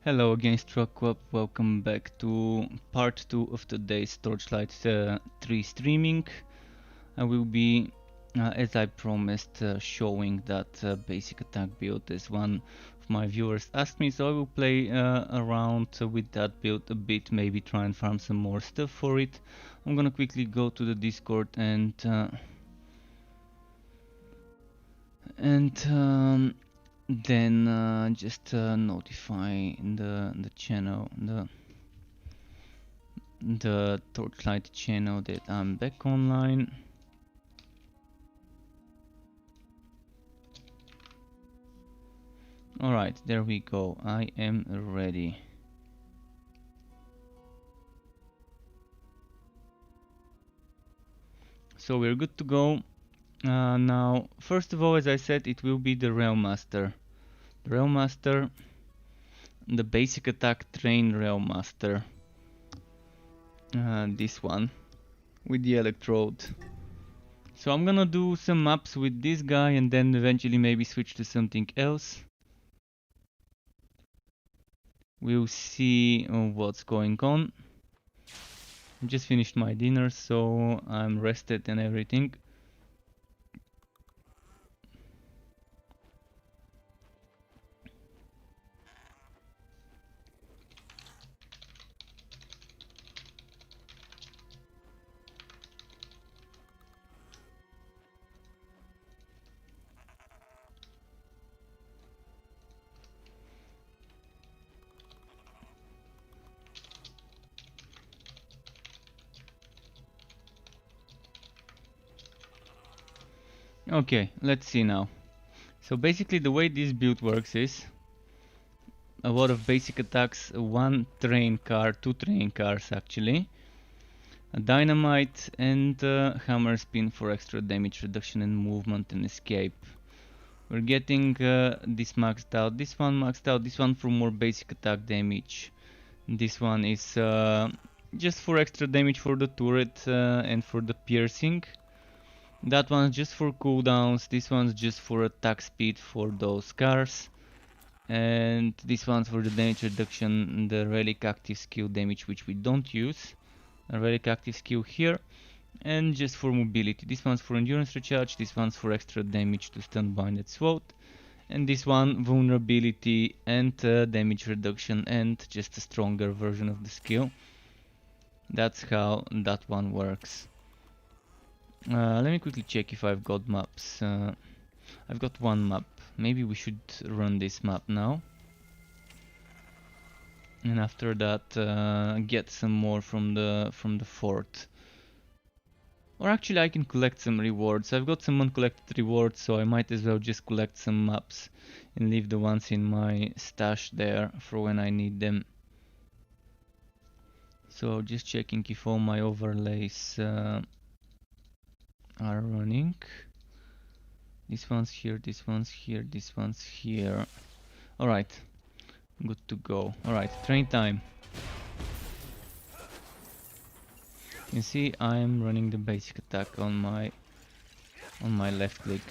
Hello again, Struck. Welcome back to part 2 of today's Torchlight 3 streaming. I will be, as I promised, showing that basic attack build as one of my viewers asked me, so I will play around with that build a bit, maybe try and farm some more stuff for it. I'm gonna quickly go to the Discord and then just notify the channel, the Torchlight channel, that I'm back online. Alright, there we go. I am ready. So we're good to go. Now, first of all, as I said, it will be the Realm Master. The Realm Master, the basic attack train Realm Master. This one, with the electrode. So I'm gonna do some maps with this guy and then eventually maybe switch to something else. We'll see what's going on. I just finished my dinner, so I'm rested and everything. Okay, let's see now. So basically the way this build works is a lot of basic attacks, one train car, two train cars actually, a dynamite and a hammer spin for extra damage reduction and movement and escape. We're getting this maxed out, this one maxed out, this one for more basic attack damage. This one is just for extra damage for the turret and for the piercing. That one's just for cooldowns, this one's just for attack speed for those cars. And this one's for the damage reduction, the relic active skill damage, which we don't use. A relic active skill here. And just for mobility. This one's for endurance recharge, this one's for extra damage to stun binded SWOT. And this one vulnerability and damage reduction and just a stronger version of the skill. That's how that one works. Let me quickly check if I've got maps. I've got one map. Maybe we should run this map now. And after that get some more from the fort. Or actually I can collect some rewards. I've got some uncollected rewards, so I might as well just collect some maps and leave the ones in my stash there for when I need them. So just checking if all my overlays are running. This one's here, this one's here, this one's here. Alright, good to go. Alright, train time. You see, I'm running the basic attack on my left click.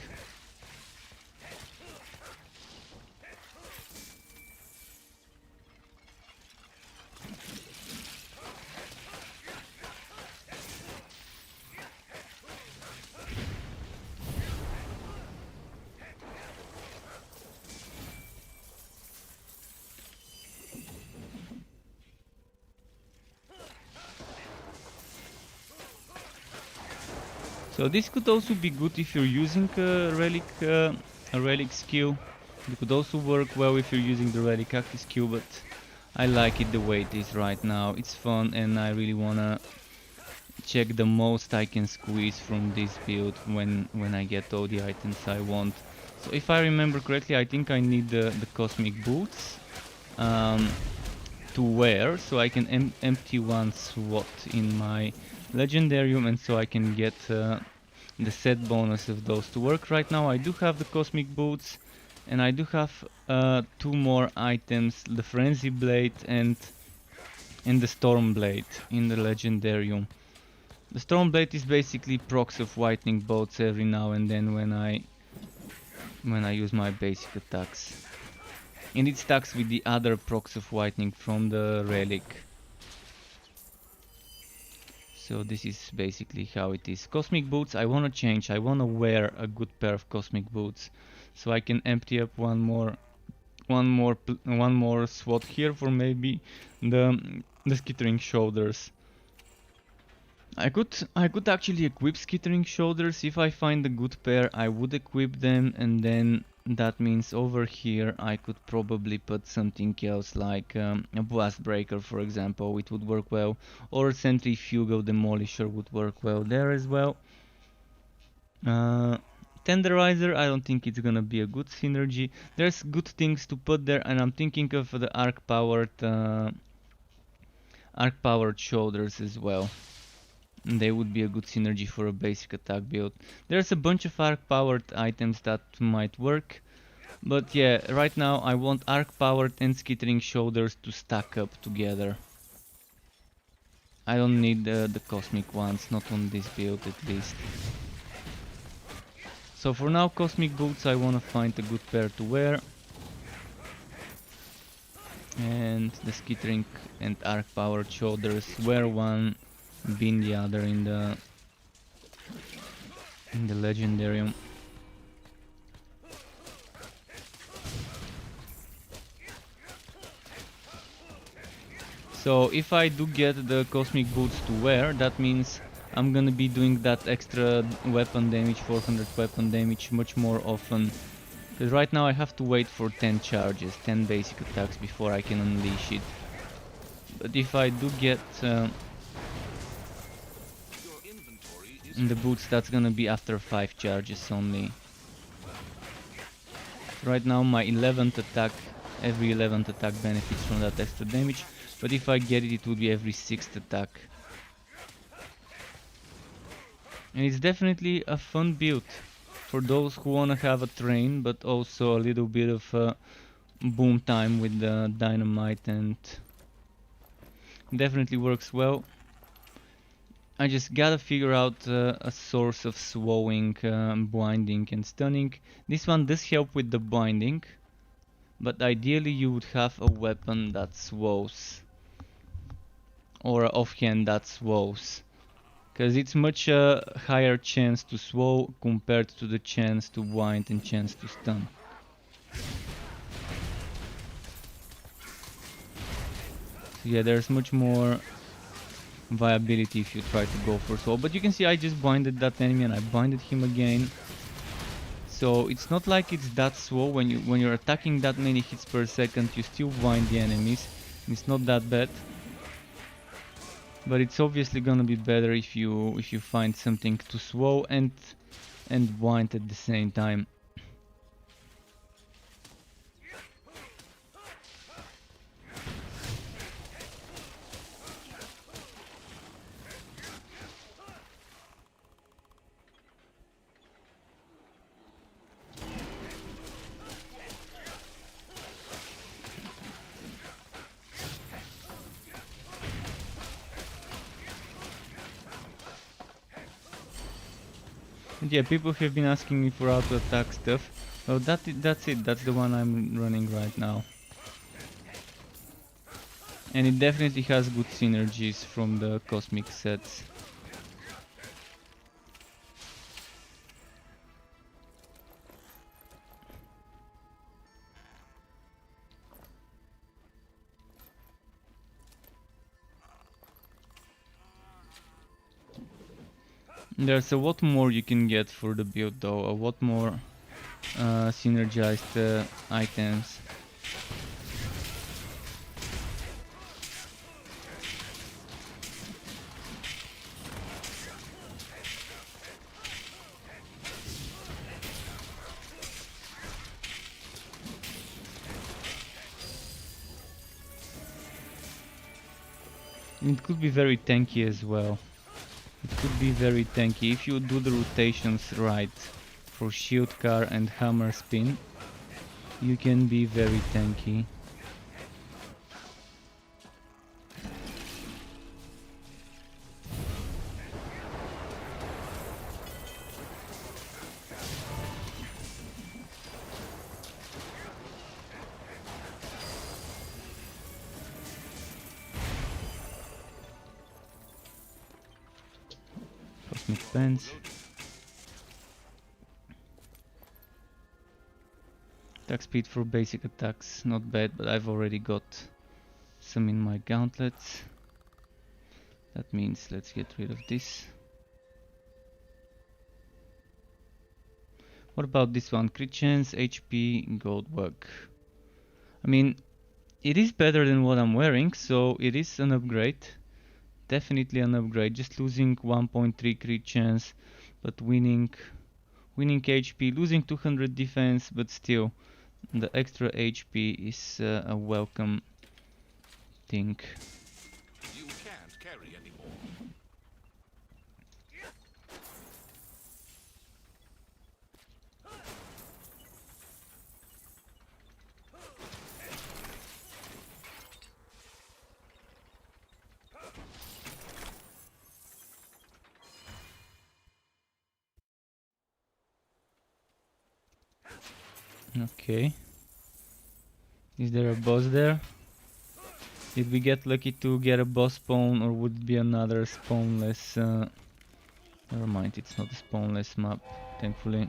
So this could also be good if you're using a relic skill. It could also work well if you're using the relic active skill, but I like it the way it is right now. It's fun and I really wanna check the most I can squeeze from this build when I get all the items I want. So if I remember correctly, I think I need the cosmic boots to wear, so I can empty one SWOT in my legendarium, and so I can get the set bonus of those to work. Right now I do have the cosmic boots, and I do have two more items, the frenzy blade and the storm blade in the legendarium. The storm blade is basically procs of whitening bolts every now and then when I use my basic attacks. and it stacks with the other procs of whitening from the relic. So this is basically how it is. Cosmic boots, I wanna change. I wanna wear a good pair of cosmic boots, so I can empty up one more slot here for maybe the skittering shoulders. I could actually equip skittering shoulders. If I find a good pair, I would equip them, and then that means over here I could probably put something else like a blast breaker, for example. It would work well, or a centrifugal demolisher would work well there as well. Tenderizer, I don't think it's gonna be a good synergy. There's good things to put there, and I'm thinking of the arc powered shoulders as well. They would be a good synergy for a basic attack build. There's a bunch of arc powered items that might work, but yeah, right now I want arc powered and skittering shoulders to stack up together. I don't need the cosmic ones, not on this build at least. So for now, cosmic boots, I wanna find a good pair to wear. And the skittering and arc powered shoulders, wear one, bin the other in the legendarium. So if I do get the cosmic boots to wear, that means I'm gonna be doing that extra weapon damage, 400 weapon damage, much more often. Because right now I have to wait for 10 charges, 10 basic attacks before I can unleash it. But if I do get the boots, that's gonna be after 5 charges only. Right now my 11th attack, every 11th attack benefits from that extra damage. But if I get it, it would be every 6th attack. And it's definitely a fun build for those who wanna have a train, but also a little bit of boom time with the dynamite, and definitely works well. I just gotta figure out a source of swowing, blinding and stunning. This one does help with the blinding, but ideally you would have a weapon that swows, or an offhand that swows, because it's much higher chance to swow compared to the chance to blind and chance to stun. So yeah, there's much more viability if you try to go for swow. But you can see I just blinded that enemy and I blinded him again. So it's not like it's that slow. When you're attacking that many hits per second, you still blind the enemies. It's not that bad. But it's obviously gonna be better if you find something to slow and blind at the same time. And yeah, people have been asking me for auto attack stuff. Well, that's it. That's the one I'm running right now. And it definitely has good synergies from the cosmic sets. There's a lot more you can get for the build though, a lot more synergized items. It could be very tanky as well. It could be very tanky if you do the rotations right for shield car and hammer spin. You can be very tanky. cosmic pens. Attack speed for basic attacks, not bad, but I've already got some in my gauntlets. That means let's get rid of this. What about this one? Crit chance, HP, gold work. I mean, it is better than what I'm wearing, so it is an upgrade. Definitely an upgrade. Just losing 1.3 crit chance, but winning HP, losing 200 defense, but still the extra HP is a welcome thing. You can't carry anymore. Okay. Is there a boss there? Did we get lucky to get a boss spawn, or would it be another spawnless? Never mind, it's not a spawnless map, thankfully.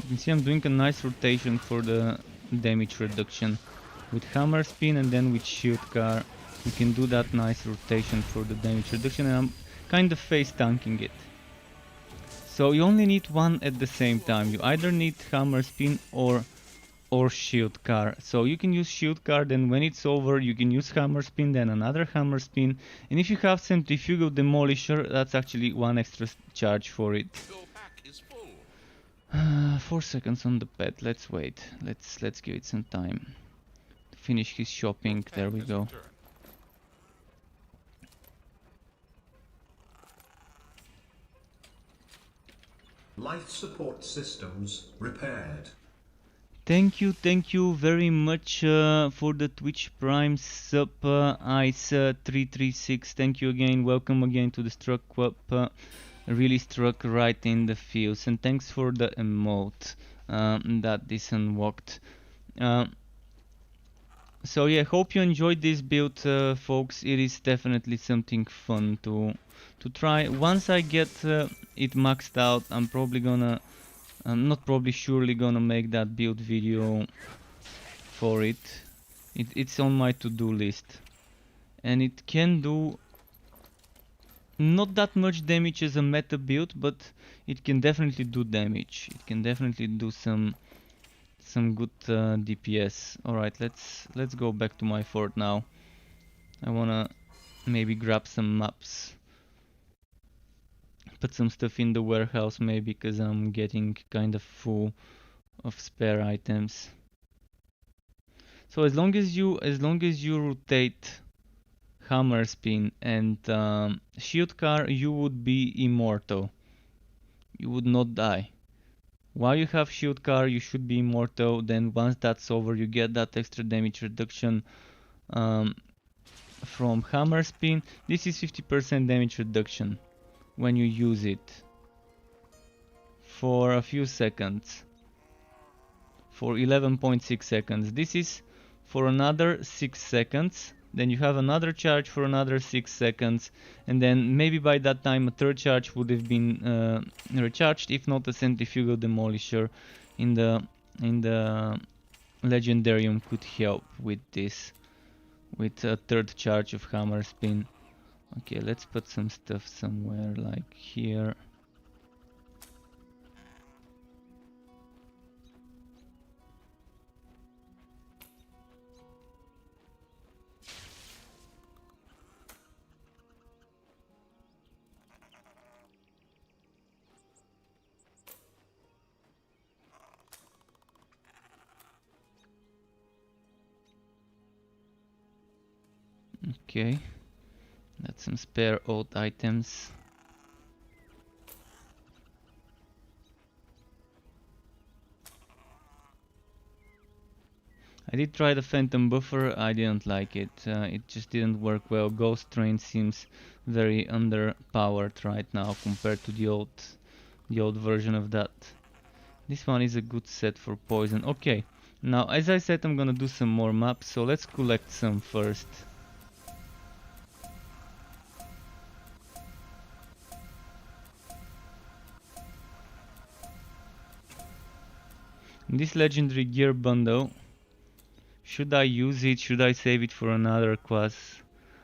You can see I'm doing a nice rotation for the damage reduction. With hammer spin and then with shield car, you can do that nice rotation for the damage reduction, and I'm kind of face tanking it. So you only need one at the same time. You either need hammer spin or shield car. So you can use shield car, then when it's over you can use hammer spin, then another hammer spin, and if you have centrifugal demolisher, that's actually one extra charge for it. Your pack is full. 4 seconds on the pad. Let's wait. Let's give it some time to finish his shopping. There we go. Return. Life support systems repaired. Thank you very much for the Twitch Prime sub, Ice336. Thank you again. Welcome again to the Struck Club. Really struck right in the feels, and thanks for the emote that is unlocked. So yeah, hope you enjoyed this build, folks. It is definitely something fun to try. Once I get it maxed out, I'm probably gonna, not probably, surely gonna make that build video for it. It's on my to-do list, and it can do not that much damage as a meta build, but it can definitely do damage. It can definitely do some good DPS. Alright, let's go back to my fort now. I wanna maybe grab some maps. Put some stuff in the warehouse maybe, because I'm getting kind of full of spare items. So as long as you rotate hammer spin and shield car, you would be immortal. You would not die. While you have shield car, you should be immortal. Then once that's over, you get that extra damage reduction from hammer spin. This is 50% damage reduction when you use it for a few seconds, for 11.6 seconds. This is for another 6 seconds. Then you have another charge for another 6 seconds, and then maybe by that time a third charge would have been recharged, if not a centrifugal demolisher in the legendarium could help with this, with a third charge of hammer spin. Okay, let's put some stuff somewhere like here. Okay, that's some spare old items. I did try the Phantom Buffer, I didn't like it. It just didn't work well. Ghost Train seems very underpowered right now compared to the old version of that. This one is a good set for poison. Okay, now as I said, I'm gonna do some more maps, so let's collect some first. This legendary gear bundle, should I use it? Should I save it for another class?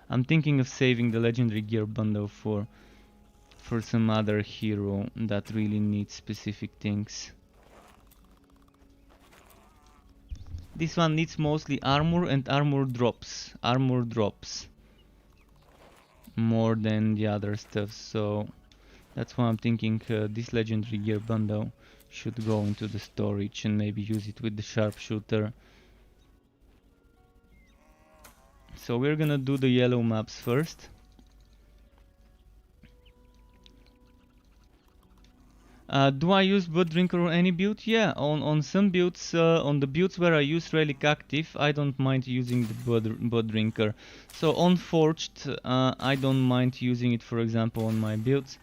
I'm thinking of saving the legendary gear bundle for some other hero that really needs specific things. This one needs mostly armor and armor drops. Armor drops more than the other stuff, so that's why I'm thinking this legendary gear bundle should go into the storage and maybe use it with the sharpshooter. So we're gonna do the yellow maps first. Do I use Blood Drinker on any build? Yeah, on some builds, on the builds where I use Relic Active, I don't mind using the Blood Drinker. So on Forged, I don't mind using it, for example, on my builds.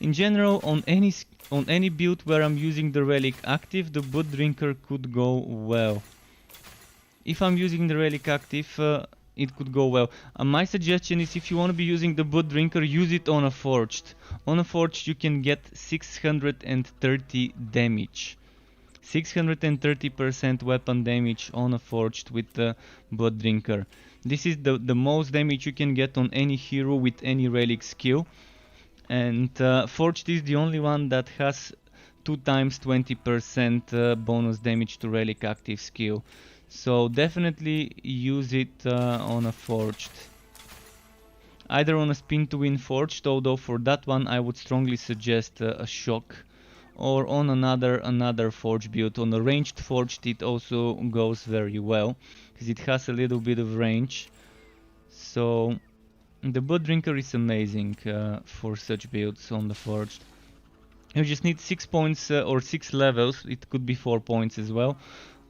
In general, on any build where I'm using the Relic Active, the Blood Drinker could go well. If I'm using the Relic Active, it could go well. My suggestion is, if you want to be using the Blood Drinker, use it on a Forged. On a Forged you can get 630 damage. 630% weapon damage on a Forged with the Blood Drinker. This is the most damage you can get on any hero with any relic skill. And Forged is the only one that has 2 times 20% bonus damage to relic active skill. So definitely use it on a Forged. Either on a Spin to Win Forged, although for that one I would strongly suggest a Shock, or on another Forged build. On a ranged Forged it also goes very well, because it has a little bit of range. So the Blood Drinker is amazing for such builds on the Forged. You just need 6 points or 6 levels, it could be 4 points as well.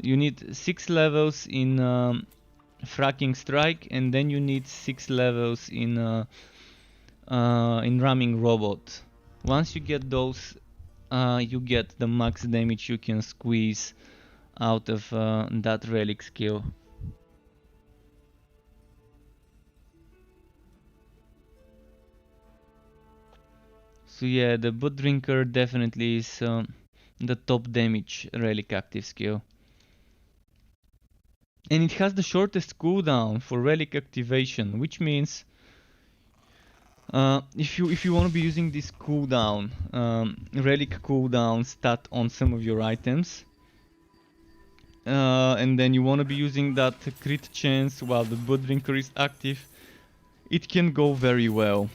You need 6 levels in Fracking Strike, and then you need 6 levels in Ramming Robot. Once you get those, you get the max damage you can squeeze out of that relic skill. So yeah, the Blood Drinker definitely is the top damage relic active skill. And it has the shortest cooldown for relic activation, which means if you want to be using this cooldown, relic cooldown stat on some of your items, and then you want to be using that crit chance while the Blood Drinker is active, it can go very well.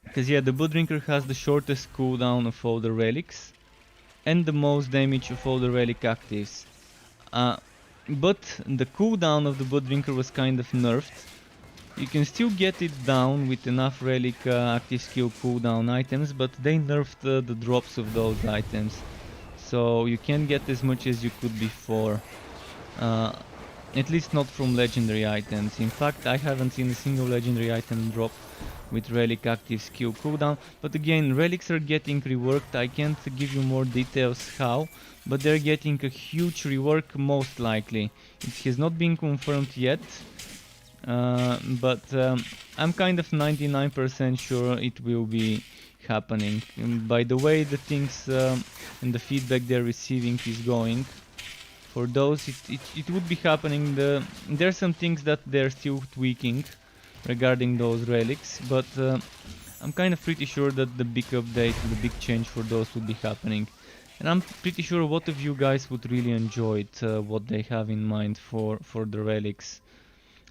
Because yeah, the Blood Drinker has the shortest cooldown of all the relics and the most damage of all the relic actives. But the cooldown of the Blood Drinker was kind of nerfed. You can still get it down with enough relic active skill cooldown items, but they nerfed the drops of those items. So you can't get as much as you could before. At least not from legendary items. In fact, I haven't seen a single legendary item drop with relic active skill cooldown. But again, relics are getting reworked. I can't give you more details how, but they're getting a huge rework most likely. It has not been confirmed yet, but I'm kind of 99% sure it will be happening. And by the way the things and the feedback they're receiving is going, for those it would be happening. There's some things that they're still tweaking regarding those relics, but I'm kind of pretty sure that the big update, the big change for those would be happening. And I'm pretty sure a lot of you guys would really enjoy it, what they have in mind for the relics.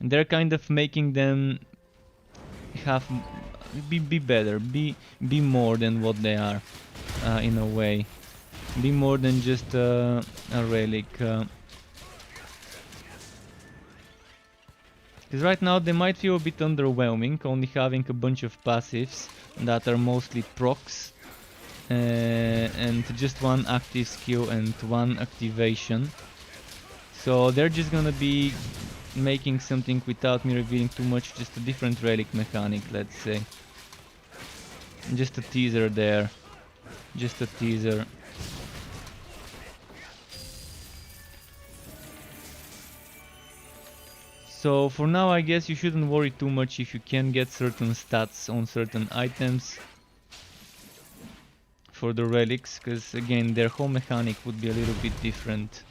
And they're kind of making them be better, be more than what they are, in a way. Be more than just a relic. Because right now they might feel a bit underwhelming, only having a bunch of passives that are mostly procs, and just one active skill and one activation. So they're just gonna be making something without me revealing too much, just a different relic mechanic, let's say. Just a teaser there. Just a teaser. So for now I guess you shouldn't worry too much if you can get certain stats on certain items for the relics, because again their whole mechanic would be a little bit different.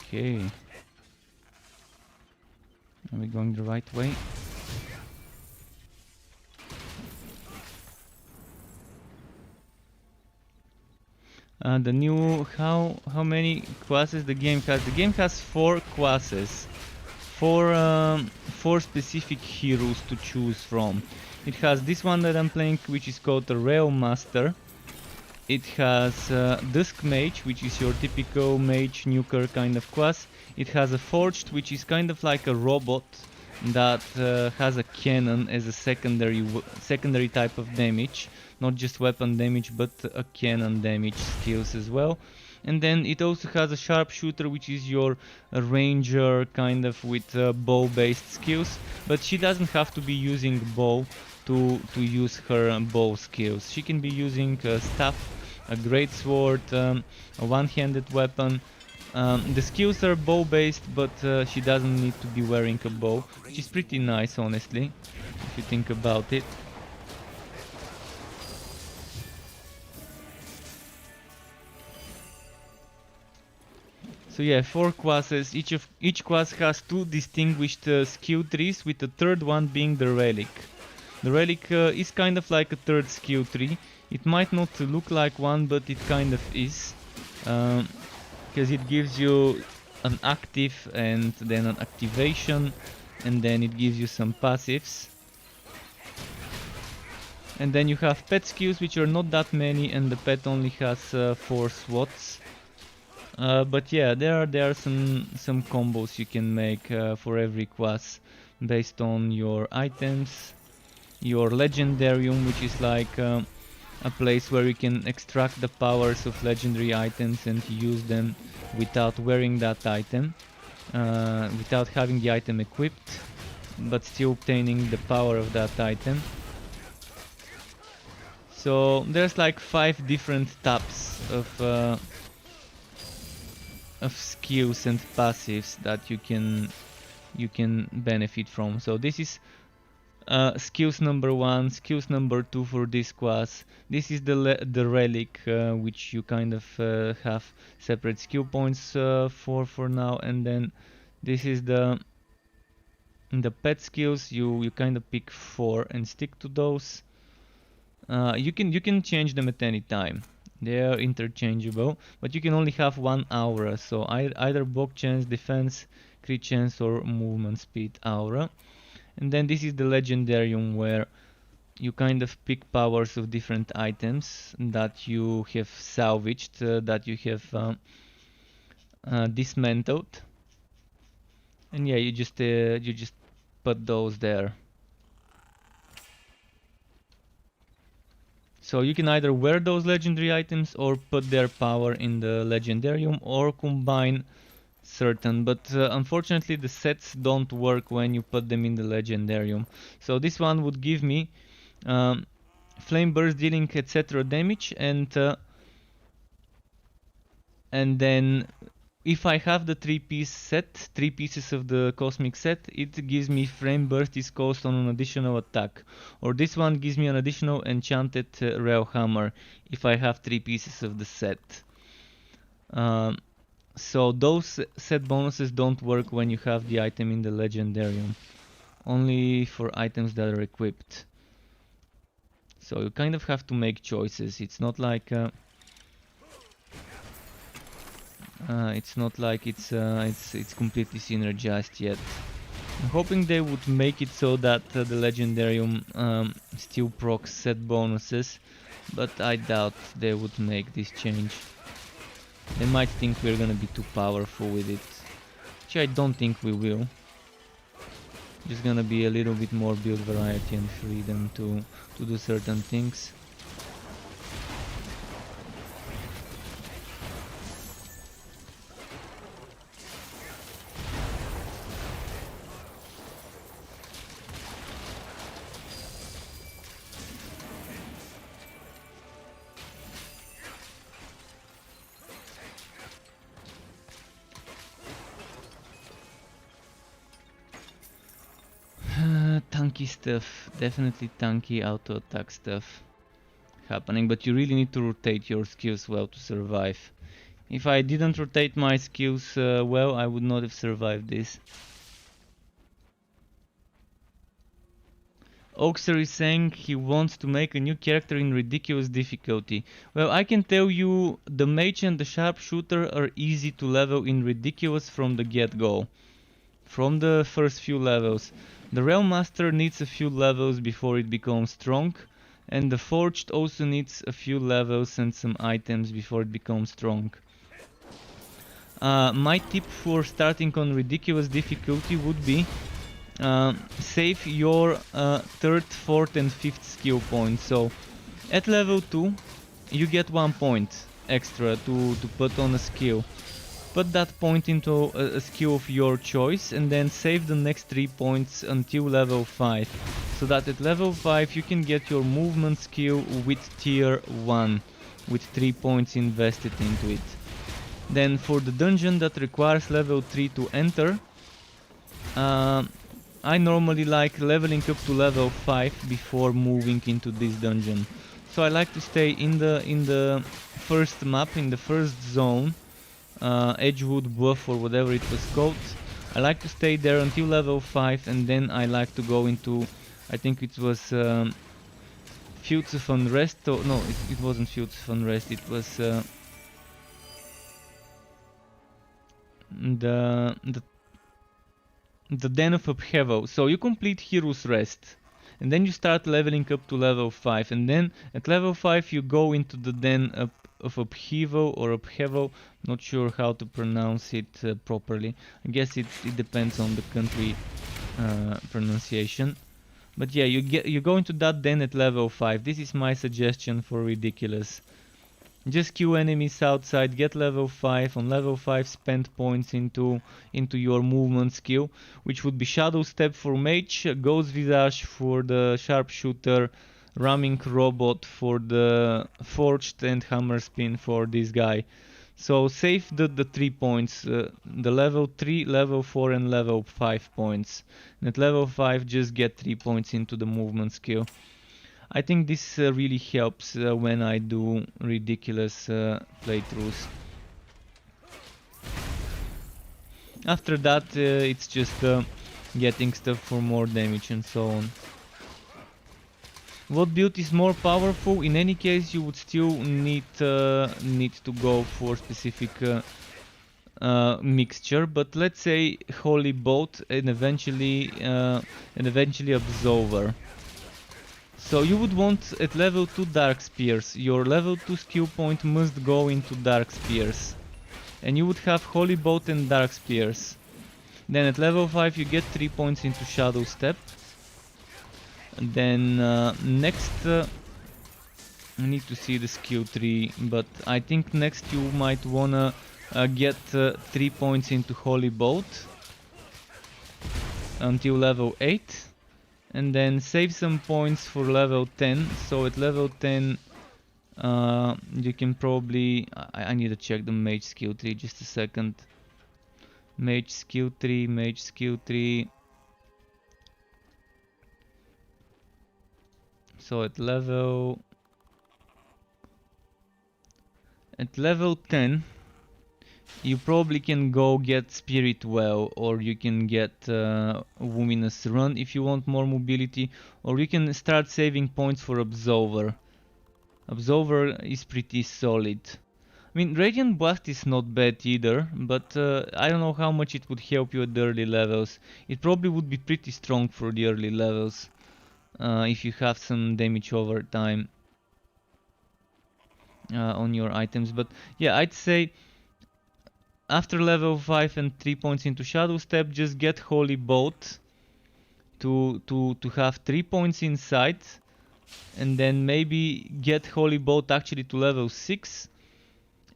Okay. Are we going the right way? The new how many classes the game has? The game has 4 classes, four specific heroes to choose from. It has this one that I'm playing, which is called the Rail Master. It has Dusk Mage, which is your typical mage nuker kind of class. It has a Forged, which is kind of like a robot that has a cannon as a secondary type of damage, not just weapon damage but a cannon damage skills as well. And then it also has a Sharpshooter, which is your ranger kind of with bow based skills, but she doesn't have to be using bow to use her bow skills. She can be using a staff, a great sword, a one-handed weapon. The skills are bow based, but she doesn't need to be wearing a bow, which is pretty nice honestly, if you think about it. So yeah, 4 classes, each class has 2 distinguished skill trees, with the third one being the relic. The relic is kind of like a third skill tree. It might not look like one, but it kind of is. Because it gives you an active and then an activation, and then it gives you some passives. And then you have pet skills, which are not that many, and the pet only has 4 slots. But yeah, there are some combos you can make for every class based on your items, your legendarium, which is like a place where you can extract the powers of legendary items and use them without wearing that item, without having the item equipped, but still obtaining the power of that item. So there's like 5 different types of skills and passives that you can benefit from. So this is skills number 1, skills number 2 for this class. This is the relic, which you kind of have separate skill points for now, and then this is the pet skills. You kind of pick 4 and stick to those. You can change them at any time. They are interchangeable, but you can only have 1 aura, so either block chance, defense, crit chance, or movement speed aura. And then this is the legendarium, where you kind of pick powers of different items that you have salvaged, that you have dismantled, and yeah, you just put those there. So you can either wear those legendary items or put their power in the legendarium, or combine certain, but unfortunately the sets don't work when you put them in the legendarium. So this one would give me flame burst dealing etc damage, and then if I have the 3-piece set, 3 pieces of the cosmic set, it gives me flame burst is cost on an additional attack. Or this one gives me an additional enchanted rail hammer if I have 3 pieces of the set. Um, so those set bonuses don't work when you have the item in the legendarium, only for items that are equipped. So you kind of have to make choices. It's not like it's completely synergized yet. I'm hoping they would make it so that the legendarium still procs set bonuses, but I doubt they would make this change. They might think we're gonna be too powerful with it, which I don't think we will. Just gonna be a little bit more build variety and freedom to do certain things. Tanky stuff, definitely tanky auto attack stuff happening, but you really need to rotate your skills well to survive. If I didn't rotate my skills well, I would not have survived this. Oxer is saying he wants to make a new character in ridiculous difficulty. Well, I can tell you the mage and the sharpshooter are easy to level in ridiculous from the get-go. From the first few levels. The Realm Master needs a few levels before it becomes strong, and the Forged also needs a few levels and some items before it becomes strong. My tip for starting on ridiculous difficulty would be save your 3rd, 4th and 5th skill points. So at level 2 you get 1 point extra to put on a skill. Put that point into a skill of your choice and then save the next 3 points until level 5. So that at level 5 you can get your movement skill with tier 1 with 3 points invested into it. Then for the dungeon that requires level 3 to enter, I normally like leveling up to level 5 before moving into this dungeon. So I like to stay in the first map, in the first zone, Edgewood Bluff or whatever it was called. I like to stay there until level 5 and then I like to go into, I think it was Fields of Unrest, or no, it wasn't Fields of Unrest, it was the Den of Upheaval. So you complete Hero's Rest and then you start leveling up to level 5 and then at level 5 you go into the Den of Upheaval or Upheaval, not sure how to pronounce it properly. I guess it depends on the country pronunciation. But yeah, you go into that Den at level 5. This is my suggestion for ridiculous. Just kill enemies outside, get level 5, on level 5 spend points into your movement skill, which would be Shadow Step for Mage, Ghost Visage for the Sharpshooter, Ramming Robot for the Forged, and Hammer Spin for this guy. So save the 3 points, the level 3, level 4 and level 5 points. And at level 5 just get 3 points into the movement skill. I think this really helps when I do ridiculous playthroughs. After that it's just getting stuff for more damage and so on. What build is more powerful? In any case you would still need to go for specific mixture, but let's say Holy Bolt and eventually Absolver. So you would want at level 2 Dark Spears. Your level 2 skill point must go into Dark Spears. And you would have Holy Bolt and Dark Spears. Then at level 5 you get 3 points into Shadow Step. And then next... I need to see the skill tree, but I think next you might wanna get 3 points into Holy Bolt. Until level 8. And then save some points for level 10. So at level 10 you can probably... I need to check the mage skill tree, just a second. Mage skill tree, mage skill tree. So at level 10 you probably can go get Spirit Well, or you can get Luminous Run if you want more mobility, or you can start saving points for Absolver. Absolver is pretty solid. I mean, Radiant Blast is not bad either, but I don't know how much it would help you at the early levels. It probably would be pretty strong for the early levels, if you have some damage over time on your items. But yeah, I'd say after level 5 and 3 points into Shadow Step, just get Holy Bolt to have 3 points inside, and then maybe get Holy Bolt actually to level 6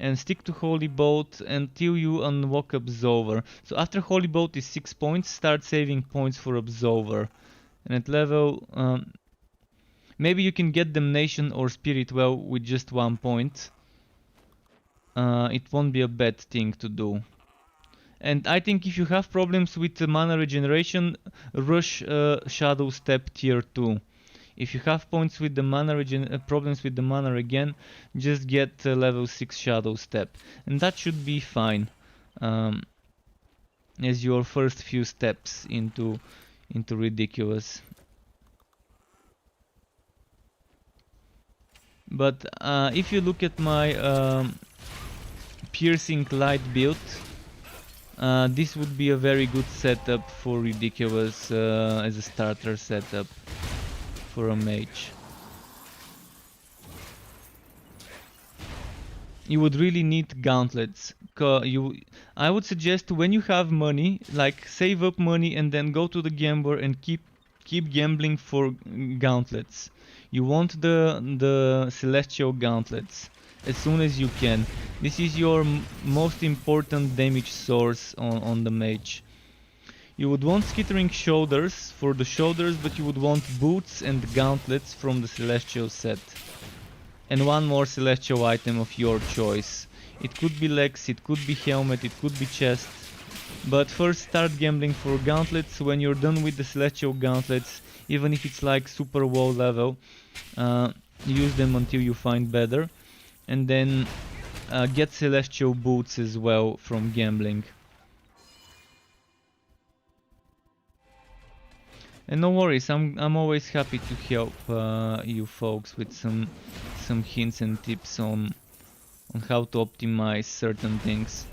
and stick to Holy Bolt until you unlock Absolver. So after Holy Bolt is 6 points, start saving points for Absolver. And at level... maybe you can get Damnation or Spirit Well with just 1 point. It won't be a bad thing to do. And I think if you have problems with mana regeneration, rush Shadow Step tier 2. If you have points with the mana problems with the mana again, just get level 6 Shadow Step, and that should be fine as your first few steps into ridiculous. But if you look at my piercing light build, this would be a very good setup for ridiculous as a starter setup for a mage. You would really need gauntlets. I would suggest when you have money, like save up money and then go to the gambler and keep gambling for gauntlets. You want the celestial gauntlets as soon as you can. This is your most important damage source on the mage. You would want skittering shoulders for the shoulders, but you would want boots and gauntlets from the celestial set. And one more celestial item of your choice. It could be legs, it could be helmet, it could be chest. But first start gambling for gauntlets. When you're done with the celestial gauntlets, even if it's like super low level, use them until you find better. And then get celestial boots as well from gambling. And no worries, I'm always happy to help you folks with some hints and tips on how to optimize certain things.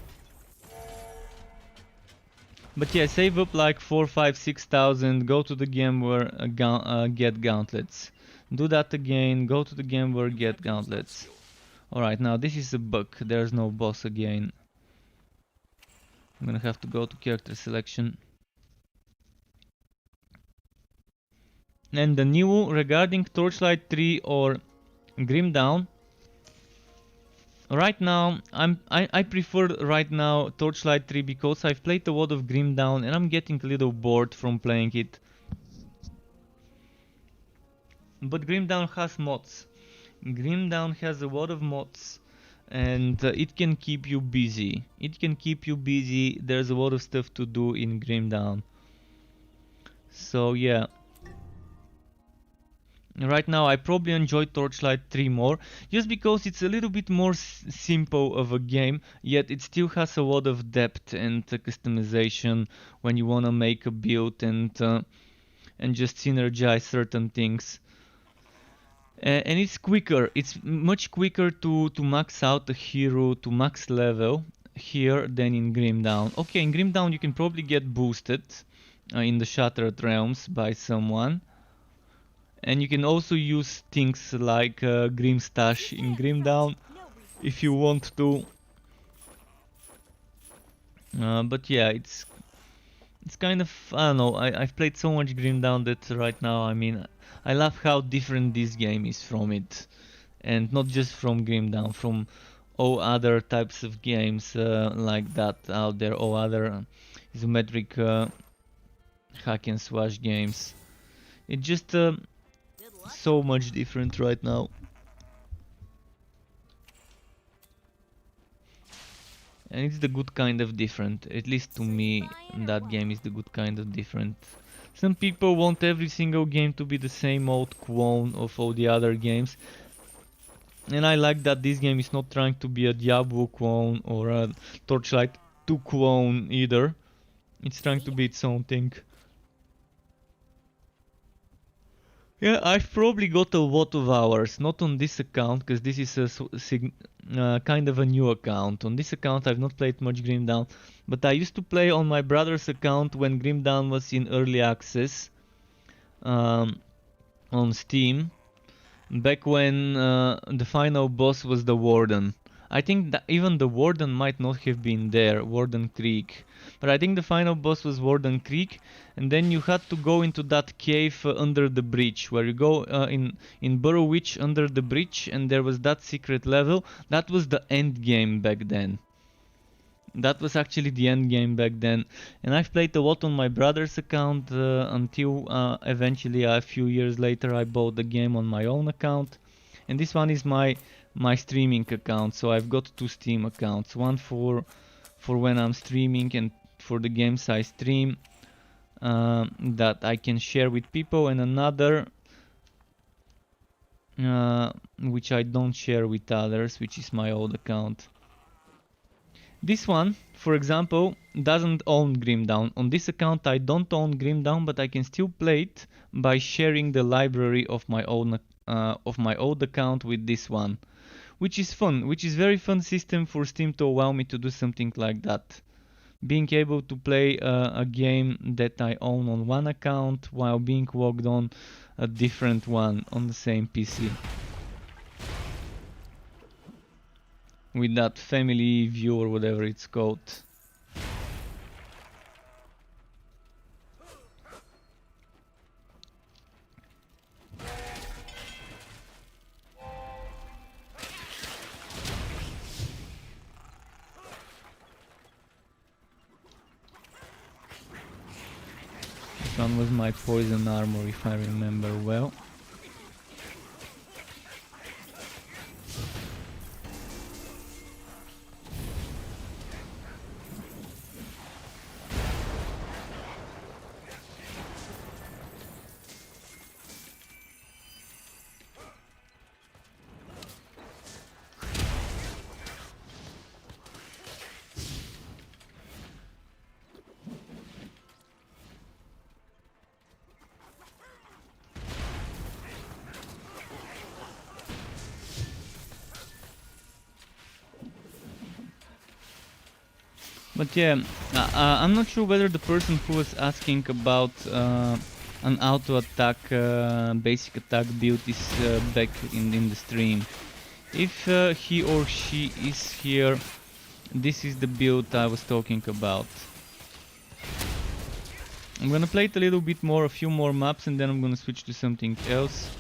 But yeah, save up like 4, 5, 6,000, go to the gambler, get gauntlets. Do that again, go to the gambler, get gauntlets. Alright, now this is a bug, there's no boss again. I'm gonna have to go to character selection. And the new regarding Torchlight 3 or Grim Dawn. Right now, I prefer right now Torchlight 3 because I've played a lot of Grim Dawn and I'm getting a little bored from playing it. But Grim Dawn has mods. Grim Dawn has a lot of mods and it can keep you busy. It can keep you busy. There's a lot of stuff to do in Grim Dawn. So yeah. Right now I probably enjoy Torchlight 3 more, just because it's a little bit more simple of a game, yet it still has a lot of depth and customization when you wanna make a build and just synergize certain things. And it's quicker, it's much quicker to max out a hero to max level here than in Grim Dawn. Okay, in Grim Dawn you can probably get boosted in the Shattered Realms by someone. And you can also use things like Grim Stash in Grim Dawn if you want to. But yeah, it's kind of, I don't know, I've played so much Grim Dawn that right now, I mean, I love how different this game is from it. And not just from Grim Dawn, from all other types of games like that out there, all other isometric hack and slash games. It just so much different right now. And it's the good kind of different, at least to me, that game is the good kind of different. Some people want every single game to be the same old clone of all the other games. And I like that this game is not trying to be a Diablo clone or a Torchlight 2 clone either. It's trying to be its own thing. Yeah, I've probably got a lot of hours, not on this account, because this is a kind of a new account. On this account I've not played much Grim Dawn, but I used to play on my brother's account when Grim Dawn was in early access on Steam, back when the final boss was the Warden. I think that even the Warden might not have been there, Warden Creek. But I think the final boss was Warden Creek, and then you had to go into that cave under the bridge, where you go in Burrowwitch under the bridge, and there was that secret level. That was the end game back then. That was actually the end game back then, and I've played a lot on my brother's account until eventually a few years later I bought the game on my own account, and this one is my streaming account. So I've got two Steam accounts, one for when I'm streaming and for the games I stream that I can share with people, and another which I don't share with others, which is my old account. This one, for example, doesn't own Grim Dawn. On this account I don't own Grim Dawn, but I can still play it by sharing the library of my own old account with this one, which is fun, which is very fun system for Steam to allow me to do something like that. Being able to play a game that I own on one account while being logged on a different one on the same PC. With that family view or whatever it's called. This one was my poison armor, if I remember well. But yeah, I'm not sure whether the person who was asking about an auto attack, basic attack build is back in the stream. If he or she is here, this is the build I was talking about. I'm gonna play it a little bit more, a few more maps, and then I'm gonna switch to something else.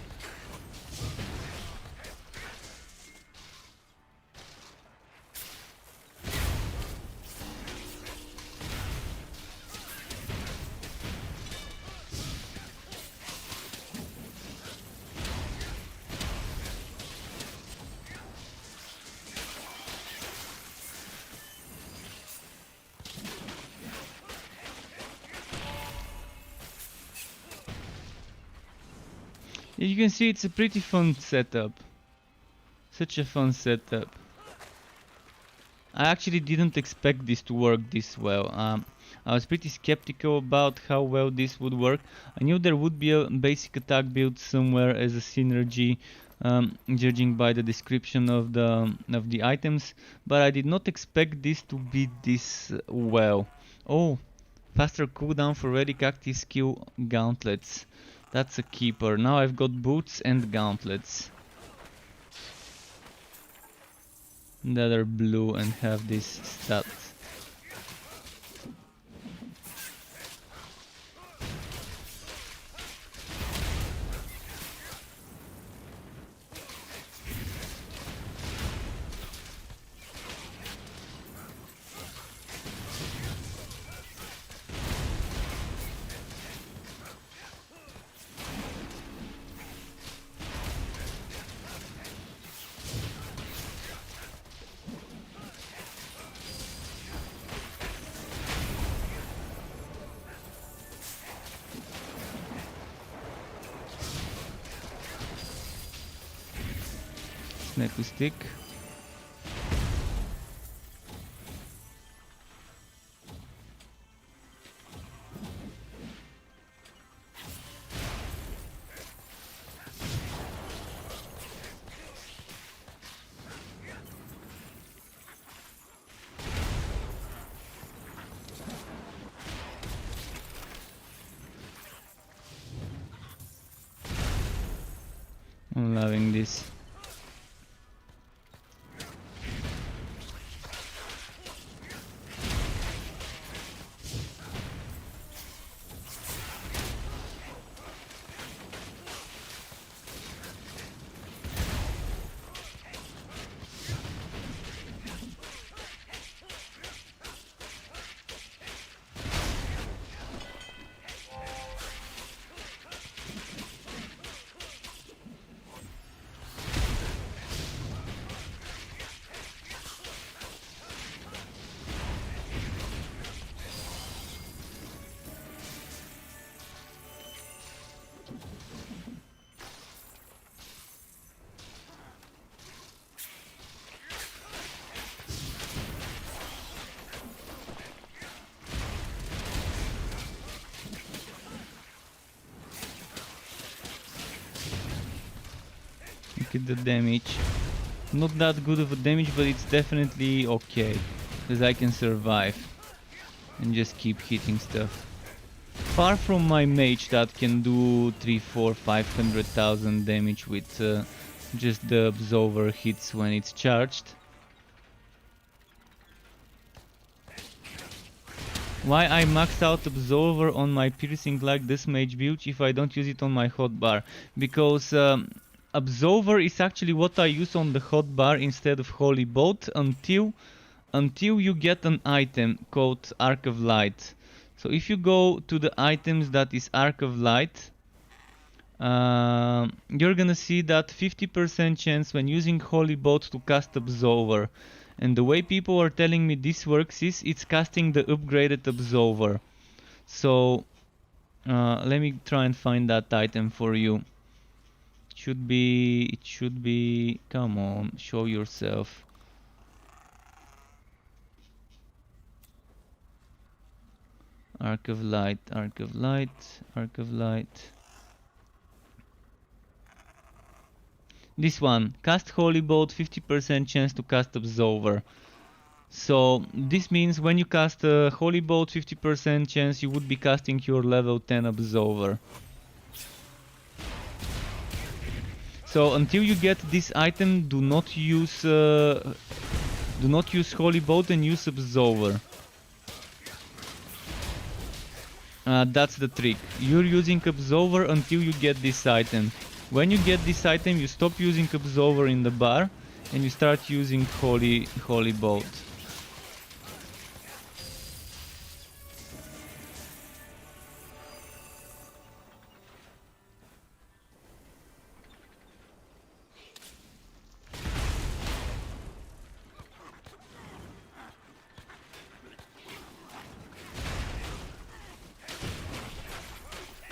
You can see it's a pretty fun setup. Such a fun setup. I actually didn't expect this to work this well. I was pretty skeptical about how well this would work. I knew there would be a basic attack build somewhere as a synergy, judging by the description of the items, but I did not expect this to be this well. Oh, faster cooldown for Relic active skill gauntlets. That's a keeper. Now I've got boots and gauntlets that are blue and have this stat. Snaku stick. I'm loving this. Look at the damage. Not that good of a damage, but it's definitely okay. Because I can survive. And just keep hitting stuff. Far from my mage that can do 3, 4, 500,000 damage with just the Absolver hits when it's charged. Why I maxed out Absolver on my piercing like this mage build if I don't use it on my hotbar? Because Absolver is actually what I use on the hotbar instead of Holy Bolt until you get an item called Arc of Light. So if you go to the items that is Arc of Light, you're gonna see that 50% chance when using Holy Bolt to cast Absolver. And the way people are telling me this works is it's casting the upgraded Absolver. So let me try and find that item for you. It should be, come on, show yourself. Arc of Light, Arc of Light, Arc of Light. This one, cast Holy Bolt, 50% chance to cast Absolver. So this means when you cast a Holy Bolt, 50% chance you would be casting your level 10 Absolver. So until you get this item, do not use Holy Bolt and use Absolver. That's the trick. You're using Absolver until you get this item. When you get this item, you stop using Absolver in the bar and you start using Holy Bolt.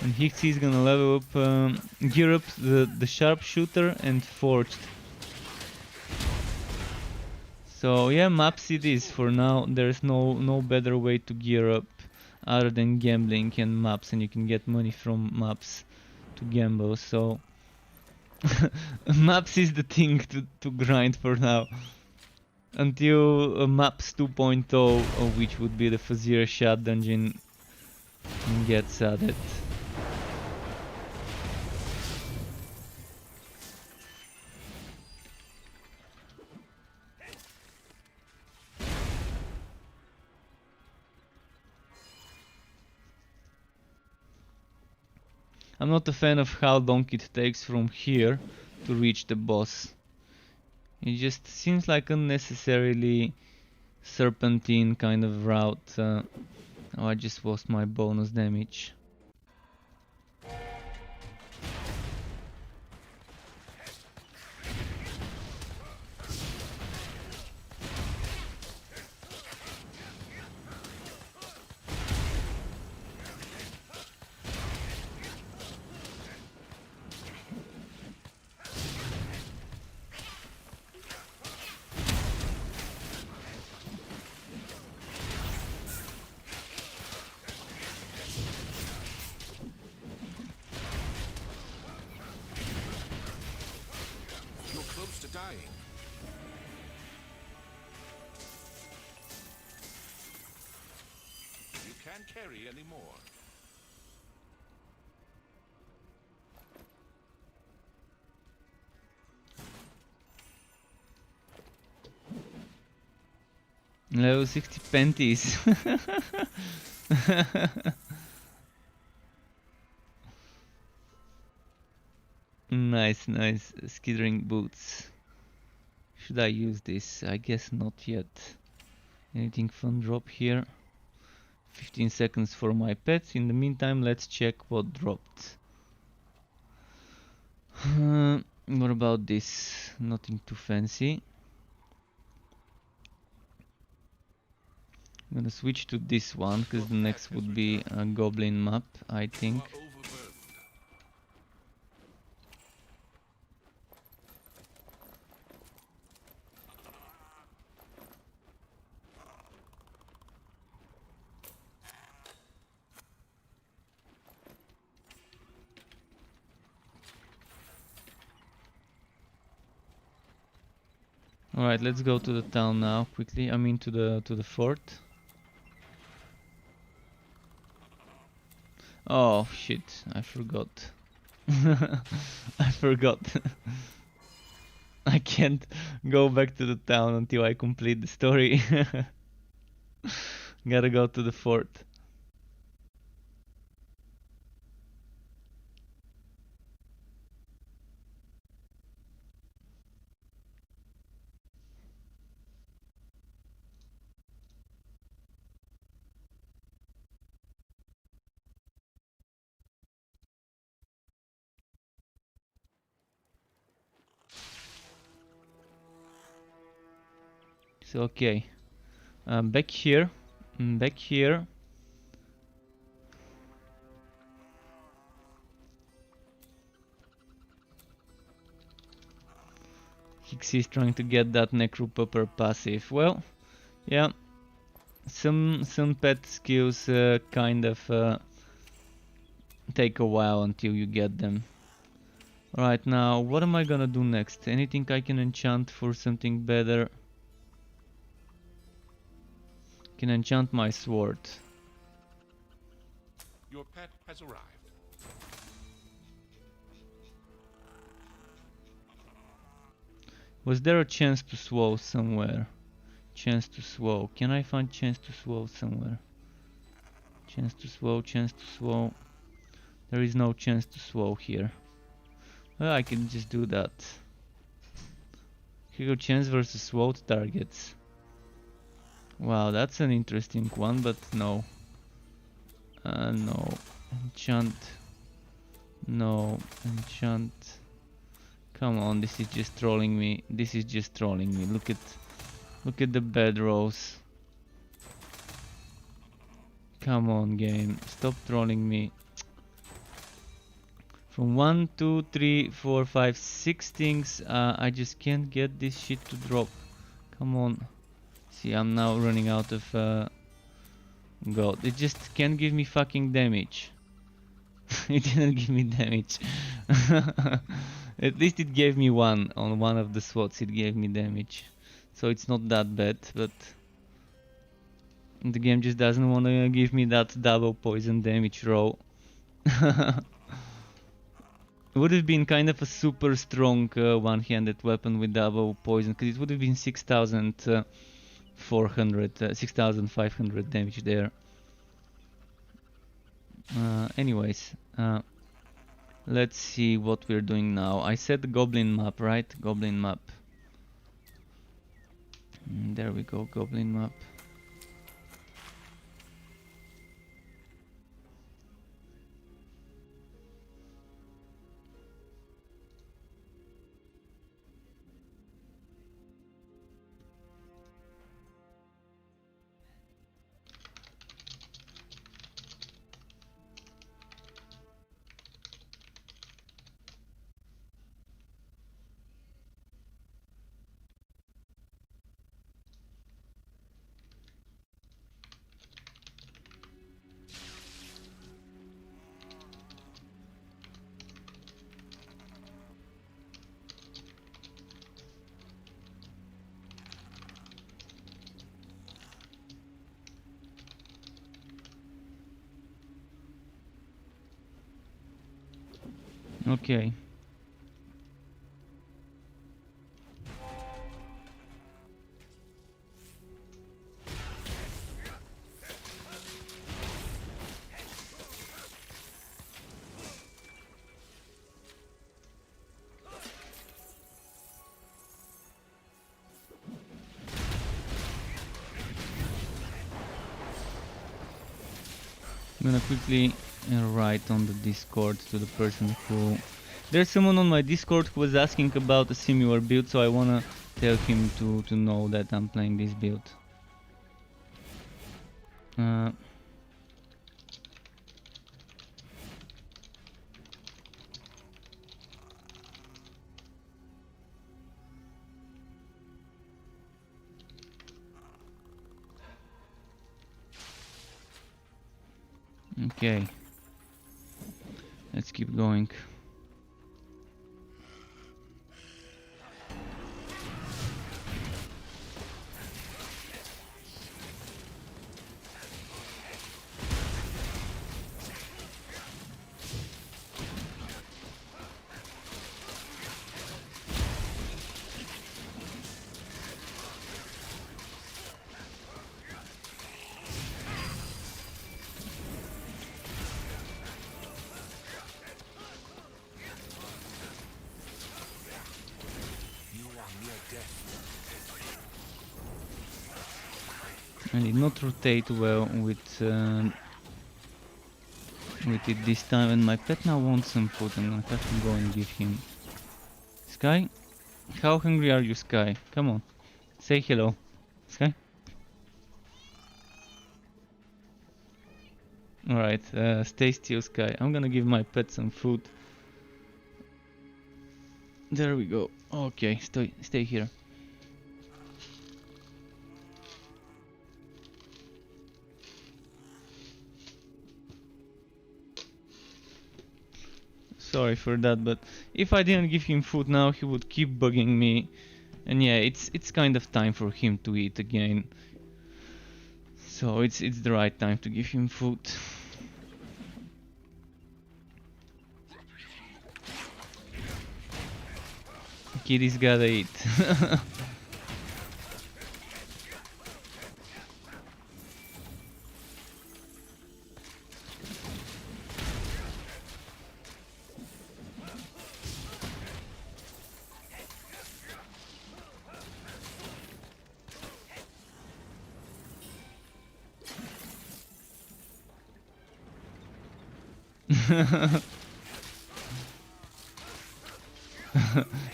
And Hixie is gonna level up, gear up the sharpshooter and forged. So yeah, maps it is for now. There's no better way to gear up other than gambling and maps, and you can get money from maps to gamble. So maps is the thing to grind for now. Until maps 2.0, which would be the Fazir Shad dungeon, gets added. I'm not a fan of how long it takes from here to reach the boss. It just seems like unnecessarily serpentine kind of route. Oh, I just lost my bonus damage. dying. You can't carry anymore. Level 60 panties. Nice, nice. Skittering boots. Should I use this? I guess not yet. Anything fun drop here? 15 seconds for my pets. In the meantime, let's check what dropped. What about this? Nothing too fancy. I'm gonna switch to this one because the next would be a goblin map, I think. You are overburdened. All right, let's go to the town now quickly. I mean to the fort. Oh shit, I forgot. I forgot. I can't go back to the town until I complete the story. Gotta go to the fort. So okay, back here, back here. Hixie's trying to get that Necropupper passive. Well, yeah, some pet skills kind of take a while until you get them. Right now, what am I gonna do next? Anything I can enchant for something better? Can enchant my sword. Your pet has arrived. Was there a chance to swow somewhere? Chance to swow. Can I find chance to swow somewhere? Chance to swow, chance to swow. There is no chance to swow here. Well, I can just do that. Critical chance versus swowed targets. Wow, that's an interesting one, but no. No. Enchant. No. Enchant. Come on, this is just trolling me. This is just trolling me. Look at the bed rows. Come on, game. Stop trolling me. From 1, 2, 3, 4, 5, 6 things, I just can't get this shit to drop. Come on. See, I'm now running out of gold. It just can't give me fucking damage. It didn't give me damage. At least it gave me one. On one of the slots it gave me damage. So it's not that bad, but the game just doesn't want to give me that double poison damage roll. It would have been kind of a super strong one-handed weapon with double poison, because it would have been 6,500 damage there. Anyways, let's see what we're doing now. I said the goblin map, right? Goblin map. There we go, goblin map. Okay. I'm gonna quickly write on the Discord to the person who... There's someone on my Discord who was asking about a similar build, so I wanna tell him to know that I'm playing this build. Okay. Let's keep going. I did not rotate well with it this time, and my pet now wants some food. I'm gonna have to go and give him. Sky? How hungry are you, Sky? Come on. Say hello. Sky? Alright, stay still, Sky. I'm gonna give my pet some food. There we go. Okay, stay here. Sorry for that, but if I didn't give him food now, he would keep bugging me. And yeah, it's kind of time for him to eat again. So it's the right time to give him food. Kitty's gotta eat.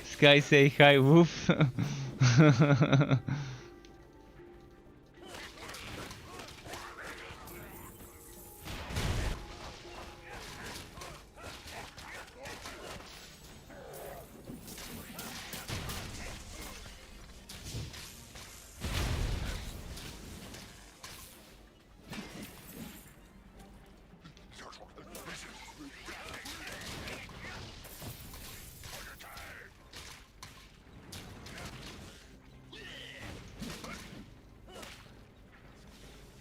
Sky say hi, woof.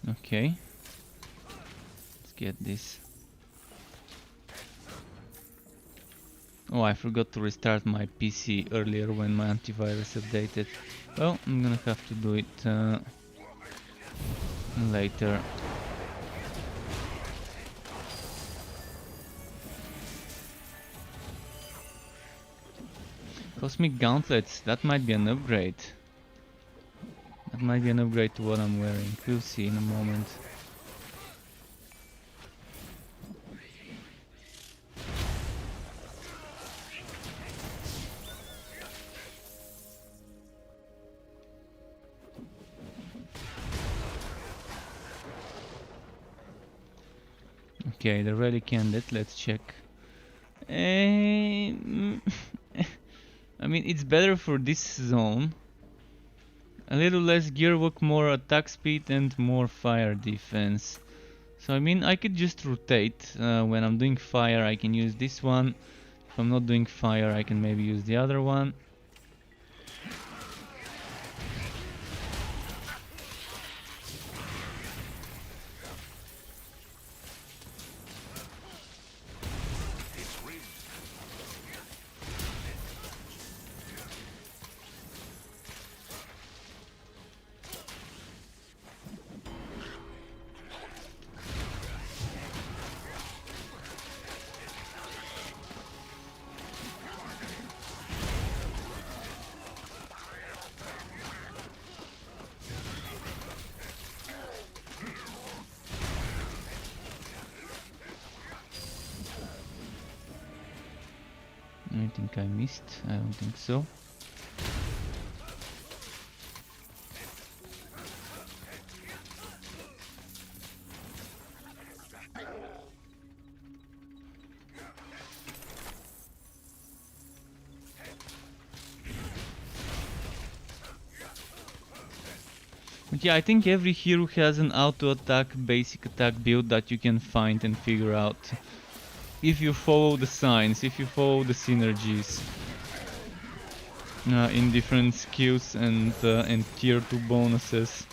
Okay. Let's get this. Oh, I forgot to restart my PC earlier when my antivirus updated. Well, I'm gonna have to do it later. Cosmic gauntlets, that might be an upgrade. That might be an upgrade to what I'm wearing. We'll see in a moment. Okay, the relic ended, let's check. I mean, it's better for this zone. A little less gear work, more attack speed and more fire defense. So I mean, I could just rotate. When I'm doing fire I can use this one. If I'm not doing fire I can maybe use the other one. Anything I missed? I don't think so. But yeah, I think every hero has an auto attack, basic attack build that you can find and figure out. If you follow the signs, if you follow the synergies in different skills and tier 2 bonuses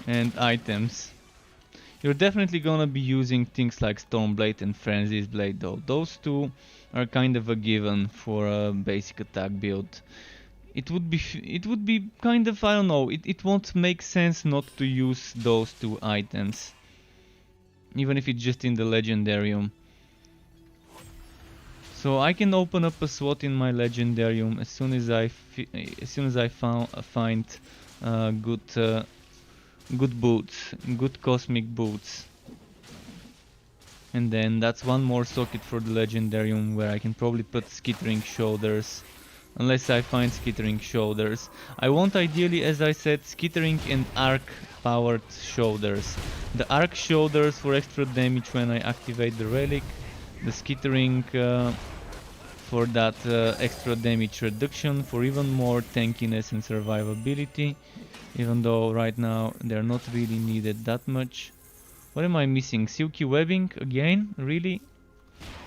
and items. You're definitely gonna be using things like Stormblade and Frenzy's Blade though. Those two are kind of a given for a basic attack build. It would be kind of, I don't know, it won't make sense not to use those two items. Even if it's just in the Legendarium. So I can open up a slot in my Legendarium as soon as I find good boots, good cosmic boots. And then that's one more socket for the Legendarium where I can probably put Skittering Shoulders. Unless I find Skittering Shoulders. I want ideally, as I said, Skittering and Arc powered shoulders. The Arc shoulders for extra damage when I activate the relic. The Skittering for that extra damage reduction, for even more tankiness and survivability. Even though right now they're not really needed that much. What am I missing? Silky webbing again? Really?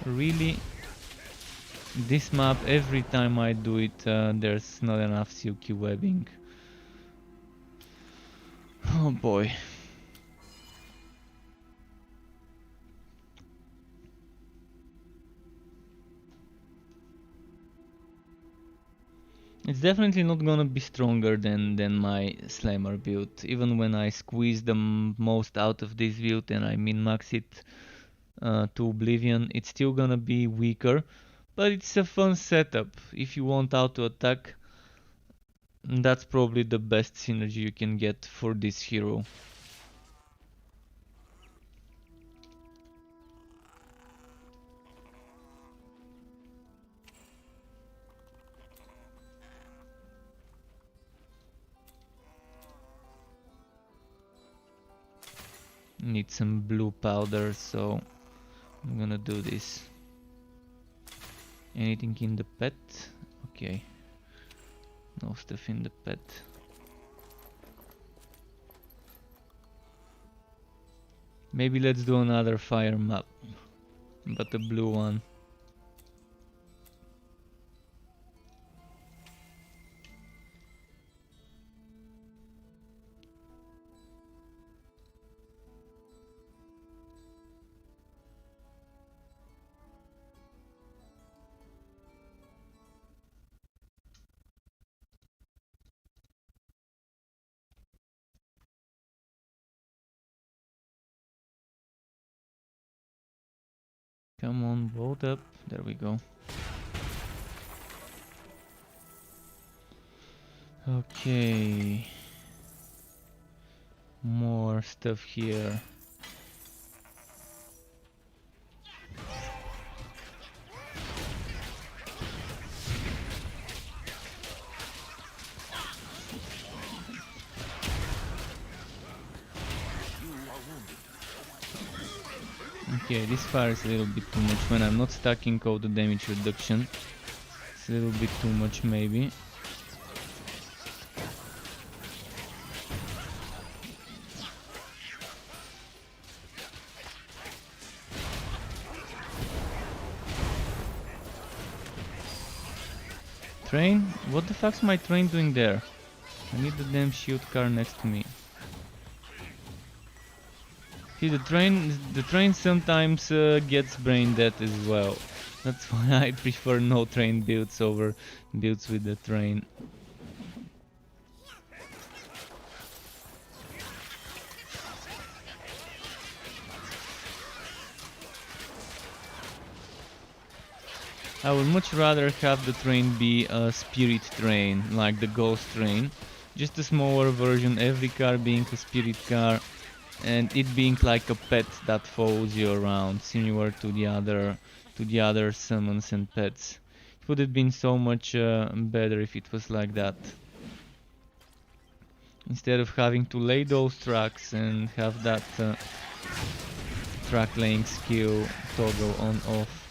Really? This map, every time I do it, there's not enough silky webbing. Oh boy. It's definitely not gonna be stronger than my Slammer build. Even when I squeeze the most out of this build and I min-max it to oblivion, it's still gonna be weaker. But it's a fun setup. If you want auto attack, that's probably the best synergy you can get for this hero. Need some blue powder, so I'm gonna do this. Anything in the pet? Okay. No stuff in the pet. Maybe let's do another fire map, but a blue one. Come on, load up. There we go. Okay. More stuff here. Okay, this fire is a little bit too much when I'm not stacking all the damage reduction. It's a little bit too much maybe. Train? What the fuck's my train doing there? I need the damn shield car next to me. See, the train sometimes gets brain dead as well. That's why I prefer no train builds over builds with the train. I would much rather have the train be a spirit train, like the ghost train. Just a smaller version, every car being a spirit car. and it being like a pet that follows you around, similar to the other summons and pets. It would have been so much better if it was like that. Instead of having to lay those tracks and have that track laying skill toggle on off.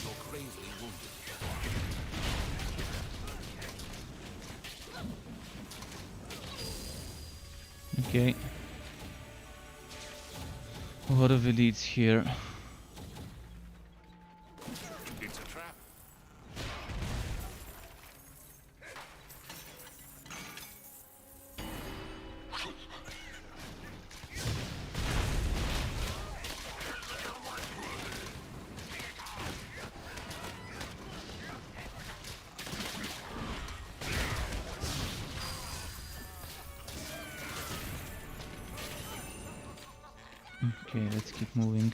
You're gravely wounded. Okay. What are the leads here? It's a trap. Okay, let's keep moving.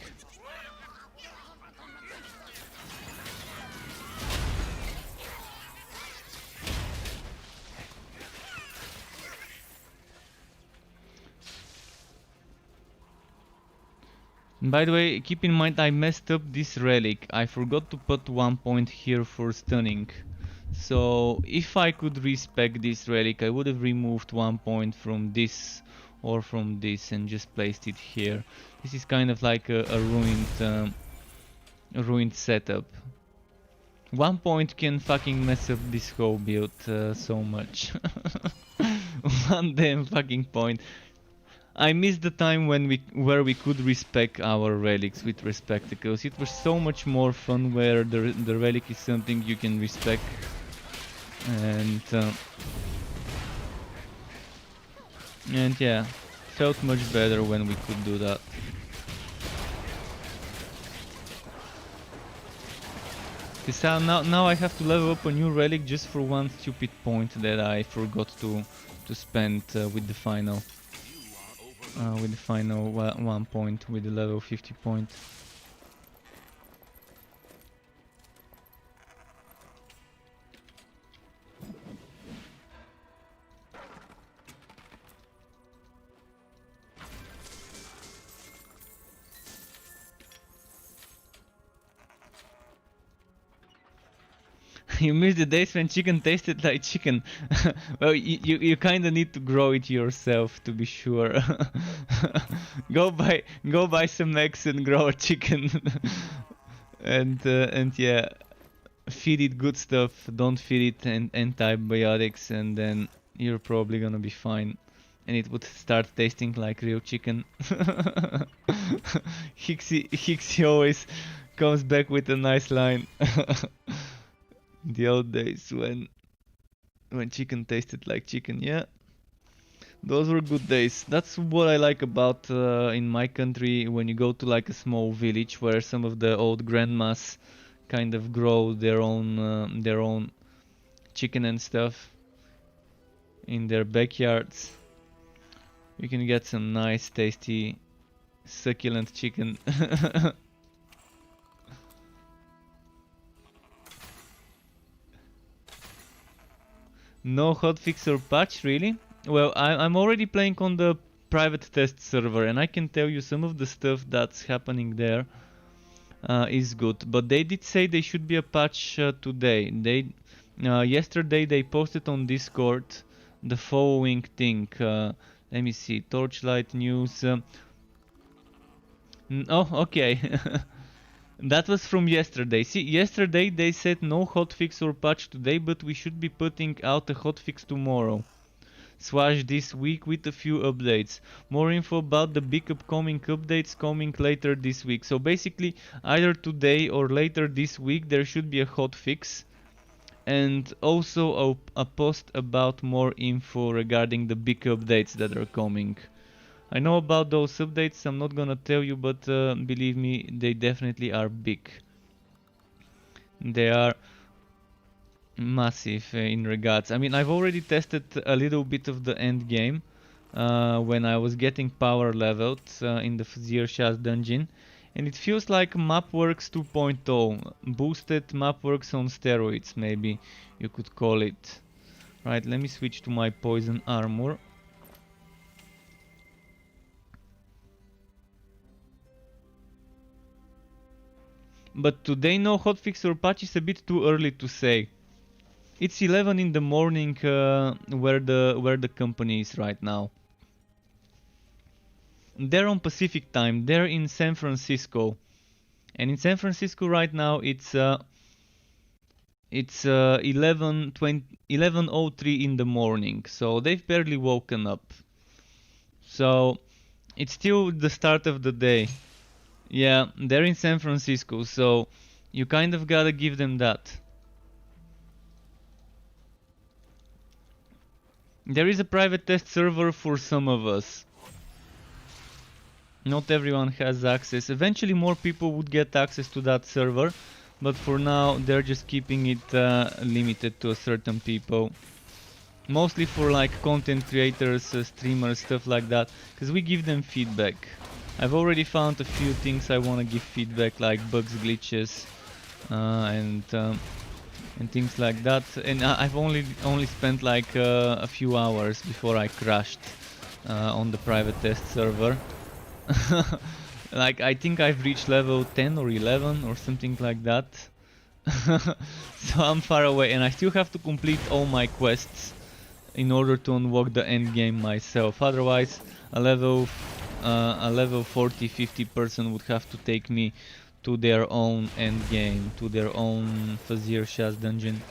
By the way, keep in mind I messed up this relic. I forgot to put 1 point here for stunning. So if I could respec this relic, I would have removed 1 point from this or from this and just placed it here. This is kind of like a ruined setup. 1 point can fucking mess up this whole build so much. One damn fucking point. I missed the time where we could respec our relics with respectacles. It was so much more fun where the relic is something you can respec, and yeah, felt much better when we could do that. Cause now I have to level up a new relic just for one stupid point that I forgot to spend with the final. With the final 1 point, with the level 50 point. You miss the days when chicken tasted like chicken. Well, you kinda need to grow it yourself to be sure. Go buy some eggs and grow a chicken. And yeah, feed it good stuff. Don't feed it antibiotics, and then you're probably gonna be fine. And it would start tasting like real chicken. Hixie always comes back with a nice line. The old days when chicken tasted like chicken, yeah. Those were good days. That's what I like about in my country, when you go to like a small village where some of the old grandmas kind of grow their own chicken and stuff in their backyards. You can get some nice, tasty, succulent chicken. No hotfix or patch, really? Well, I'm already playing on the private test server, and I can tell you some of the stuff that's happening there is good. But they did say there should be a patch today. Yesterday they posted on Discord the following thing. Let me see, Torchlight news. Oh, okay. That was from yesterday. See, yesterday they said no hotfix or patch today, but we should be putting out a hotfix tomorrow. Slash this week with a few updates. More info about the big upcoming updates coming later this week. So basically, either today or later this week there should be a hotfix. And also a post about more info regarding the big updates that are coming. I know about those updates, I'm not gonna tell you, but believe me, they definitely are big. They are massive in regards. I mean, I've already tested a little bit of the end game when I was getting power leveled in the Fazir Shah's dungeon, and it feels like Mapworks 2.0, boosted Mapworks on steroids, maybe you could call it. Right, let me switch to my poison armor. But today no hotfix or patch is a bit too early to say. It's 11 in the morning where the company is right now. They're on Pacific time. They're in San Francisco, and in San Francisco right now it's 11:03 in the morning. So they've barely woken up. So it's still the start of the day. Yeah, they're in San Francisco, so you kind of gotta give them that. There is a private test server for some of us. Not everyone has access. Eventually more people would get access to that server, but for now they're just keeping it limited to a certain people. Mostly for like content creators, streamers, stuff like that, because we give them feedback. I've already found a few things I want to give feedback, like bugs, glitches, and things like that. And I've only spent like a few hours before I crashed on the private test server. Like I think I've reached level 10 or 11 or something like that. So I'm far away, and I still have to complete all my quests in order to unlock the end game myself. Otherwise, a level 40-50 person would have to take me to their own end game, to their own Fazir Shah's dungeon.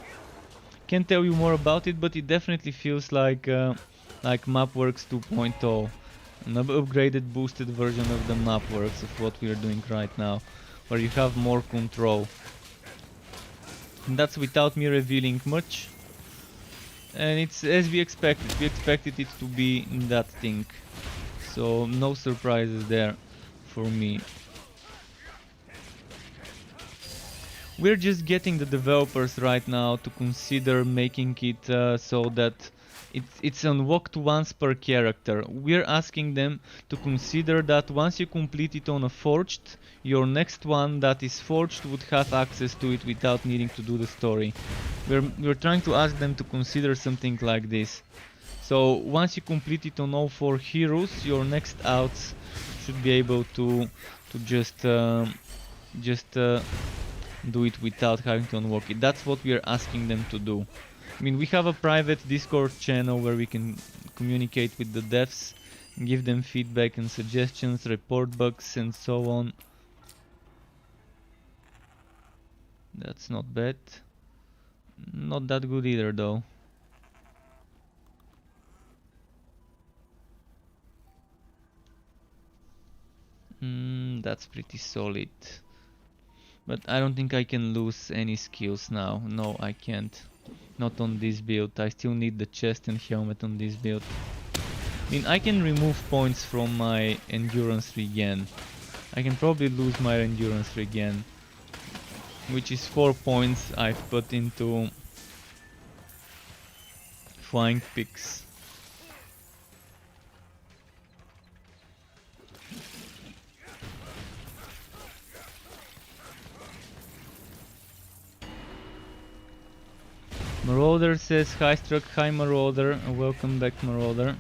Can't tell you more about it, but it definitely feels like Mapworks 2.0, an upgraded, boosted version of the Mapworks of what we are doing right now, where you have more control. And that's without me revealing much. And it's as we expected. We expected it to be that thing. So no surprises there for me. We're just getting the developers right now to consider making it so that it's unlocked once per character. We're asking them to consider that once you complete it on a forged, your next one that is forged would have access to it without needing to do the story. We're trying to ask them to consider something like this. So once you complete it on all 4 heroes, your next outs should be able to just do it without having to unlock it. That's what we are asking them to do. I mean, we have a private Discord channel where we can communicate with the devs, give them feedback and suggestions, report bugs and so on. That's not bad. Not that good either though. That's pretty solid. But I don't think I can lose any skills now. No, I can't. Not on this build. I still need the chest and helmet on this build. I mean, I can remove points from my endurance regen. I can probably lose my endurance regen, which is 4 points I've put into flying pigs. Marauder says hi Struck, hi Marauder, welcome back Marauder.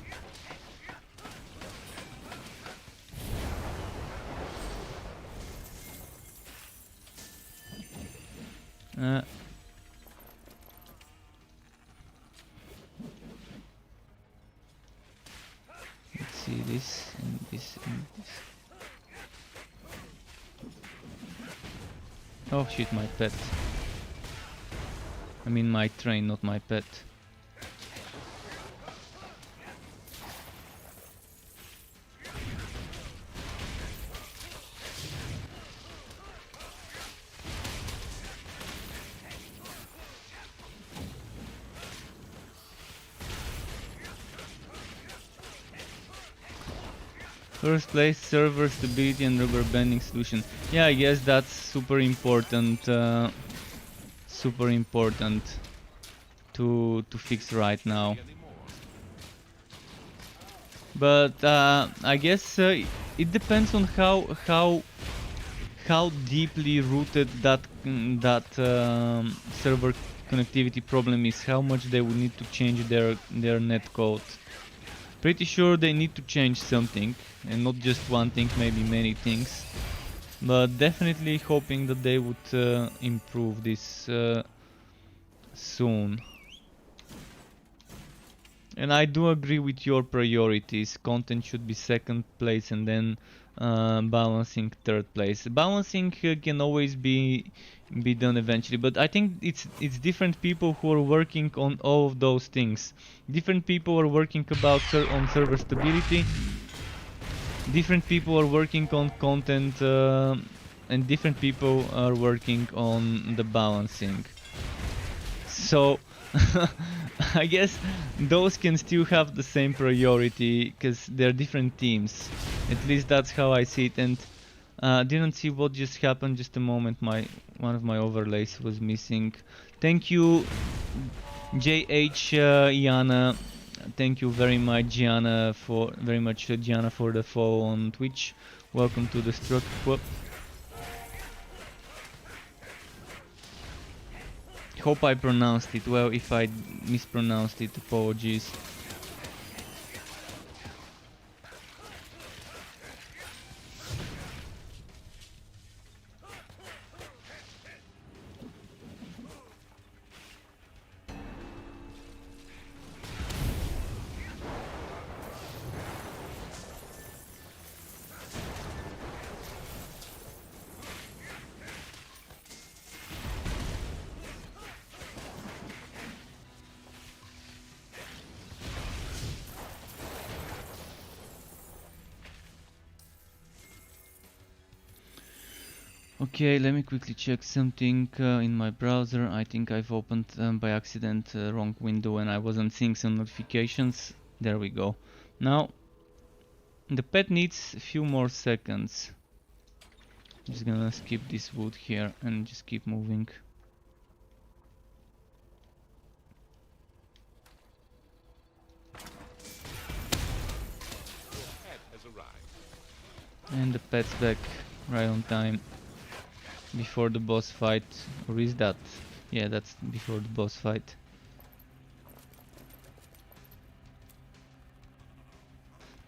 Let's see this and this and this. Oh shit, my pet. I mean my train, not my pet. First place, server stability and rubber banding solution. Yeah, I guess that's super important. Super important to fix right now. But I guess it depends on how deeply rooted that server connectivity problem is. How much they would need to change their netcode. Pretty sure they need to change something, and not just one thing, maybe many things. But definitely hoping that they would improve this soon. And I do agree with your priorities. Content should be second place, and then balancing third place. Balancing can always be done eventually, but I think it's different people who are working on all of those things. Different people are working on server stability. Different people are working on content, and different people are working on the balancing. So I guess those can still have the same priority because they're different teams. At least that's how I see it. And didn't see what just happened. Just a moment, one of my overlays was missing. Thank you, JH Iana. Thank you very much, Gianna, for the follow on Twitch. Welcome to the Struck Club. Hope I pronounced it well. If I mispronounced it, apologies. Okay, let me quickly check something in my browser. I think I've opened by accident wrong window and I wasn't seeing some notifications. There we go. Now, the pet needs a few more seconds. Just gonna skip this wood here and just keep moving. And the pet's back right on time. Before the boss fight, or is that? Yeah, that's before the boss fight.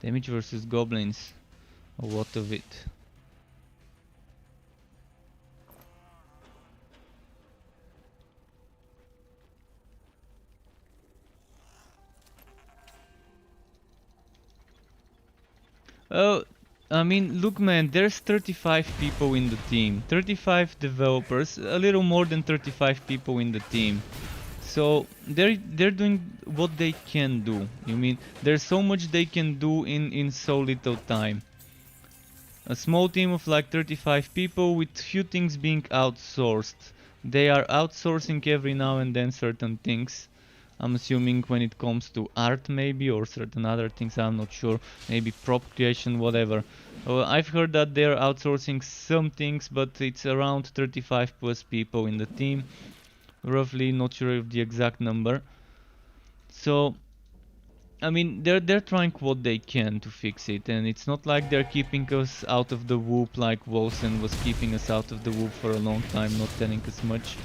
Damage versus goblins. A lot of it. Oh, I mean, look man, there's 35 people in the team. 35 developers, a little more than 35 people in the team. So they're doing what they can do. You mean there's so much they can do in so little time. A small team of like 35 people with few things being outsourced. They are outsourcing every now and then certain things. I'm assuming when it comes to art maybe, or certain other things, I'm not sure. Maybe prop creation, whatever. I've heard that they're outsourcing some things, but it's around 35 plus people in the team. Roughly, not sure of the exact number. So, I mean, they're trying what they can to fix it, and it's not like they're keeping us out of the whoop like Wilson was keeping us out of the whoop for a long time, not telling us much.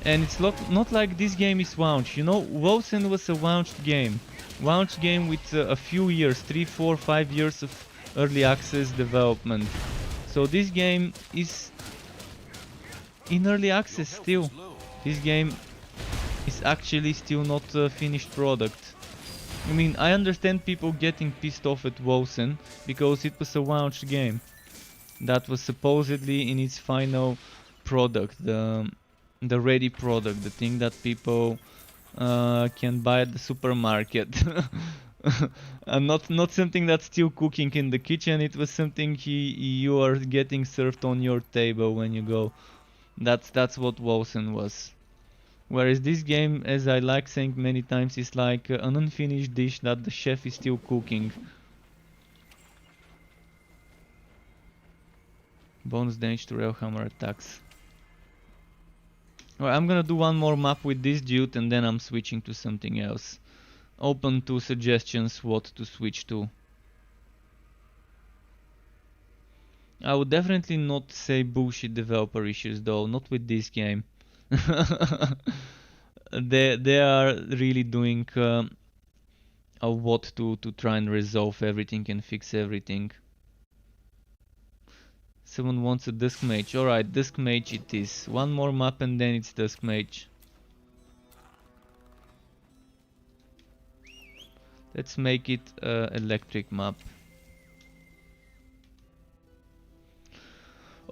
And it's not like this game is launched. You know, Wilson was a launched game. Launched game with a few years, 3, 4, 5 years of early access development. So this game is in early access still. This game is actually still not a finished product. I mean, I understand people getting pissed off at Wilson because it was a launched game. that was supposedly in its final product, the ready product, the thing that people can buy at the supermarket. And not something that's still cooking in the kitchen. It was something you are getting served on your table when you go. That's what Wolsen was. Whereas this game, as I like saying many times, is like an unfinished dish that the chef is still cooking. Bonus damage to Railhammer attacks. Well, I'm gonna do one more map with this dude and then I'm switching to something else. Open to suggestions what to switch to. I would definitely not say bullshit developer issues though, not with this game. They are really doing a lot to try and resolve everything and fix everything. Someone wants a Dusk Mage. Alright, Dusk Mage it is. One more map and then it's Dusk Mage. Let's make it electric map.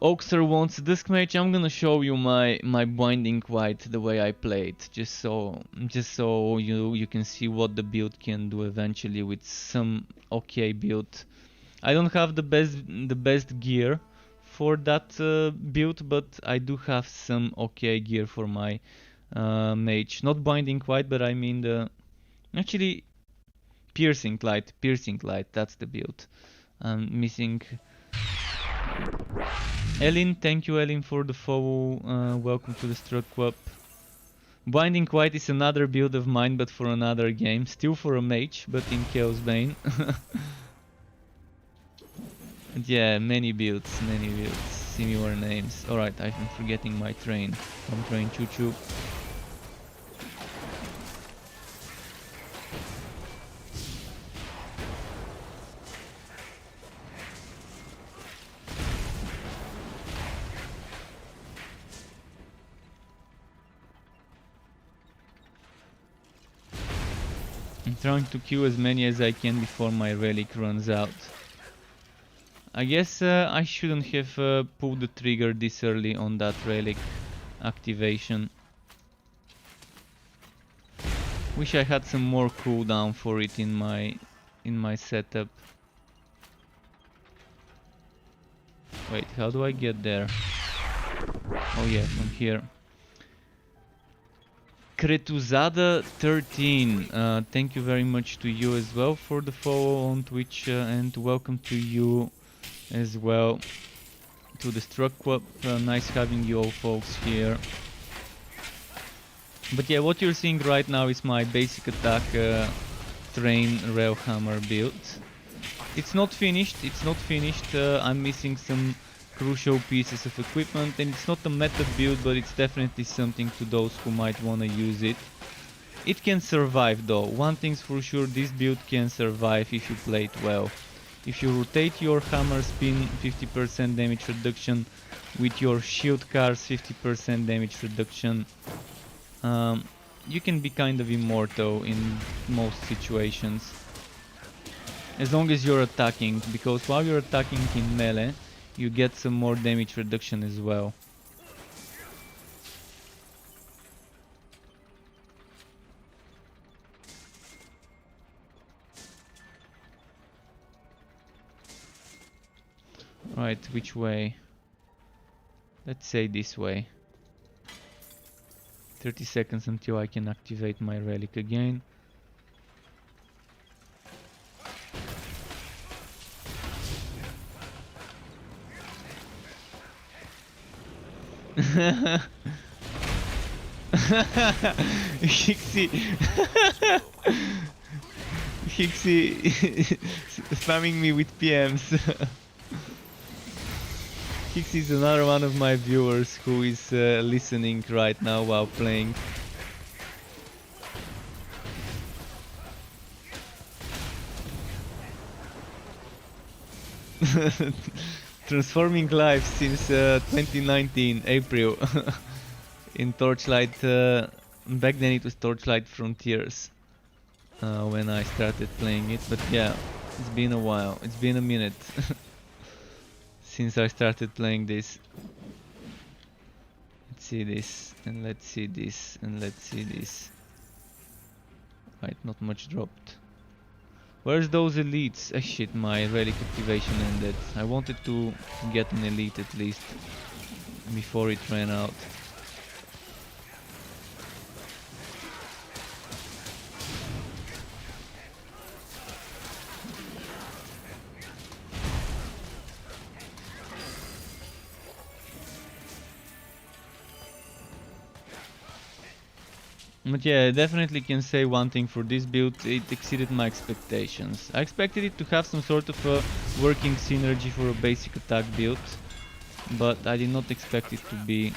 Oxer wants a Dusk Mage. I'm gonna show you my Binding White, the way I play it, just so you can see what the build can do eventually with some okay build. I don't have the best gear for that build, but I do have some okay gear for my mage. Not Binding White, but I mean the actually Piercing Light, that's the build. I'm missing Elin, thank you Elin for the follow, welcome to the Strut Club. Binding White is another build of mine, but for another game, still for a mage, but in Chaos Bane. And yeah, many builds, similar names. Alright, I'm forgetting my train. Come train, choo choo. I'm trying to kill as many as I can before my relic runs out. I guess I shouldn't have pulled the trigger this early on that relic activation. Wish I had some more cooldown for it in my setup. Wait, how do I get there? Oh yeah, from here. Kretuzada 13, thank you very much to you as well for the follow on Twitch, and welcome to you as well to the Struck Club. Nice having you all folks here. But yeah, what you're seeing right now is my basic attack train railhammer build. It's not finished, I'm missing some crucial pieces of equipment, and it's not a meta build, but it's definitely something to those who might wanna use it. It can survive though, one thing's for sure, this build can survive if you play it well. If you rotate your hammer spin, 50% damage reduction, with your shield cars 50% damage reduction, you can be kind of immortal in most situations. As long as you're attacking, because while you're attacking in melee, you get some more damage reduction as well. Right, which way? Let's say this way. 30 seconds until I can activate my relic again. Hixie spamming me with PMs. Hixie is another one of my viewers who is listening right now while playing. Transforming life since 2019 April in Torchlight. Back then it was Torchlight Frontiers when I started playing it, but yeah, it's been a while, it's been a minute since I started playing this. Let's see this, and let's see this, and let's see this. Right, not much dropped. Where's those elites? Ah shit, my relic activation ended. I wanted to get an elite at least before it ran out. But yeah, I definitely can say one thing for this build, it exceeded my expectations. I expected it to have some sort of a working synergy for a basic attack build, but I did not expect it to be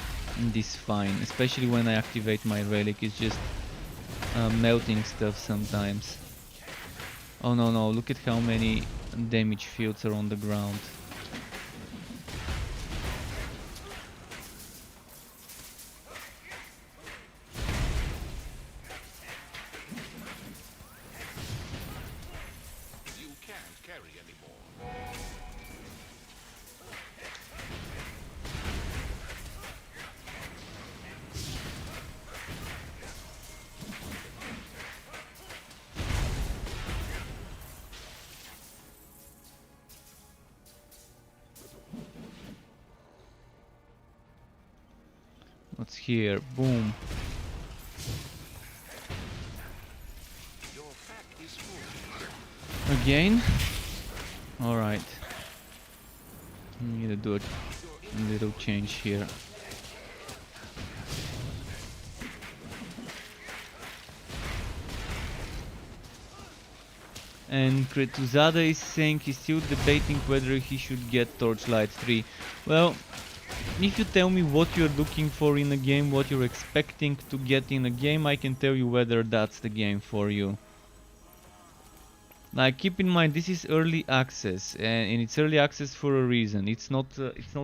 this fine, especially when I activate my relic. It's just melting stuff sometimes. Oh no no, look at how many damage fields are on the ground. You can't carry anymore. What's here? Boom. Your pack is full. Again? Alright. Need to do a little change here. And Kretuzada is saying he's still debating whether he should get Torchlight 3. Well, if you tell me what you're looking for in a game, what you're expecting to get in a game, I can tell you whether that's the game for you. Like, keep in mind, this is early access, and it's early access for a reason. It's not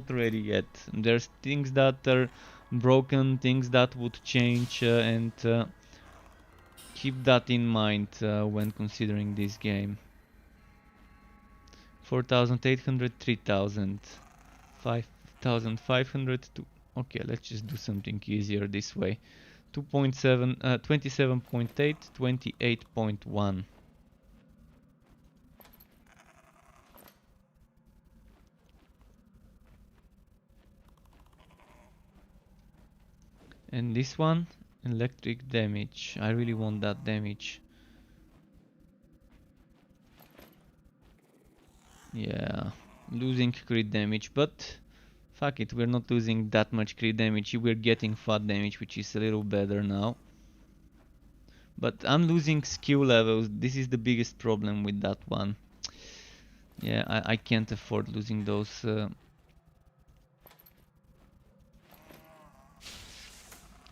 ready yet. There's things that are broken, things that would change, and keep that in mind when considering this game. 4,800, 3,000, 5,500 to... Okay, let's just do something easier this way. 2.7, 27.8, 28.1. And this one, electric damage. I really want that damage. Yeah, losing crit damage, but fuck it, we're not losing that much crit damage. We're getting fat damage, which is a little better now. But I'm losing skill levels. This is the biggest problem with that one. Yeah, I can't afford losing those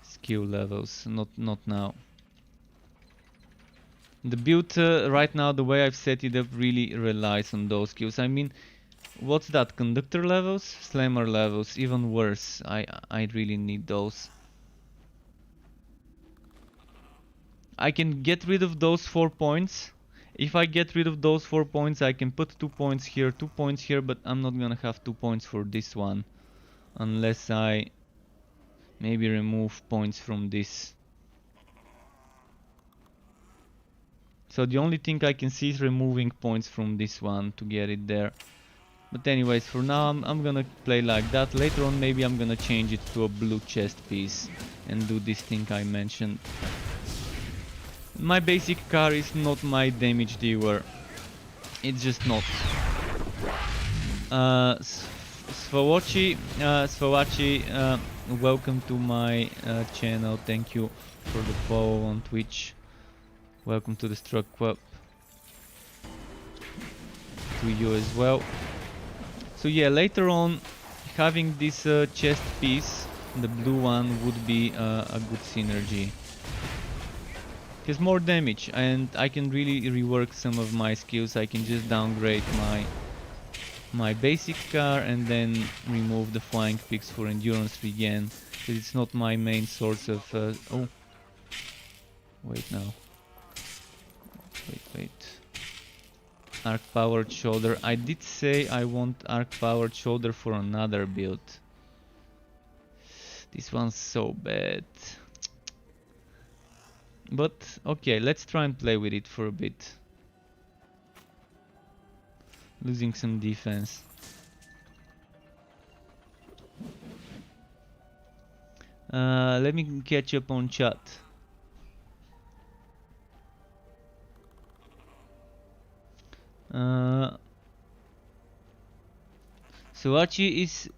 skill levels. Not now. The build right now, the way I've set it up, really relies on those skills. I mean, what's that? Conductor levels? Slammer levels, even worse. I really need those. I can get rid of those 4 points. If I get rid of those 4 points, I can put 2 points here, 2 points here, but I'm not gonna have 2 points for this one. Unless I maybe remove points from this. So the only thing I can see is removing points from this one to get it there. But anyways, for now I'm gonna play like that. Later on maybe I'm gonna change it to a blue chest piece and do this thing I mentioned. My basic car is not my damage dealer. It's just not. Svawachi, welcome to my channel. Thank you for the follow on Twitch. Welcome to the Struck Club. To you as well. So yeah, later on, having this chest piece, the blue one, would be a good synergy. Has more damage, and I can really rework some of my skills. I can just downgrade my basic car and then remove the flying picks for endurance regen, because it's not my main source of oh, wait now, wait, Arc powered shoulder. I did say I want arc powered shoulder for another build. This one's so bad. But okay, let's try and play with it for a bit. Losing some defense. Let me catch up on chat. Soachi is...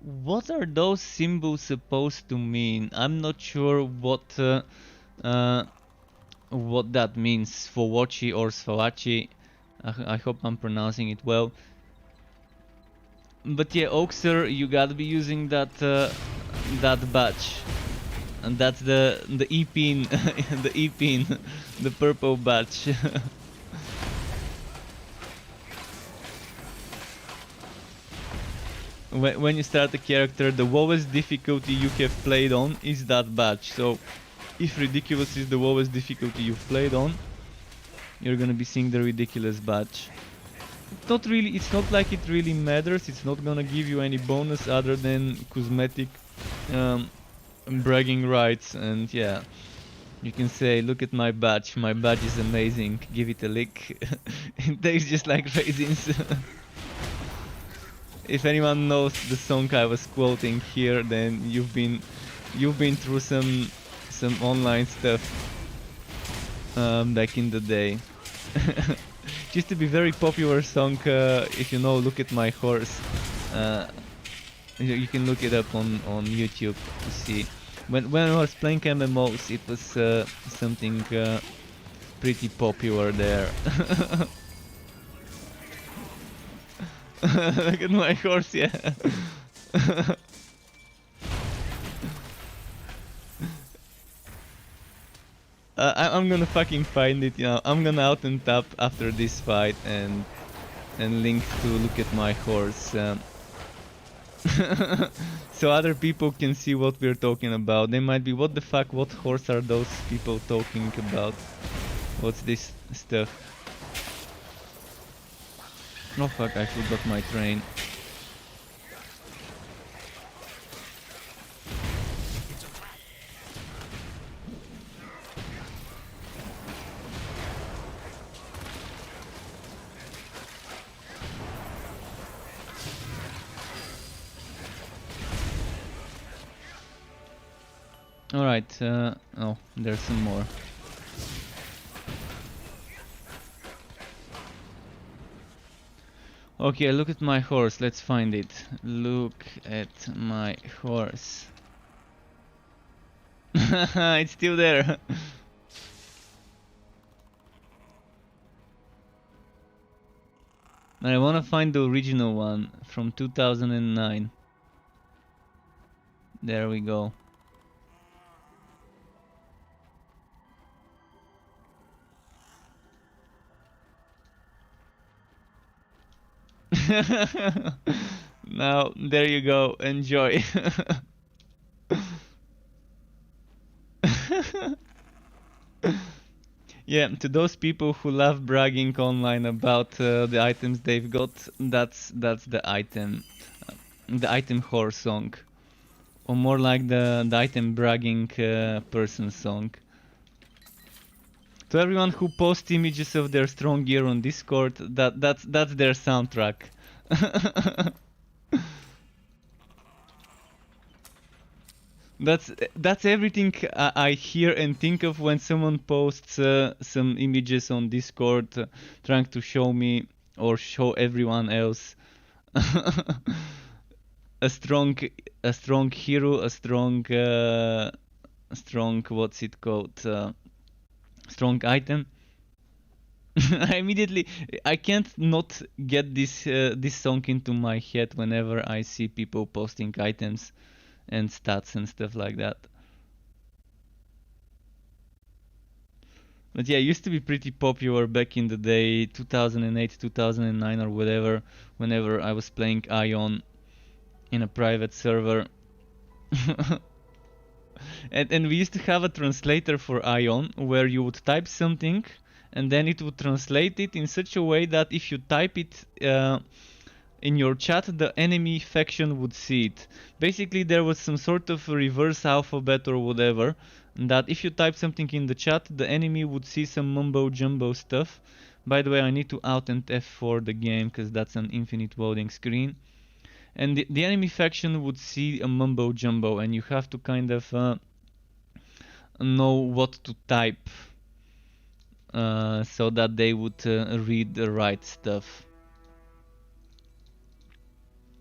What are those symbols supposed to mean? I'm not sure what that means for Wachi or Soachi. I hope I'm pronouncing it well. But yeah, Oxer, you gotta be using that that badge, and that's the E-pin, the E-pin, the purple badge. When you start a character, the lowest difficulty you have played on is that badge. So, if ridiculous is the lowest difficulty you've played on, you're gonna be seeing the ridiculous badge. Not really, it's not like it really matters. It's not gonna give you any bonus other than cosmetic bragging rights, and yeah, you can say, look at my badge is amazing, give it a lick. It tastes just like raisins. If anyone knows the song I was quoting here, then you've been through some online stuff back in the day. Used to be very popular song, if you know Look at My Horse. You can look it up on YouTube to see. When I was playing MMOs, it was something pretty popular there. Look at my horse, yeah. I'm gonna fucking find it, you know. I'm gonna out and tap after this fight and link to Look at My Horse. So other people can see what we're talking about. They might be, what the fuck, what horse are those people talking about? What's this stuff? Oh fuck, I forgot my train. Alright, oh, there's some more. Okay, look at my horse, let's find it. Look at my horse. It's still there. I wanna find the original one from 2009. There we go. Now, there you go, enjoy. Yeah, to those people who love bragging online about the items they've got, that's the item horror song, or more like the item bragging person song. To everyone who posts images of their strong gear on Discord, that's their soundtrack. That's everything I hear and think of when someone posts some images on Discord, trying to show me or show everyone else a strong hero, a strong what's it called, strong item. I can't not get this song into my head whenever I see people posting items and stats and stuff like that. But yeah, it used to be pretty popular back in the day, 2008, 2009 or whatever, whenever I was playing Ion in a private server. and we used to have a translator for Ion where you would type something and then it would translate it in such a way that if you type it in your chat, the enemy faction would see it. Basically, there was some sort of reverse alphabet or whatever, that if you type something in the chat, the enemy would see some mumbo jumbo stuff. By the way, I need to Alt and F4 the game because that's an infinite loading screen. And the enemy faction would see a mumbo jumbo, and you have to kind of know what to type so that they would read the right stuff.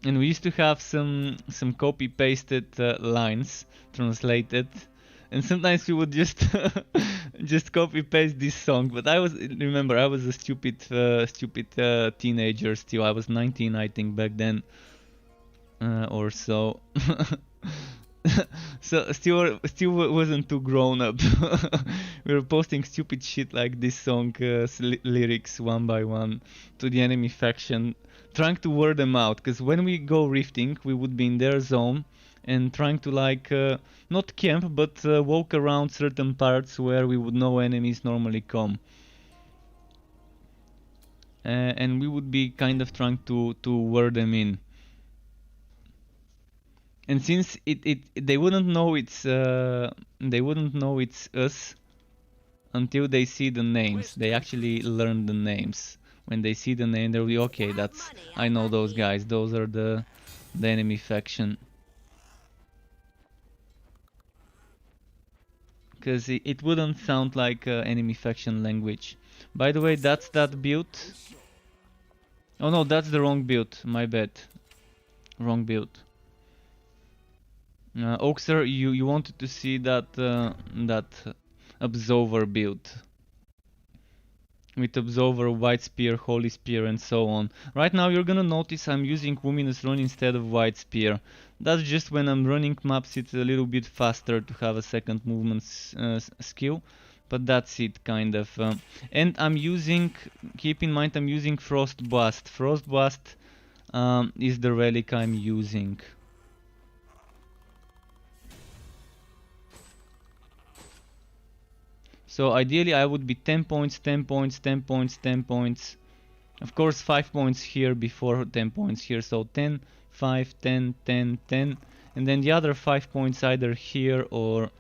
And we used to have some copy pasted lines translated, and sometimes we would just just copy paste this song. But I was a stupid teenager still. I was 19, I think, back then, or so. So still wasn't too grown up. We were posting stupid shit like this song lyrics one by one to the enemy faction, trying to word them out. Because when we go rifting, we would be in their zone and trying to like not camp, but walk around certain parts where we would know enemies normally come. And we would be kind of trying to word them in. And since they wouldn't know it's us until they see the names. They actually learn the names. When they see the name, they'll be okay. I know those guys. Those are the enemy faction. Because it wouldn't sound like enemy faction language. By the way, that's that build. Oh no, that's the wrong build. My bad. Wrong build. Oxer, you wanted to see that Absolver build with Absolver, White Spear, Holy Spear, and so on. Right now you're gonna notice I'm using Luminous Run instead of White Spear. That's just when I'm running maps it's a little bit faster to have a second movement skill, but that's it kind of. And I'm using, keep in mind I'm using Frost Blast. Frost Blast is the relic I'm using. So ideally I would be 10 points, 10 points, 10 points, 10 points. Of course 5 points here before 10 points here. So 10, 5, 10, 10, 10. And then the other 5 points either here or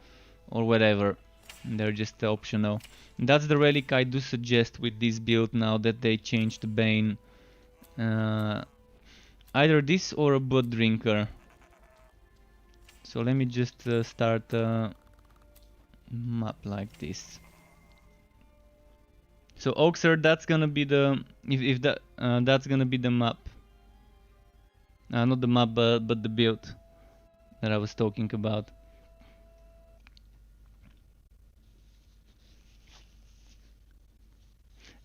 whatever. They're just optional. And that's the relic I do suggest with this build now that they changed Bane. Either this or a Blood Drinker. So let me just start a map like this. So Oxer, that's gonna be the that's gonna be the map. Not the map, but the build that I was talking about.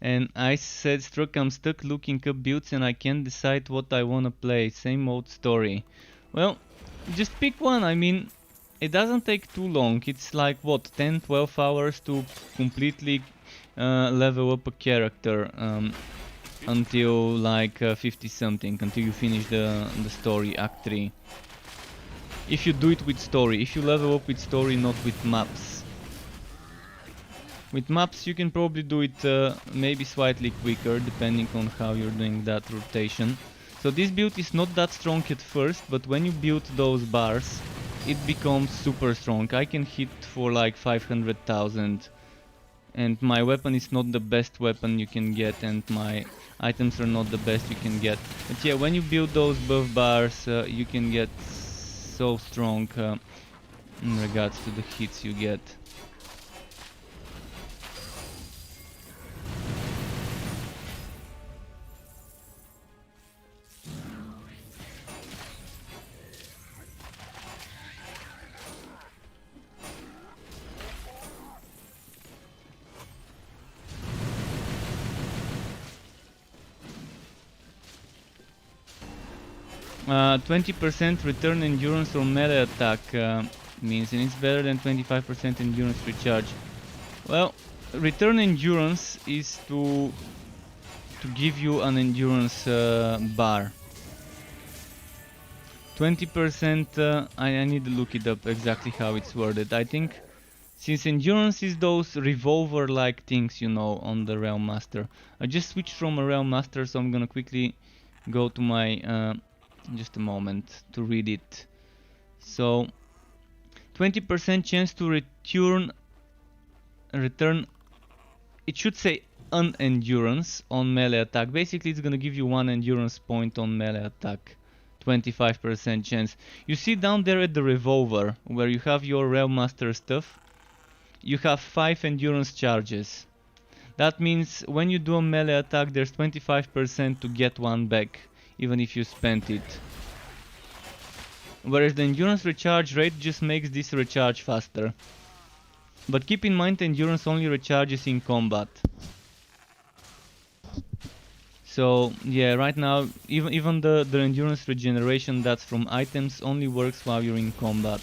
And I said, Struck, I'm stuck looking up builds and I can't decide what I wanna play. Same old story. Well, just pick one. I mean, it doesn't take too long. It's like what, 10-12 hours to completely level up a character until like 50 something, until you finish the story, Act 3. If you do it with story, if you level up with story, not with maps. With maps you can probably do it maybe slightly quicker, depending on how you're doing that rotation. So this build is not that strong at first, but when you build those bars, it becomes super strong. I can hit for like 500,000. And my weapon is not the best weapon you can get, and my items are not the best you can get. But yeah, when you build those buff bars, you can get so strong in regards to the hits you get. Uh, 20% return endurance or melee attack means, and it's better than 25% endurance recharge. Well, return endurance is to give you an endurance bar. 20%, I need to look it up exactly how it's worded. I think Since endurance is those revolver-like things, you know, on the Realm Master. I just switched from a Realm Master, so I'm gonna quickly go to my, just a moment to read it. So, 20% chance to return, it should say an endurance on melee attack. Basically, it's gonna give you 1 endurance point on melee attack. 25% chance. You see down there at the revolver, where you have your Realm Master stuff, you have 5 endurance charges. That means when you do a melee attack, there's 25% to get one back, even if you spent it. Whereas the endurance recharge rate just makes this recharge faster. But keep in mind, endurance only recharges in combat. So yeah, right now even the endurance regeneration that's from items only works while you're in combat.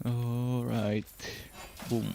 Alright. Boom.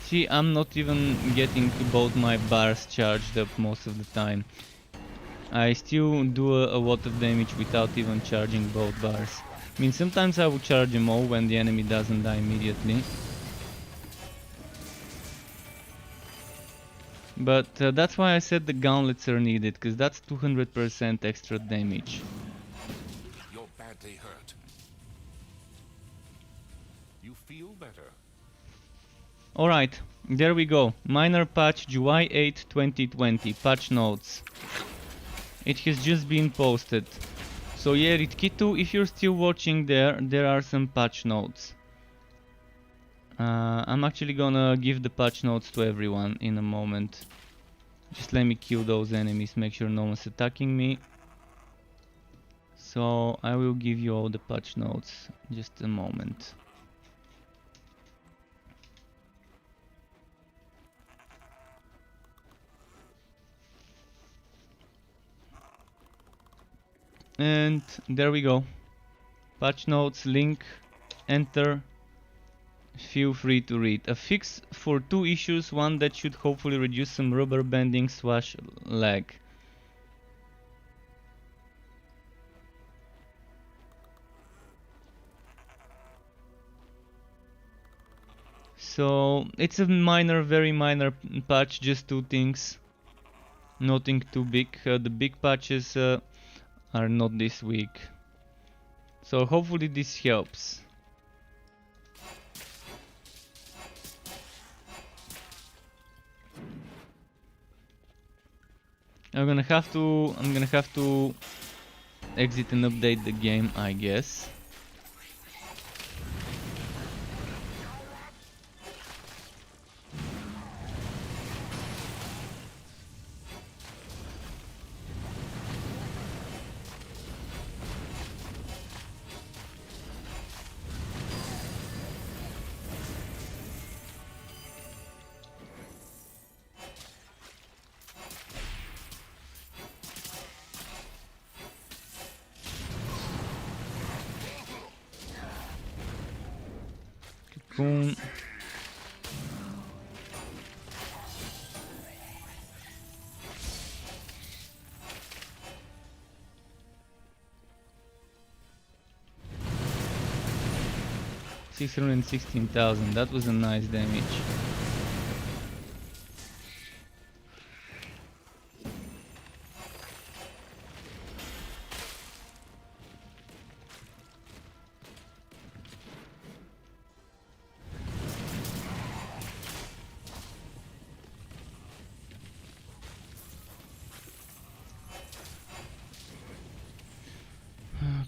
See, I'm not even getting both my bars charged up most of the time. I still do a lot of damage without even charging both bars. I mean, sometimes I would charge them all when the enemy doesn't die immediately. But that's why I said the gauntlets are needed, because that's 200% extra damage. You're badly hurt. You feel better. Alright, there we go. Minor patch July 8, 2020. Patch notes. It has just been posted. So yeah, Ritkitu, if you're still watching there are some patch notes. I'm actually gonna give the patch notes to everyone in a moment. Just let me kill those enemies, make sure no one's attacking me. So I will give you all the patch notes. Just a moment. And there we go. Patch notes, link, enter. Feel free to read. A fix for 2 issues, one that should hopefully reduce some rubber banding / lag. So it's a minor, very minor patch, just 2 things. Nothing too big. The big patches are not this week. So hopefully this helps. I'm gonna have to exit and update the game, I guess. Boom. $616,000. That was a nice damage.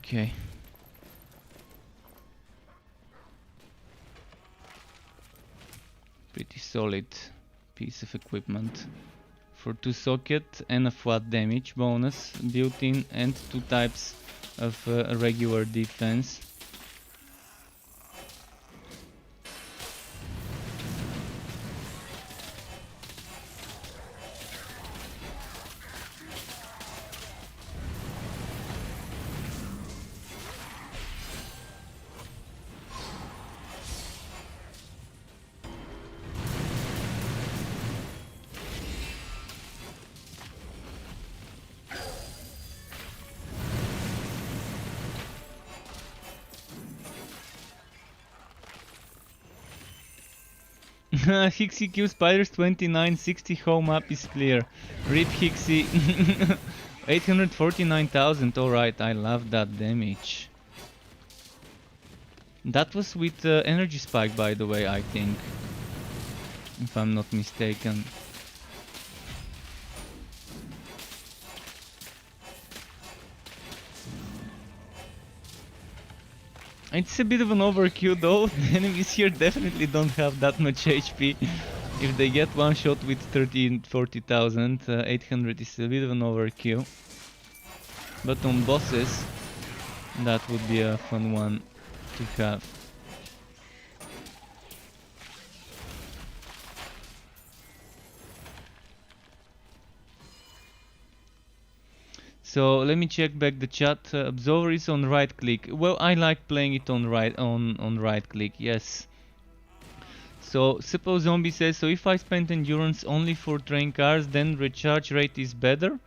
Okay. solid piece of equipment. For 2 socket and a flat damage bonus built in and 2 types of regular defense. Hixie Q Spiders 2960 home map is clear. RIP Hixie. 849,000, alright, I love that damage. That was with energy spike, by the way, I think. If I'm not mistaken. It's a bit of an overkill though. The enemies here definitely don't have that much HP. If they get one shot with 40,000, 800 is a bit of an overkill. But on bosses, that would be a fun one to have. So let me check back the chat. Absolver is on right click. Well, I like playing it on right click. Yes. So suppose zombie says, so if I spend endurance only for train cars, then recharge rate is better.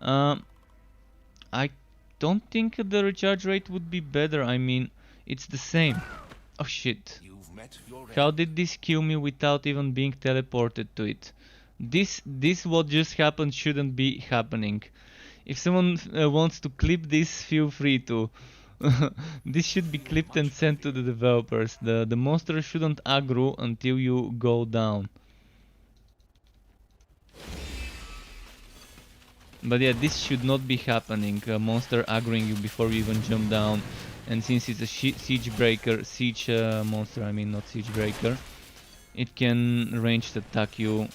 I don't think the recharge rate would be better. I mean, it's the same. Oh shit. How did this kill me without even being teleported to it? This what just happened shouldn't be happening. If someone wants to clip this, feel free to. This should be clipped and sent to the developers. The monster shouldn't aggro until you go down. But yeah, this should not be happening. A monster aggroing you before you even jump down. And since it's a siege monster, I mean not siege breaker, it can ranged attack you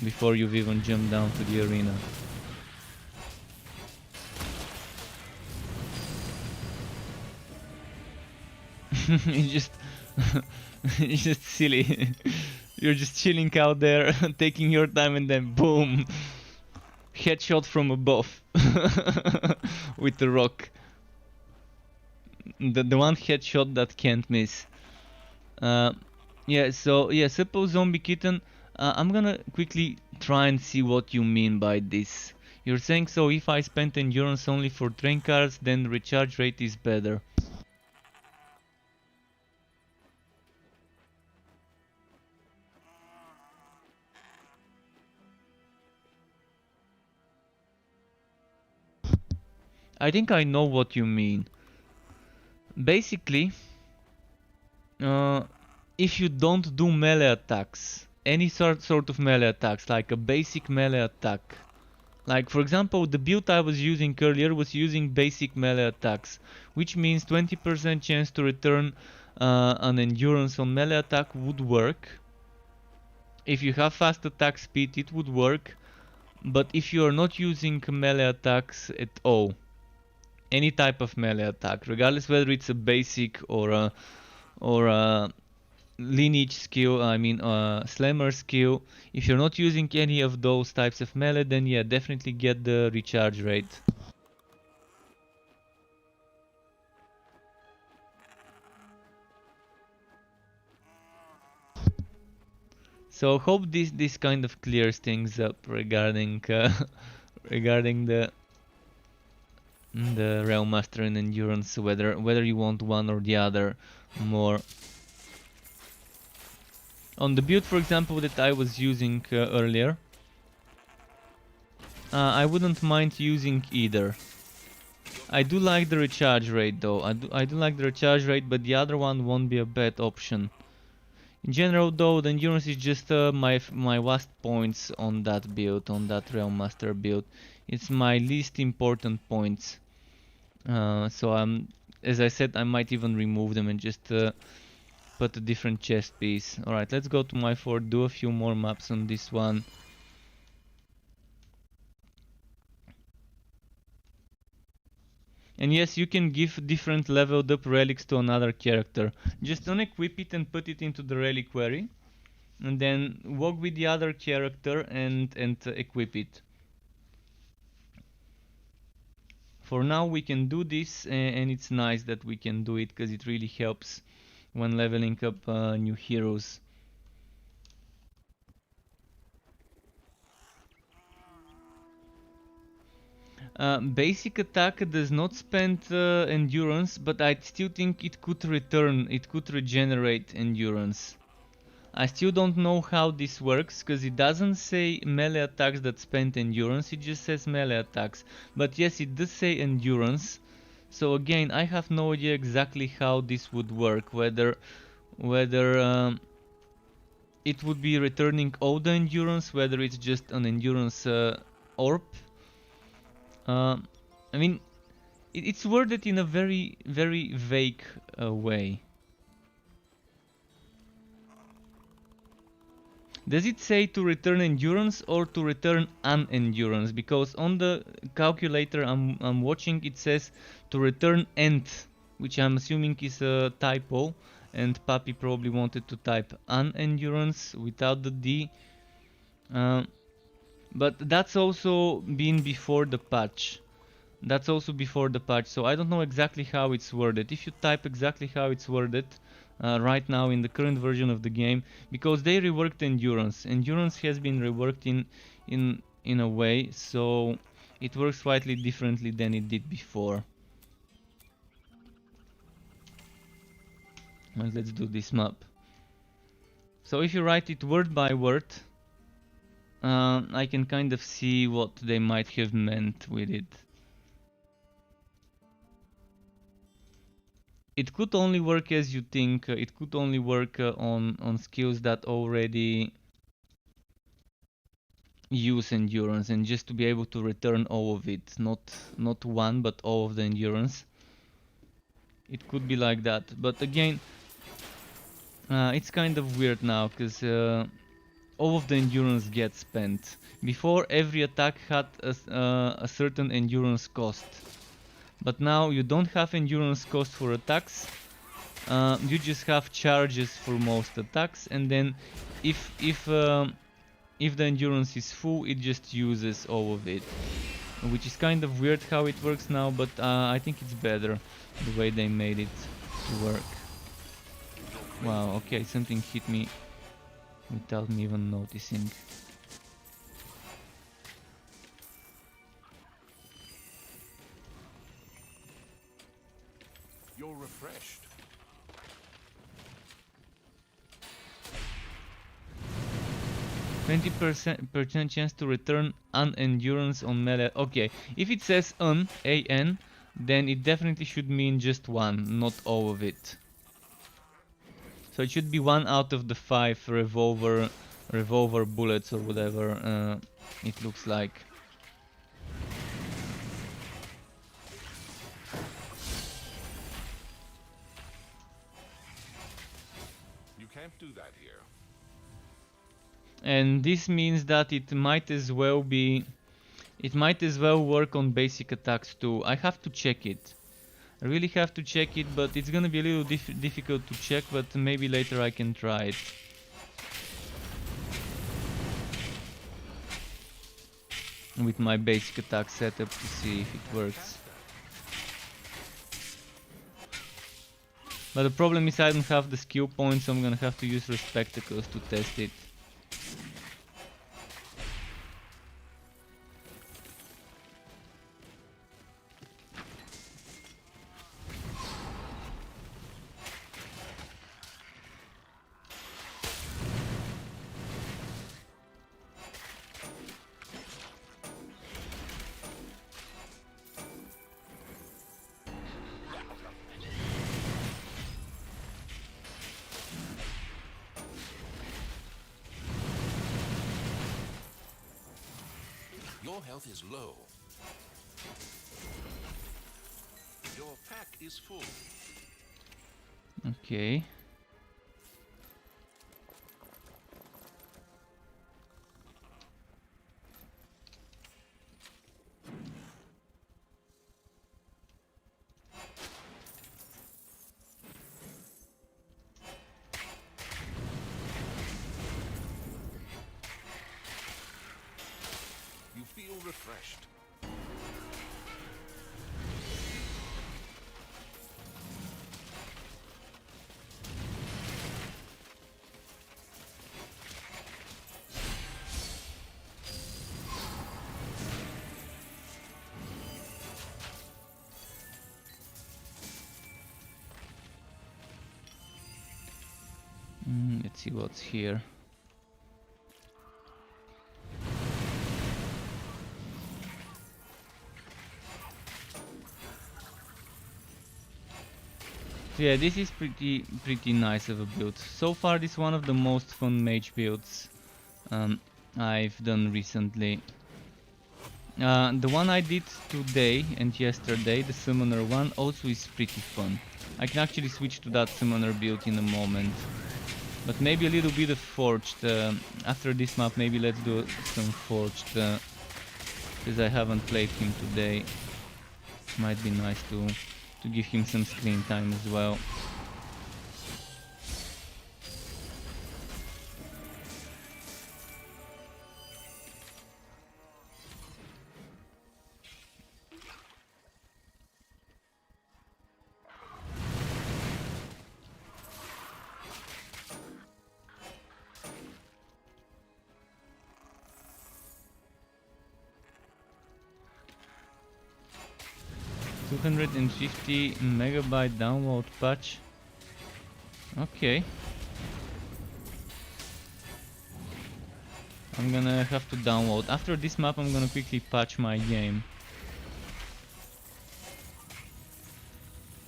before you've even jumped down to the arena. It's just silly. You're just chilling out there, taking your time, and then boom, headshot from above with the rock. The one headshot that can't miss. Yeah. So yeah, suppose zombie kitten. I'm gonna quickly try and see what you mean by this. You're saying, so if I spent endurance only for train cars, then recharge rate is better. I think I know what you mean. Basically, if you don't do melee attacks, any sort of melee attacks, like a basic melee attack, like for example the build I was using earlier was using basic melee attacks, which means 20% chance to return an endurance on melee attack would work. If you have fast attack speed, it would work, but if you are not using melee attacks at all, any type of melee attack, regardless whether it's a basic or a lineage skill, I mean slammer skill, if you're not using any of those types of melee, then yeah, definitely get the recharge rate. So hope this kind of clears things up regarding regarding the Realm Master and Endurance, whether you want one or the other more. On the build, for example, that I was using earlier, I wouldn't mind using either. I do like the recharge rate though. I do like the recharge rate, but the other one won't be a bad option. In general though, the endurance is just my last points on that build, on that Realm Master build. It's my least important points. So as I said, I might even remove them and just put a different chest piece. Alright, let's go to my fort, do a few more maps on this one. And yes, you can give different leveled up relics to another character. Just unequip it and put it into the reliquary. And then walk with the other character and equip it. For now we can do this, and it's nice that we can do it because it really helps when leveling up new heroes. Basic attack does not spend endurance, but I still think it could regenerate endurance. I still don't know how this works, because it doesn't say melee attacks that spend endurance, it just says melee attacks. But yes, it does say endurance. So again, I have no idea exactly how this would work, whether it would be returning all the endurance, whether it's just an endurance orb. I mean, it's worded in a very, very vague way. Does it say to return endurance or to return unendurance? Because on the calculator I'm watching, it says to return end, which I'm assuming is a typo, and Papi probably wanted to type unendurance without the D. But that's also been before the patch. So I don't know exactly how it's worded. If you type exactly how it's worded right now in the current version of the game, because they reworked endurance. Endurance has been reworked in a way, so it works slightly differently than it did before. Well, let's do this map. So if you write it word by word, I can kind of see what they might have meant with it. It could only work as you think. It could only work on skills that already use endurance, and just to be able to return all of it, not one but all of the endurance. It could be like that, but again, it's kind of weird now because all of the endurance gets spent. Before, every attack had a certain endurance cost, but now you don't have endurance cost for attacks. You just have charges for most attacks, and then if the endurance is full, it just uses all of it, which is kind of weird how it works now, but I think it's better the way they made it to work. Wow, okay, something hit me without me even noticing. You're refreshed. 20% chance to return unendurance on melee. Okay, if it says an, then it definitely should mean just one, not all of it. So it should be 1 out of the 5 revolver bullets or whatever it looks like. You can't do that here. And this means that it might as well work on basic attacks too. I have to check it. I really have to check it, but it's gonna be a little difficult to check, but maybe later I can try it. With my basic attack setup to see if it works. But the problem is I don't have the skill points, so I'm gonna have to use Respectacles to test it. Your health is low. Your pack is full. Okay. refreshed. Let's see what's here. So yeah, this is pretty nice of a build. So far, this is one of the most fun mage builds I've done recently. The one I did today and yesterday, the summoner one, also is pretty fun. I can actually switch to that summoner build in a moment. But maybe a little bit of forged. After this map, maybe let's do some forged. Because I haven't played him today. Might be nice to give him some screen time as well. $250 megabyte download patch. Okay. I'm gonna have to download. After this map, I'm gonna quickly patch my game.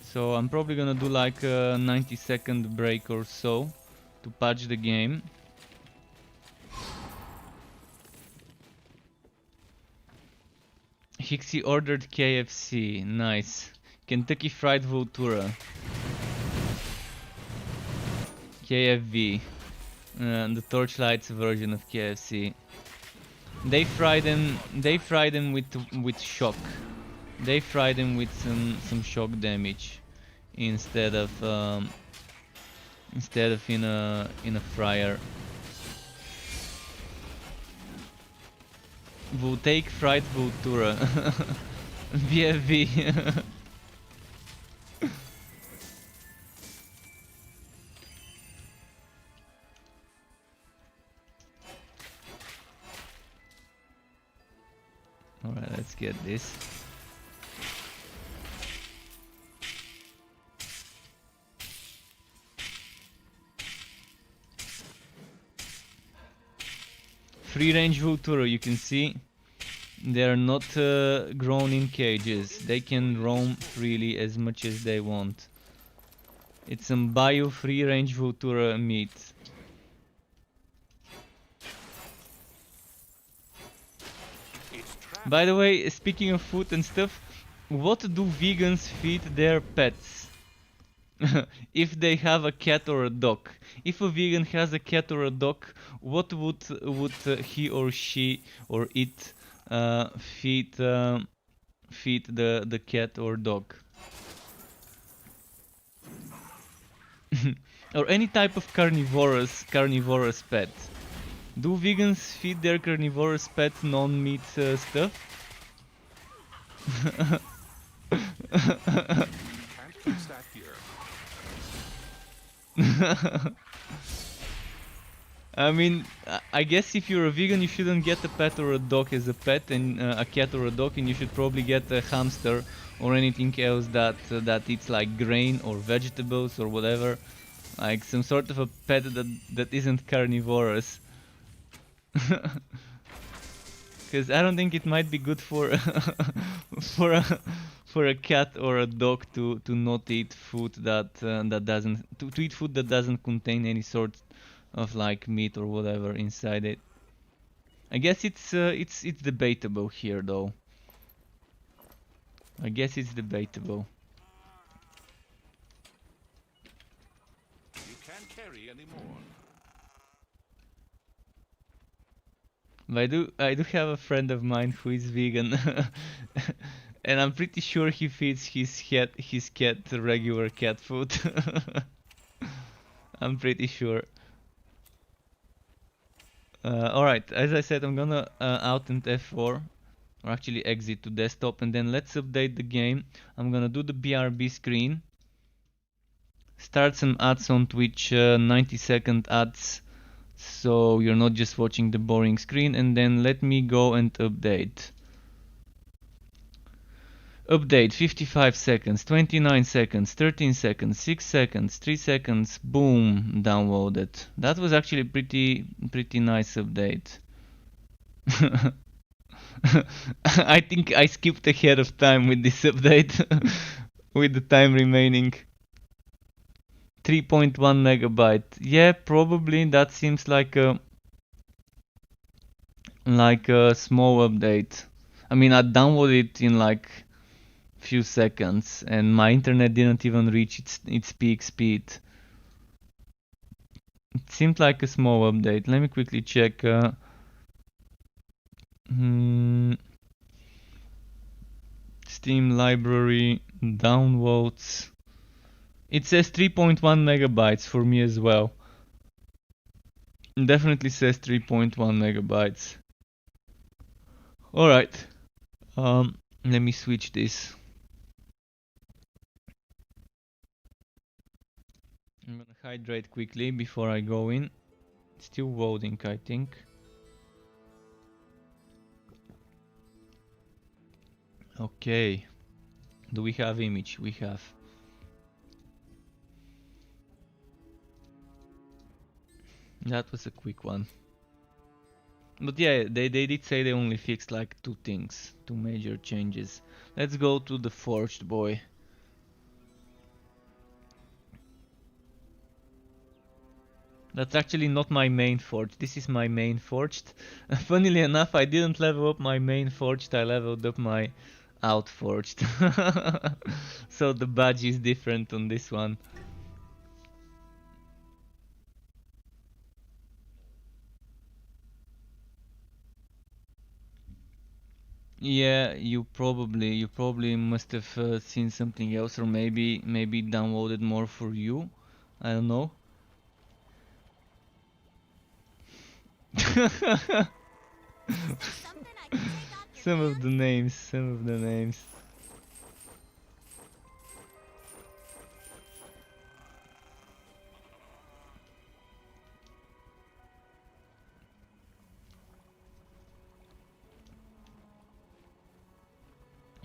So I'm probably gonna do like a 90-second break or so to patch the game. Hixie ordered KFC. Nice. Kentucky Fried Vultura. KFV. The Torchlight's version of KFC. They fry them with shock. They fry them with some shock damage instead of in a fryer. We'll take fried Vultura. VFV. Alright, let's get this. Free range Vultura, you can see they are not grown in cages. They can roam freely as much as they want. It's some bio free range Vultura meat. By the way, speaking of food and stuff, what do vegans feed their pets? If they have a cat or a dog. If a vegan has a cat or a dog, what would he or she or it feed the cat or dog? Or any type of carnivorous pet. Do vegans feed their carnivorous pet non-meat stuff? Can't fix that here. I mean, I guess if you're a vegan, you shouldn't get a pet or a dog as a pet, and a cat or a dog, and you should probably get a hamster or anything else that eats like grain or vegetables or whatever, like some sort of a pet that isn't carnivorous. Because I don't think it might be good for for a cat or a dog to not eat food that doesn't to eat food that doesn't contain any sort of like meat or whatever inside it. I guess it's debatable here though. I guess it's debatable. You can't carry anymore. But I do have a friend of mine who is vegan, and I'm pretty sure he feeds his cat regular cat food. I'm pretty sure. Alright, as I said, I'm gonna out and F4 or actually exit to desktop, and then let's update the game. I'm gonna do the BRB screen, start some ads on Twitch, 90-second ads, so you're not just watching the boring screen, and then let me go and update. Update 55 seconds, 29 seconds, 13 seconds, 6 seconds, 3 seconds, boom, downloaded. That was actually pretty nice update. I think I skipped ahead of time with this update with the time remaining. 3.1 megabyte. Yeah, probably that seems like a small update. I mean, I downloaded it in like few seconds and my internet didn't even reach its peak speed. It seemed like a small update. Let me quickly check. Steam library downloads. It says 3.1 megabytes for me as well. Definitely says 3.1 megabytes. Alright. Let me switch this. I'm gonna hydrate quickly before I go in. Still loading, I think. Okay. Do we have image? We have. That was a quick one. But yeah, they did say they only fixed like two things, two major changes. Let's go to the forged boy. That's actually not my main forge, this is my main forged. Funnily enough, I didn't level up my main forged, I leveled up my outforged. So the badge is different on this one. Yeah, you probably must have seen something else, or maybe downloaded more for you. I don't know. Some of the names.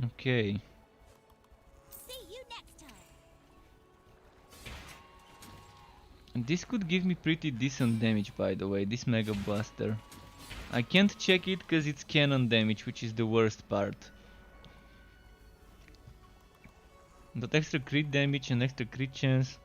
Okay. This could give me pretty decent damage, by the way, this Mega Blaster. I can't check it because it's cannon damage, which is the worst part. But extra crit damage and extra crit chance.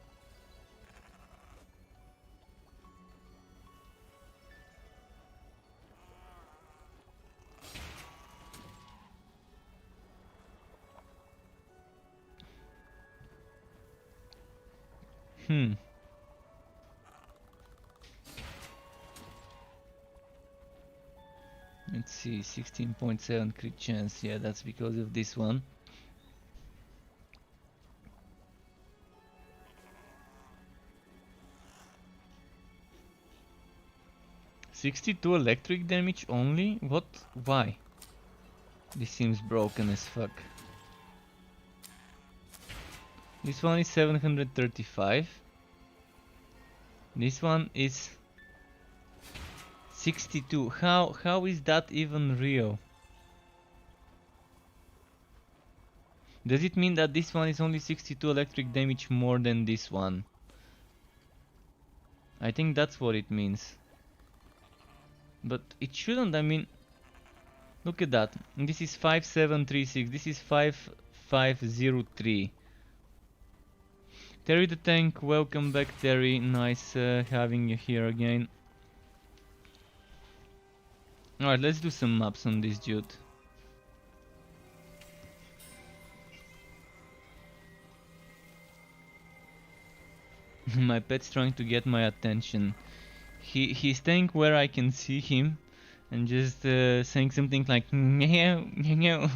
Let's see, 16.7 crit chance, yeah, that's because of this one. $62 electric damage only? What? Why? This seems broken as fuck. This one is 735. This one is 62. How is that even real? Does it mean that this one is only 62 electric damage more than this one? I think that's what it means. But it shouldn't, I mean... Look at that. This is 5736, this is 5503. Terry the Tank, welcome back Terry, nice having you here again. Alright, let's do some maps on this dude. My pet's trying to get my attention. He's staying where I can see him and just saying something like meow meow.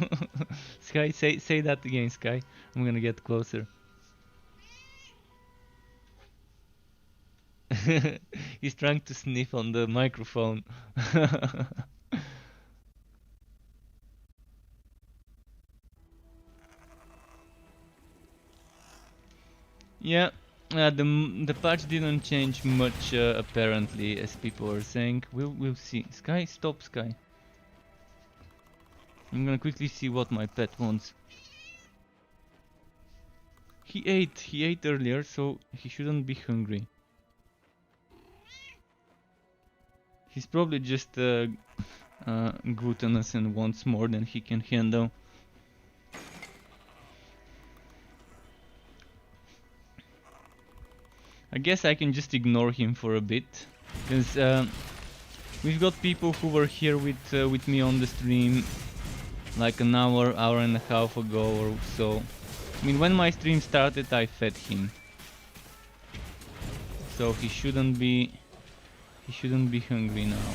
Sky, say that again, Sky. I'm gonna get closer. He's trying to sniff on the microphone. Yeah, the patch didn't change much apparently, as people are saying. We'll see. Sky, stop, Sky. I'm gonna quickly see what my pet wants. He ate earlier, so he shouldn't be hungry. He's probably just gluttonous and wants more than he can handle. I guess I can just ignore him for a bit, because we've got people who were here with me on the stream like an hour and a half ago or so. I mean, when my stream started, I fed him, so he shouldn't be hungry now.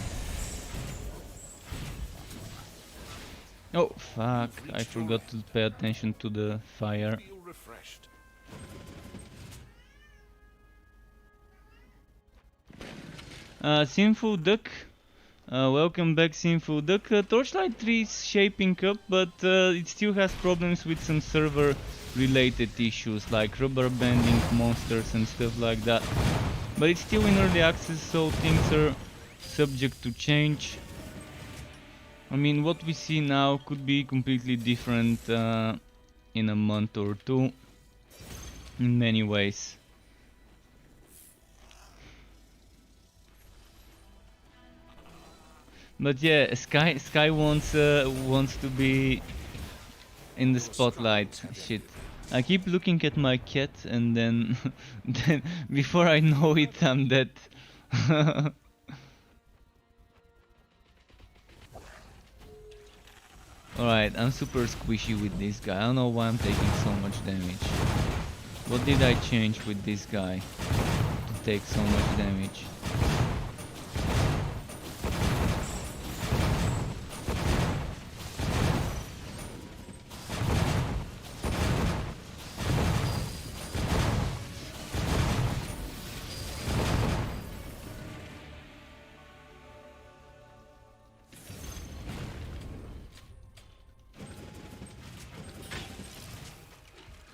Oh fuck! I forgot to pay attention to the fire. Feel refreshed. Sinful Duck, welcome back, Sinful Duck. Torchlight 3 is shaping up, but it still has problems with some server related issues like rubber banding monsters and stuff like that. But it's still in early access, so things are subject to change. I mean, what we see now could be completely different in a month or two in many ways. But yeah, Sky wants to be in the spotlight. Shit. I keep looking at my cat and then then before I know it I'm dead. Alright, I'm super squishy with this guy. I don't know why I'm taking so much damage. What did I change with this guy to take so much damage?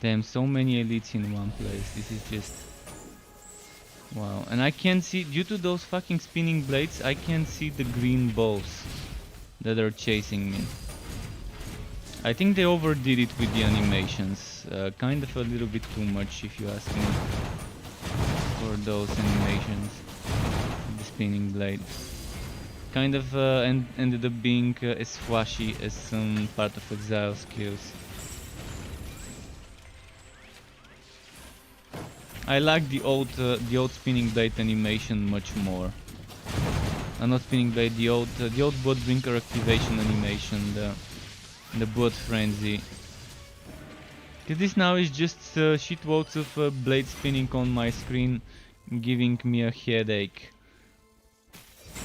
Damn, so many elites in one place. This is just... wow. And I can't see, due to those fucking spinning blades, I can't see the green balls that are chasing me. I think they overdid it with the animations. Kind of a little bit too much, if you ask me, for those animations. The spinning blade. Kind of ended up being as flashy as some part of Exile skills. I like the old spinning blade animation much more. Not spinning blade, the old blood drinker activation animation, the blood frenzy. Cause this now is just shitloads of blade spinning on my screen, giving me a headache.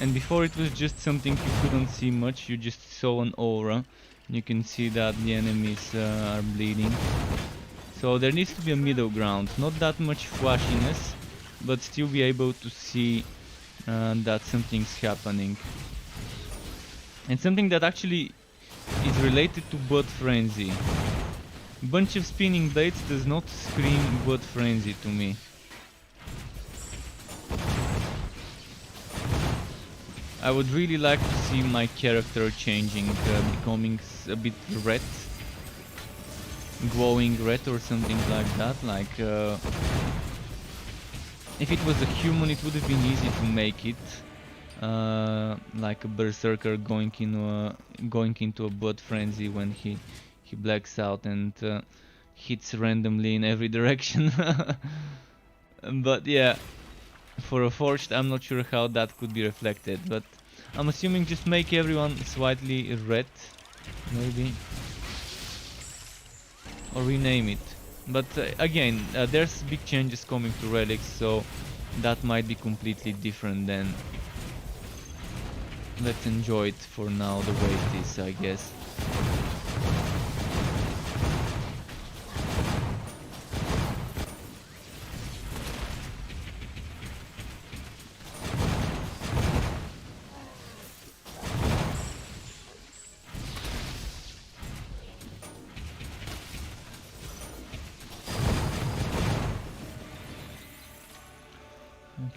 And before it was just something you couldn't see much, you just saw an aura. You can see that the enemies are bleeding. So there needs to be a middle ground, not that much flashiness, but still be able to see that something's happening. And something that actually is related to blood frenzy. Bunch of spinning blades does not scream blood frenzy to me. I would really like to see my character changing, becoming a bit red. Glowing red or something like that, like if it was a human it would have been easy to make it like a berserker going into a blood frenzy when he blacks out and hits randomly in every direction. But yeah, for a forged I'm not sure how that could be reflected, but I'm assuming just make everyone slightly red, maybe. Or rename it. But again, there's big changes coming to relics, so that might be completely different then. Let's enjoy it for now the way it is, I guess.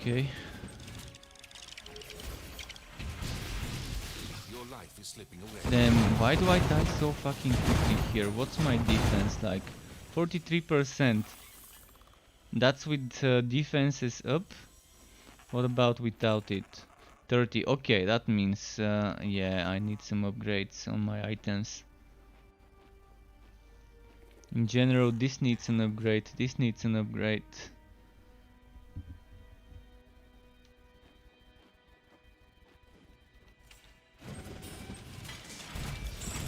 Okay. Your life is slipping away. Then why do I die so fucking quickly here? What's my defense like? 43%. That's with defenses up. What about without it? 30. Okay, that means yeah, I need some upgrades on my items. In general, this needs an upgrade. This needs an upgrade.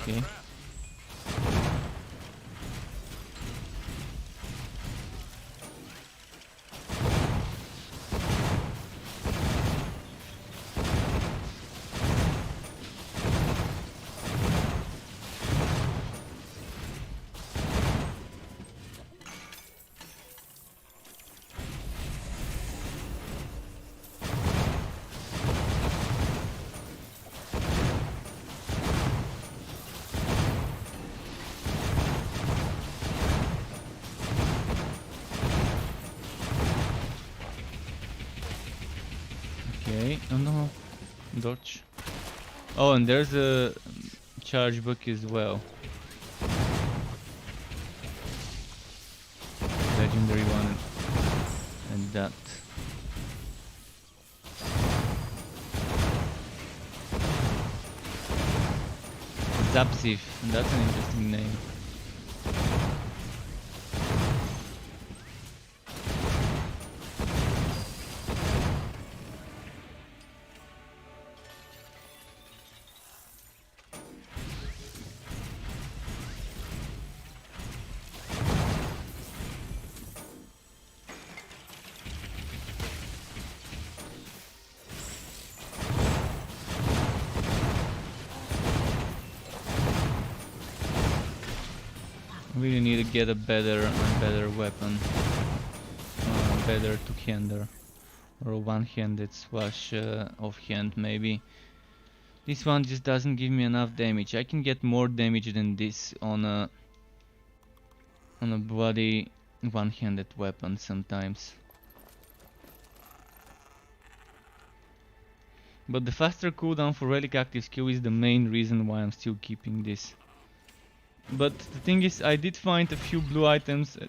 Okay. Okay. Oh no. Dodge. Oh, and there's a charge book as well. Legendary one. And that. Zapsif. That's an interesting name. Really need to get a better weapon. Better two-hander. Or a one-handed slash offhand maybe. This one just doesn't give me enough damage. I can get more damage than this on a bloody one-handed weapon sometimes. But the faster cooldown for relic active skill is the main reason why I'm still keeping this. But the thing is, I did find a few blue items,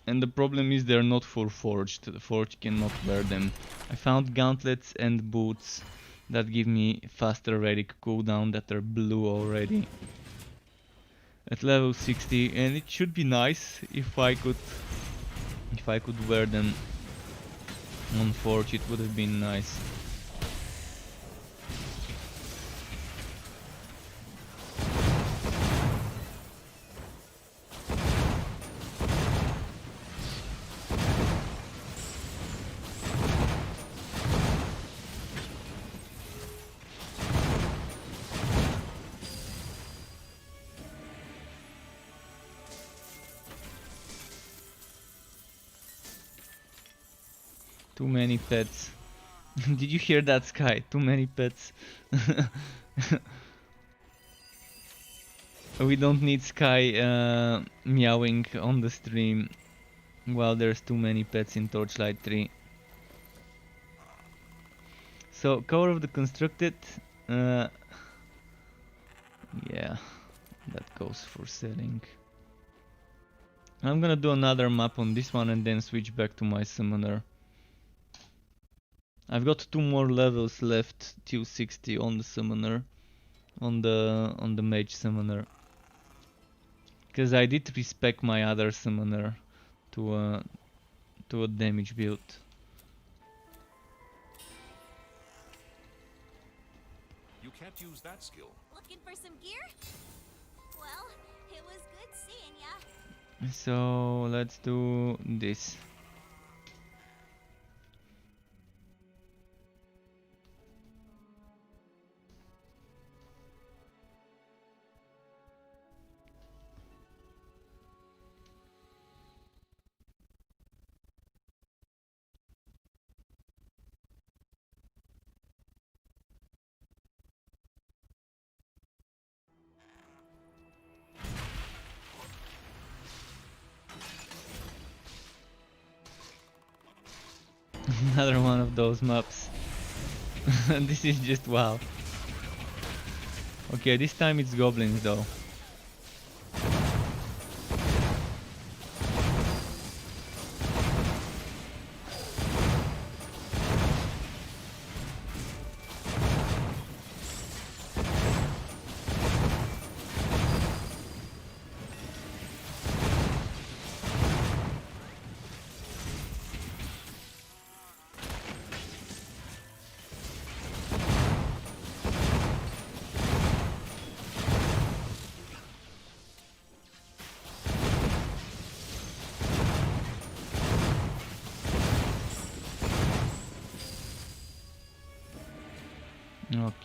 and the problem is they're not for forged. The forged cannot wear them. I found gauntlets and boots that give me faster relic cooldown that are blue already. At level 60, and it should be nice if I could wear them on forge. It would have been nice. Too many pets. Did you hear that, Sky? Too many pets. We don't need Sky meowing on the stream while there's too many pets in Torchlight 3. So, cover of the constructed. Yeah, that goes for selling. I'm gonna do another map on this one and then switch back to my summoner. I've got 2 more levels left till 60 on the summoner, on the mage summoner, because I did respec my other summoner to a damage build. You can't use that skill. Looking for some gear? Well, it was good seeing ya. So let's do this. Another one of those maps. This is just wow. Okay, this time it's goblins though.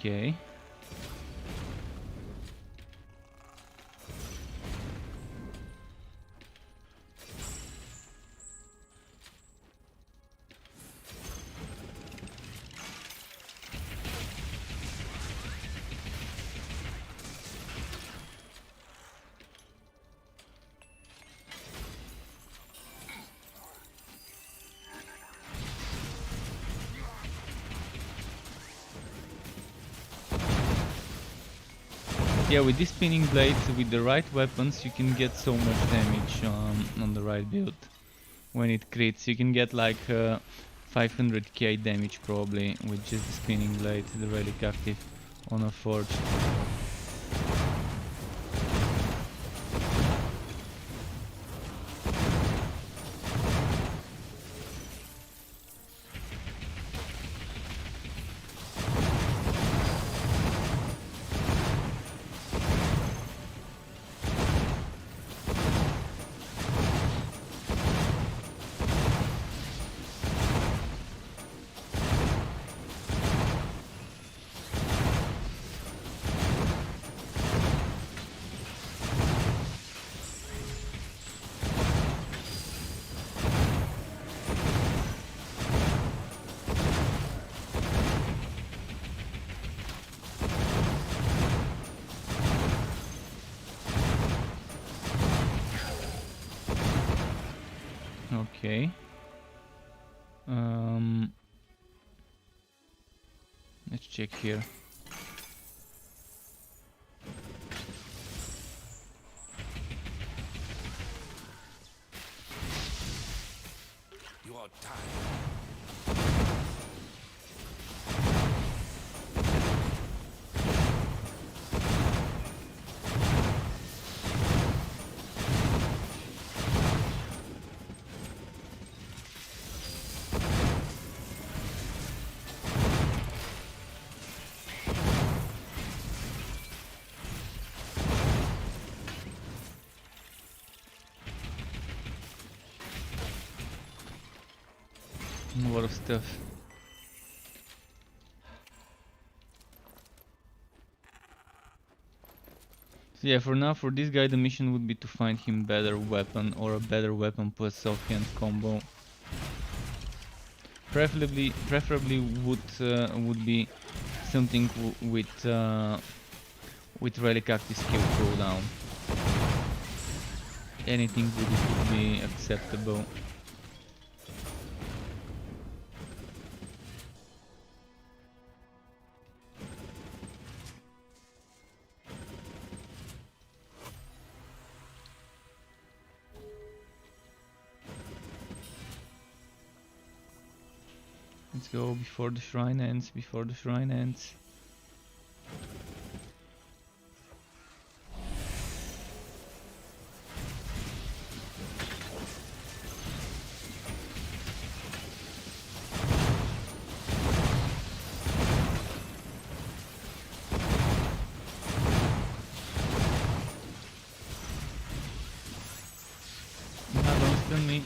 Okay. Yeah, with these spinning blades, with the right weapons, you can get so much damage on the right build. When it crits, you can get like 500k damage probably with just the spinning blades, the relic active on a forge. Okay. Let's check here. You are tired. A lot of stuff. So yeah, for now, for this guy, the mission would be to find him better weapon or a better weapon plus offhand combo. Preferably would be something with relic active skill cooldown. Anything would be acceptable. Let's go before the shrine ends. Before the shrine ends. Don't stun me.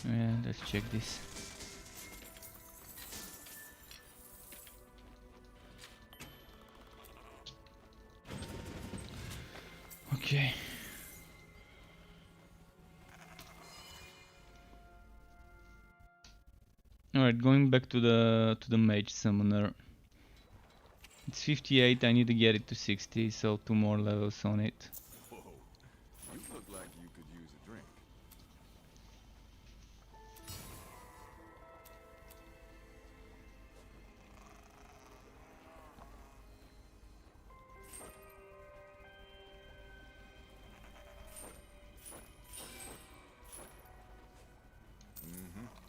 Yeah, let's check this. Okay. Alright, going back to the mage summoner. It's 58, I need to get it to 60, so 2 more levels on it. Whoa, you look like you could use a drink.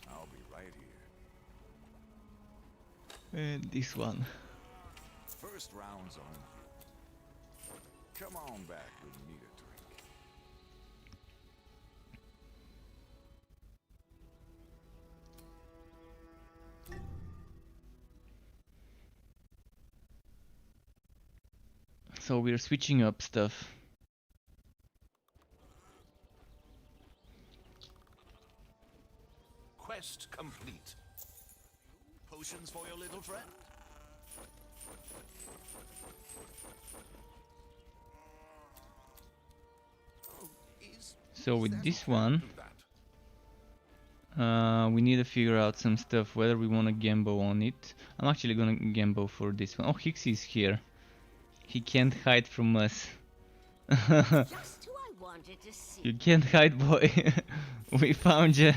I'll be right here. And this one. First round's on you. Come on back when you need a drink. So we're switching up stuff. Quest complete. Potions for your little friend? So with this one, we need to figure out some stuff, whether we want to gambo on it. I'm actually gonna gambo for this one. Oh, Hixie's here. He can't hide from us. Just who I wanted to see. You can't hide, boy. We found you.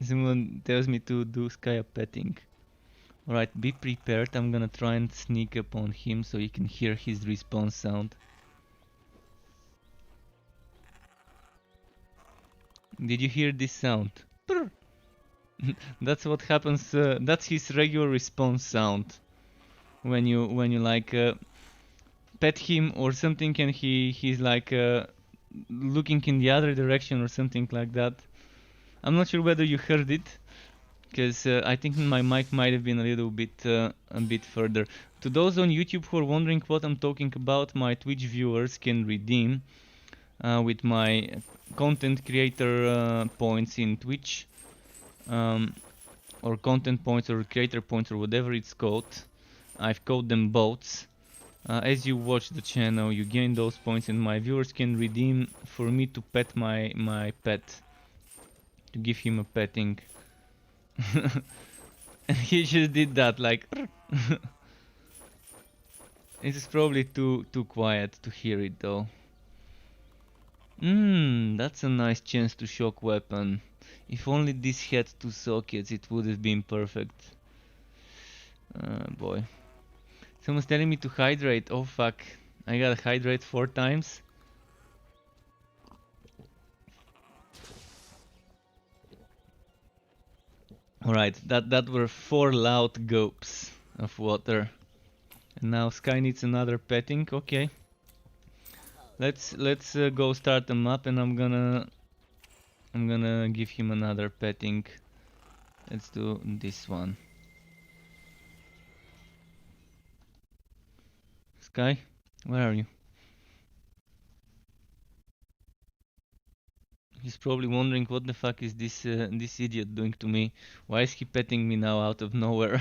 Someone tells me to do Skya petting. Alright, be prepared. I'm gonna try and sneak up on him so you can hear his respawn sound. Did you hear this sound? Brr. That's what happens. That's his regular response sound when you like pet him or something, and he's like looking in the other direction or something like that. I'm not sure whether you heard it, because I think my mic might have been a bit further. To those on YouTube who are wondering what I'm talking about, my Twitch viewers can redeem with my content creator points in Twitch, or content points or creator points or whatever it's called. I've called them boats. As you watch the channel, you gain those points, and my viewers can redeem for me to pet my pet, to give him a petting. And he just did that, like. This is probably too quiet to hear it though. That's a nice chance to shock weapon. If only this had 2 sockets, it would have been perfect. Boy. Someone's telling me to hydrate. Oh fuck. I gotta hydrate 4 times. Alright, that were 4 loud gulps of water. And now Sky needs another petting. Okay. Let's go start them up, and I'm gonna give him another petting. Let's do this one. Sky, where are you? He's probably wondering what the fuck is this this idiot doing to me? Why is he petting me now out of nowhere?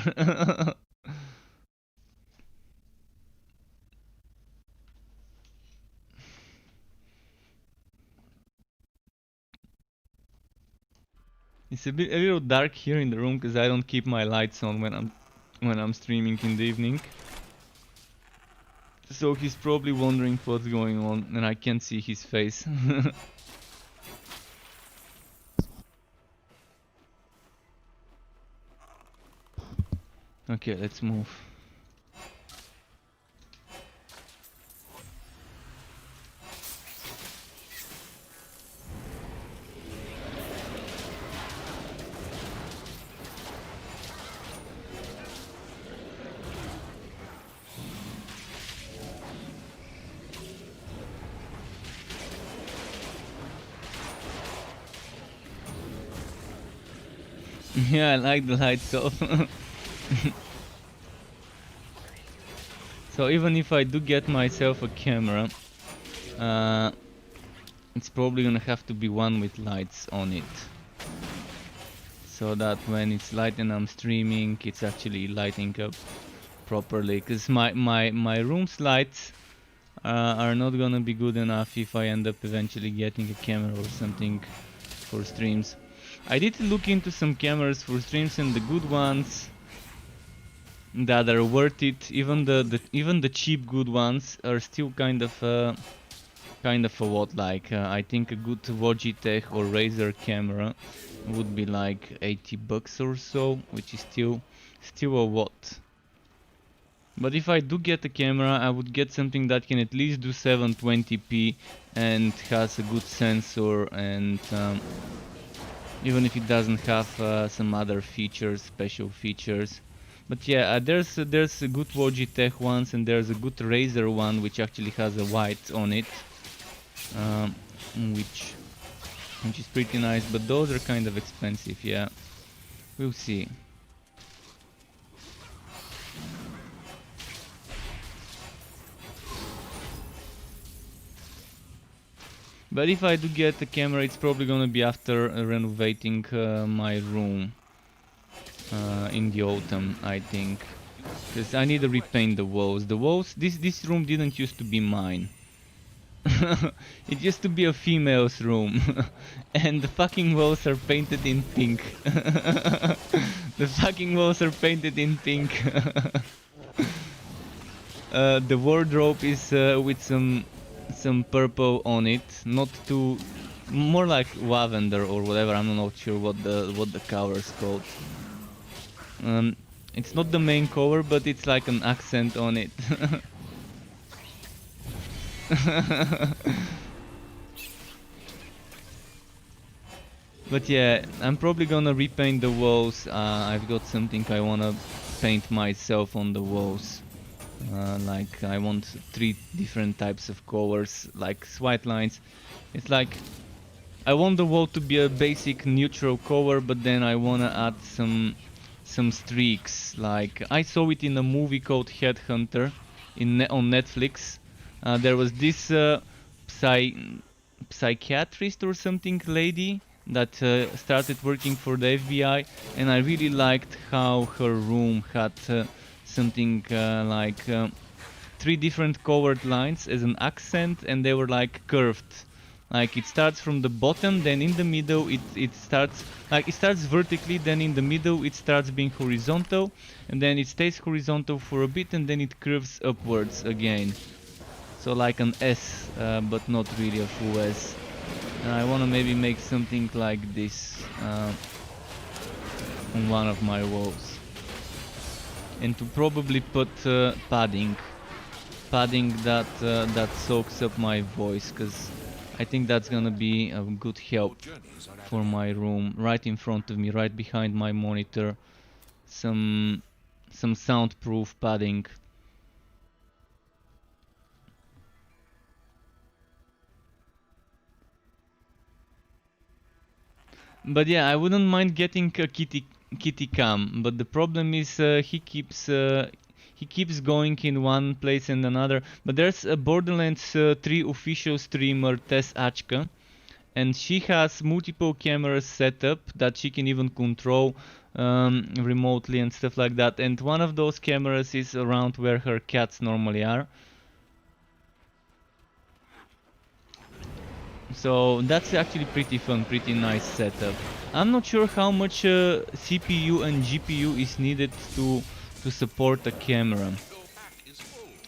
It's a little dark here in the room because I don't keep my lights on when I'm streaming in the evening. So he's probably wondering what's going on, and I can't see his face. Okay, let's move. Yeah, I like the lights off. So even if I do get myself a camera, it's probably gonna have to be one with lights on it, so that when it's light and I'm streaming, it's actually lighting up properly. Because my room's lights are not gonna be good enough if I end up eventually getting a camera or something for streams. I did look into some cameras for streams, and the good ones that are worth it, even the cheap good ones, are still kind of a what, like I think a good Logitech or Razer camera would be like 80 bucks or so, which is still a what. But if I do get a camera, I would get something that can at least do 720p and has a good sensor, and even if it doesn't have some other features, special features. But yeah, there's a good Logitech ones, and there's a good Razer one which actually has a white on it, um, which is pretty nice. But those are kind of expensive. Yeah, we'll see. But if I do get a camera, it's probably gonna be after renovating my room in the autumn, I think. Because I need to repaint the walls. The walls, this room didn't used to be mine. It used to be a female's room. And the fucking walls are painted in pink. The fucking walls are painted in pink. The wardrobe is with some purple on it, not too, more like lavender or whatever. I'm not sure what the color is called. It's not the main color, but it's like an accent on it. But yeah, I'm probably gonna repaint the walls. I've got something I wanna paint myself on the walls. Like I want 3 different types of colors, like white lines. It's like I want the wall to be a basic neutral color, but then I wanna add some streaks. Like I saw it in a movie called Headhunter on Netflix. There was this psychiatrist or something lady that started working for the FBI, and I really liked how her room had something like 3 different colored lines as an accent, and they were like curved. Like it starts from the bottom, then in the middle it starts vertically, then in the middle it starts being horizontal, and then it stays horizontal for a bit, and then it curves upwards again. So like an S, but not really a full S. And I want to maybe make something like this on one of my walls. And to probably put padding that soaks up my voice, because I think that's gonna be a good help for my room. Right in front of me, right behind my monitor, some soundproof padding. But yeah, I wouldn't mind getting a kitty cam, but the problem is he keeps going in one place and another. But there's a Borderlands 3 official streamer, Tess Achka, and she has multiple cameras set up that she can even control remotely and stuff like that. And one of those cameras is around where her cats normally are. So that's actually pretty fun, pretty nice setup. I'm not sure how much CPU and GPU is needed to support a camera.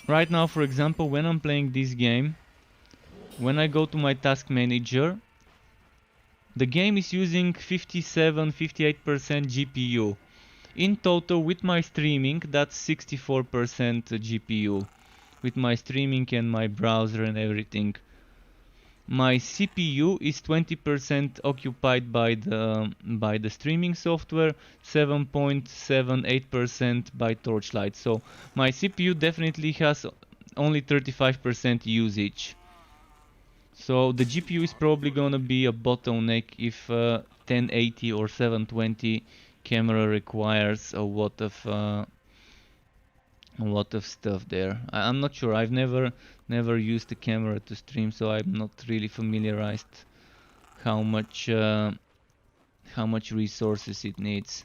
Right now, for example, when I'm playing this game, when I go to my task manager, the game is using 57-58% GPU. In total, with my streaming, that's 64% GPU. With my streaming and my browser and everything. My CPU is 20% occupied by the streaming software, 7.78% by Torchlight. So my CPU definitely has only 35% usage. So the GPU is probably gonna be a bottleneck if 1080 or 720 camera requires a lot of stuff there. I'm not sure. I've never used the camera to stream, so I'm not really familiarized how much resources it needs.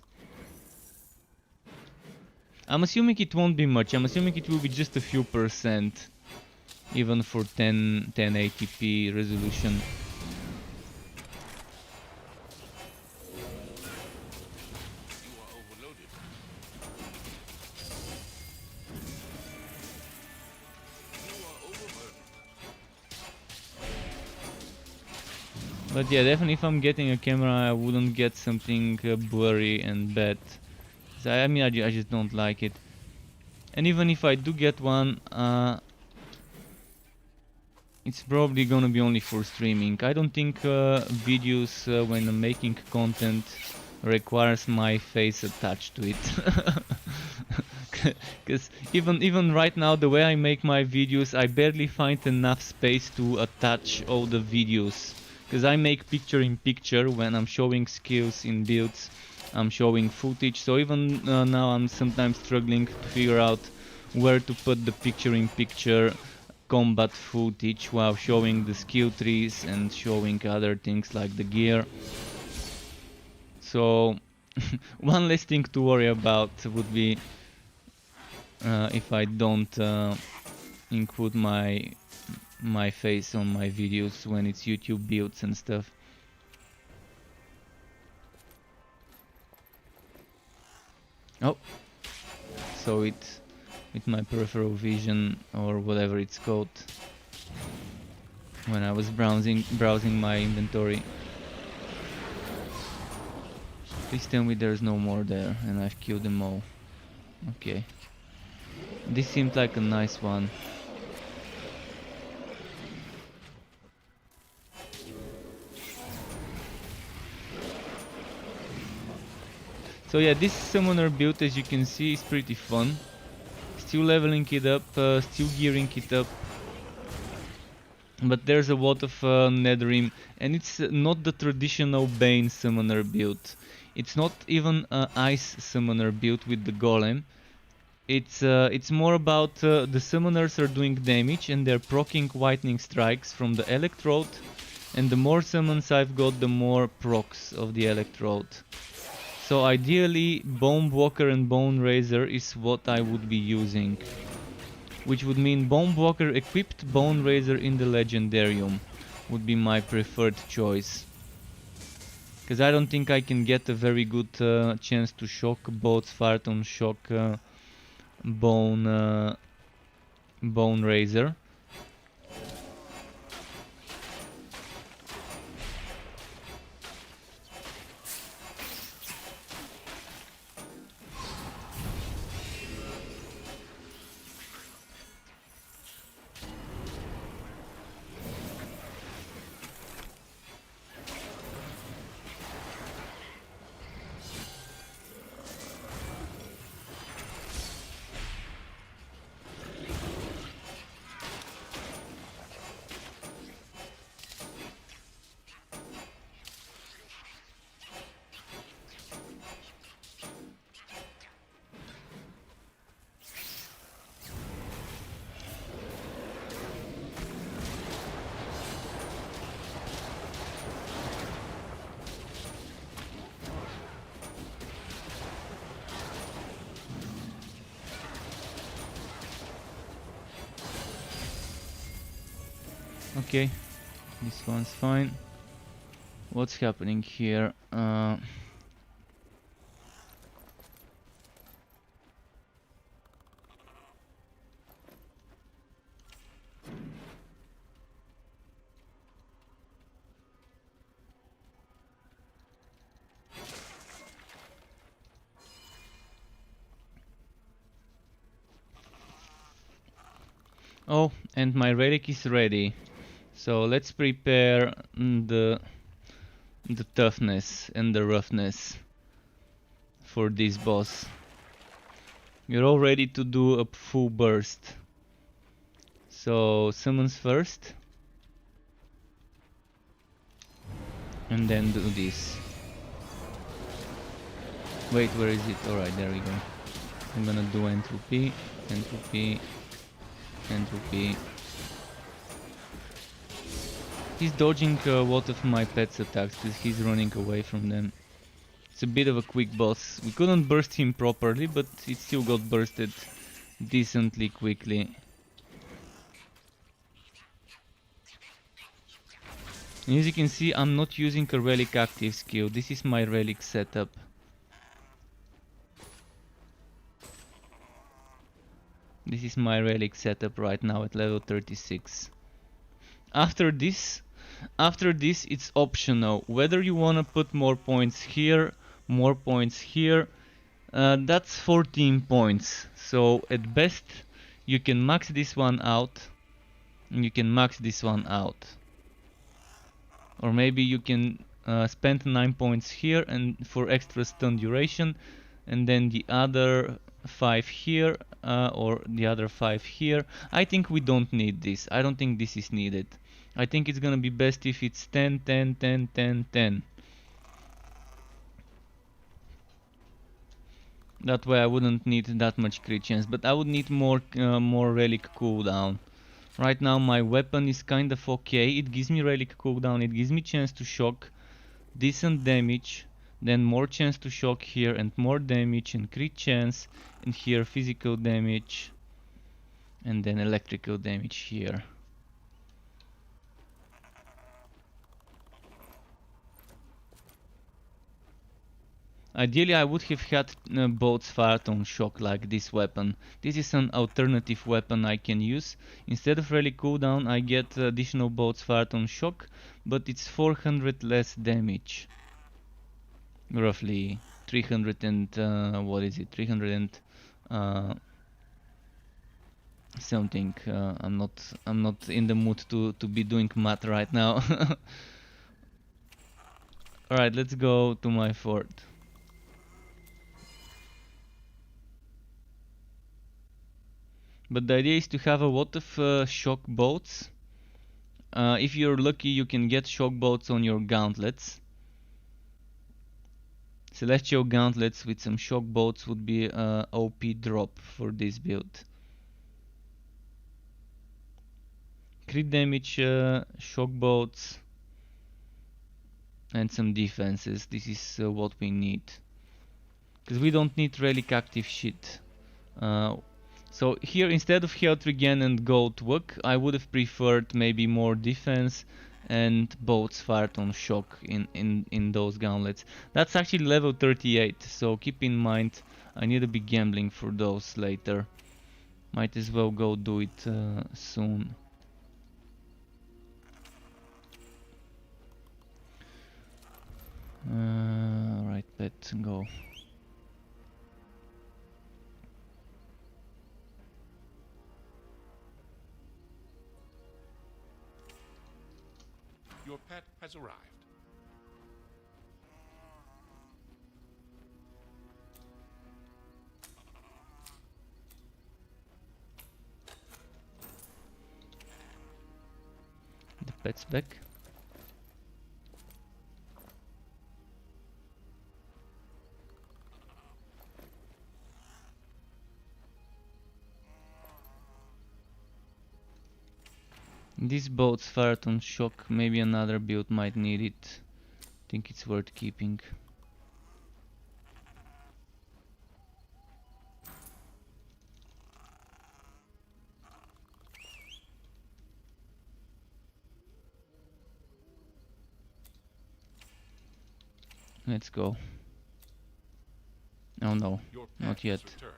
I'm assuming it won't be much. I'm assuming it will be just a few percent. even for 1080p resolution. But yeah, definitely if I'm getting a camera, I wouldn't get something blurry and bad. I mean, I just don't like it. And even if I do get one, it's probably gonna be only for streaming. I don't think videos when I'm making content requires my face attached to it. Because even right now, the way I make my videos, I barely find enough space to attach all the videos. Because I make picture in picture when I'm showing skills in builds, I'm showing footage. So even now I'm sometimes struggling to figure out where to put the picture in picture combat footage while showing the skill trees and showing other things like the gear. So one less thing to worry about would be if I don't include my face on my videos when it's YouTube builds and stuff. Oh, so it with my peripheral vision or whatever it's called when I was browsing my inventory. Please tell me there's no more there and I've killed them all. Okay. This seemed like a nice one. So yeah, this summoner build, as you can see, is pretty fun. Still leveling it up, still gearing it up. But there's a lot of Netherim, and it's not the traditional Bane summoner build. It's not even an Ice summoner build with the Golem. It's more about the summoners are doing damage and they're proccing Whitening Strikes from the Electrode. And the more summons I've got, the more procs of the Electrode. So ideally, Bone Blocker and Bone Razor is what I would be using. Which would mean Bone Blocker equipped, Bone Razor in the Legendarium would be my preferred choice. Because I don't think I can get a very good chance to shock both Pharton shock Bone Razor. Okay, this one's fine. What's happening here? Oh, and my relic is ready. So let's prepare the toughness and the roughness for this boss. You're all ready to do a full burst. So summons first. And then do this. Wait, where is it? Alright, there we go. I'm gonna do entropy, entropy, entropy. He's dodging a lot of my pet's attacks because he's running away from them. It's a bit of a quick boss. We couldn't burst him properly, but it still got bursted decently quickly. And as you can see, I'm not using a relic active skill. This is my relic setup. This is my relic setup right now at level 36. After this it's optional whether you wanna put more points here, more points here. That's 14 points. So at best you can max this one out, and you can max this one out. Or maybe you can spend 9 points here and for extra stun duration, and then the other 5 here, or the other 5 here. I think we don't need this. I don't think this is needed. I think it's gonna be best if it's 10, 10, 10, 10, 10. That way I wouldn't need that much crit chance, but I would need more relic cooldown. Right now my weapon is kind of okay. It gives me relic cooldown, it gives me chance to shock, decent damage, then more chance to shock here and more damage and crit chance, and here physical damage, and then electrical damage here. Ideally I would have had bolts fired on shock like this weapon. This is an alternative weapon I can use. Instead of relic cooldown I get additional bolts fired on shock, but it's 400 less damage. Roughly 300 and what is it? 300 and something. I'm not in the mood to be doing math right now. Alright, let's go to my fort. But the idea is to have a lot of shock bolts. If you're lucky you can get shock bolts on your gauntlets. Celestial gauntlets with some shock bolts would be a OP drop for this build. Crit damage, shock bolts, and some defenses. This is what we need. Because we don't need relic active shit. So here instead of health regen and gold work, I would have preferred maybe more defense and bolts fired on shock in those gauntlets. That's actually level 38, so keep in mind I need to be gambling for those later. Might as well go do it soon. Right, pet, go. Your pet has arrived. The pet's back. These bolts fired on shock, maybe another build might need it. Think it's worth keeping. Let's go. Oh no, Your pet not yet. has returned.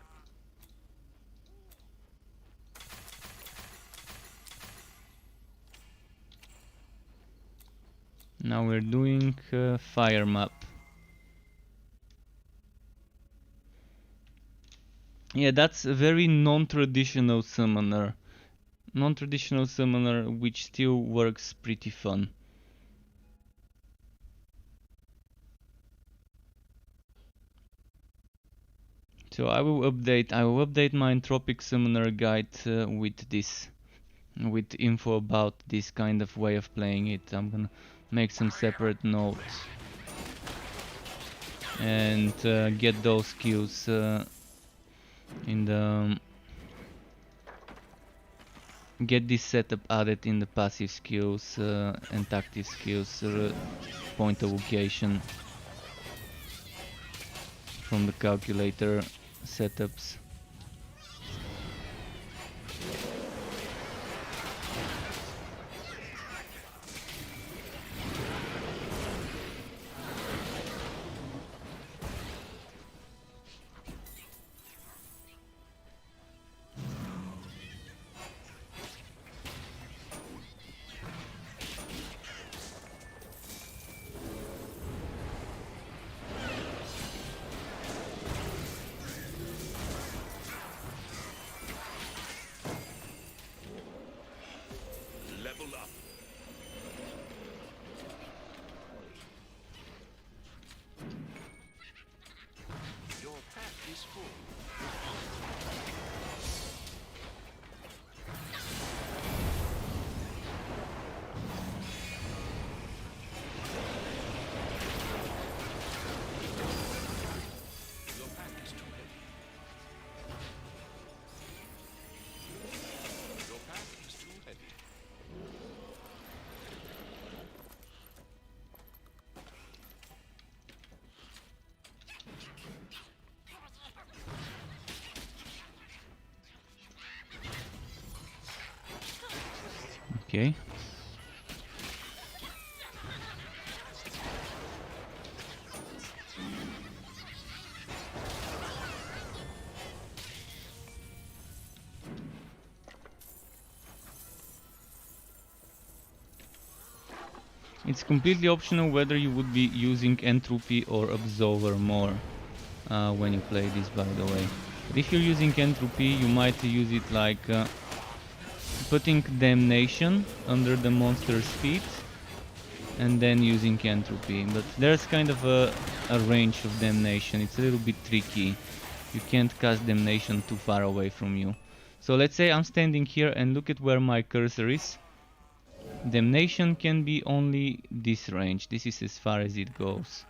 Now we're doing fire map. Yeah, that's a very non-traditional summoner. Non-traditional summoner which still works pretty fun. So I will update my entropic summoner guide with this, with info about this kind of way of playing it. I'm gonna make some separate notes and get those skills in the get this setup added in the passive skills and active skills point of location from the calculator setups. Okay. It's completely optional whether you would be using entropy or absolver more when you play this, by the way. But if you're using entropy, you might use it like putting damnation under the monster's feet and then using entropy. But there's kind of a range of damnation. It's a little bit tricky. You can't cast damnation too far away from you. So let's say I'm standing here and look at where my cursor is. Damnation can be only this range. This is as far as it goes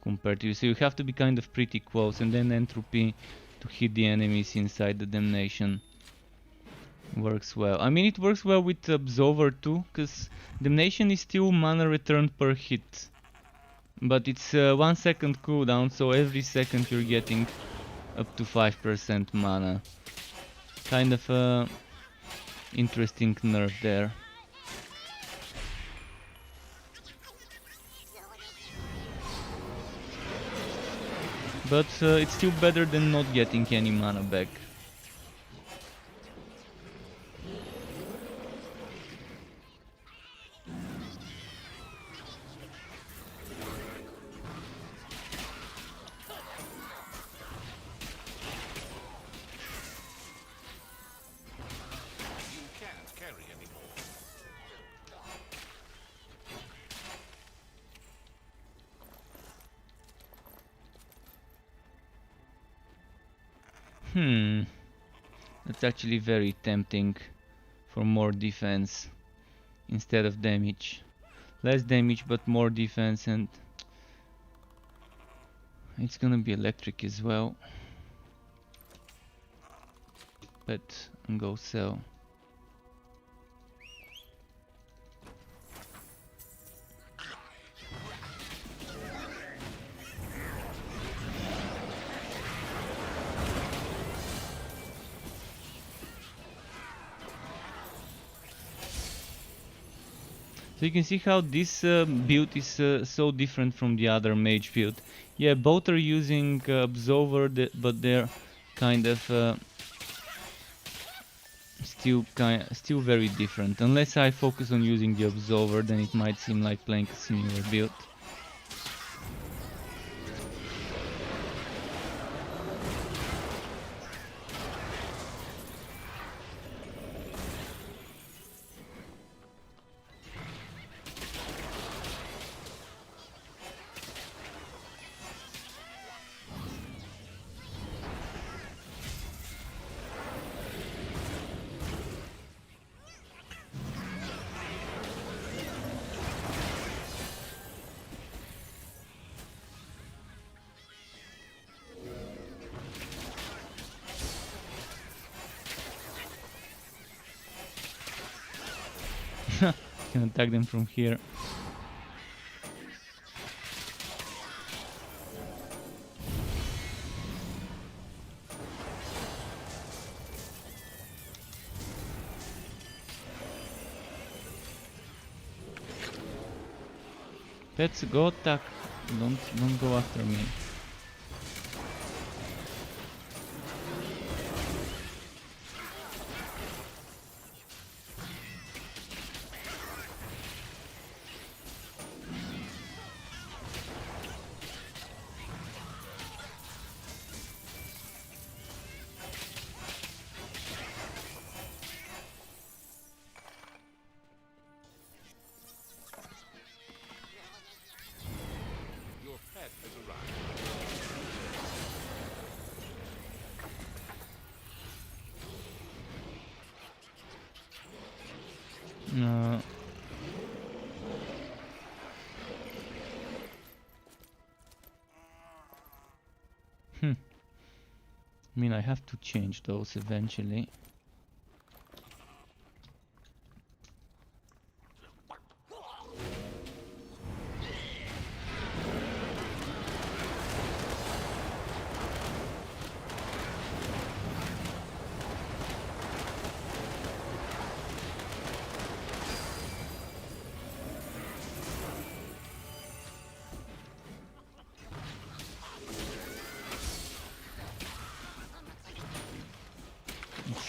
compared to you. So you have to be kind of pretty close, and then entropy to hit the enemies inside the damnation works well. I mean, it works well with Absolver too, because damnation is still mana return per hit. But it's 1 second cooldown, so every second you're getting up to 5% mana. Kind of a interesting nerf there. But it's still better than not getting any mana back. You can't carry anymore. That's actually very tempting for more defense instead of damage. Less damage but more defense, and it's gonna be electric as well. But go sell. So you can see how this build is so different from the other mage build. Yeah, both are using Absolver, but they're kind of still very different. Unless I focus on using the Absolver, then it might seem like playing a similar build. Can attack them from here. Let's go attack. Don't go after me. Your pet has arrived. Uh, I mean, I have to change those eventually.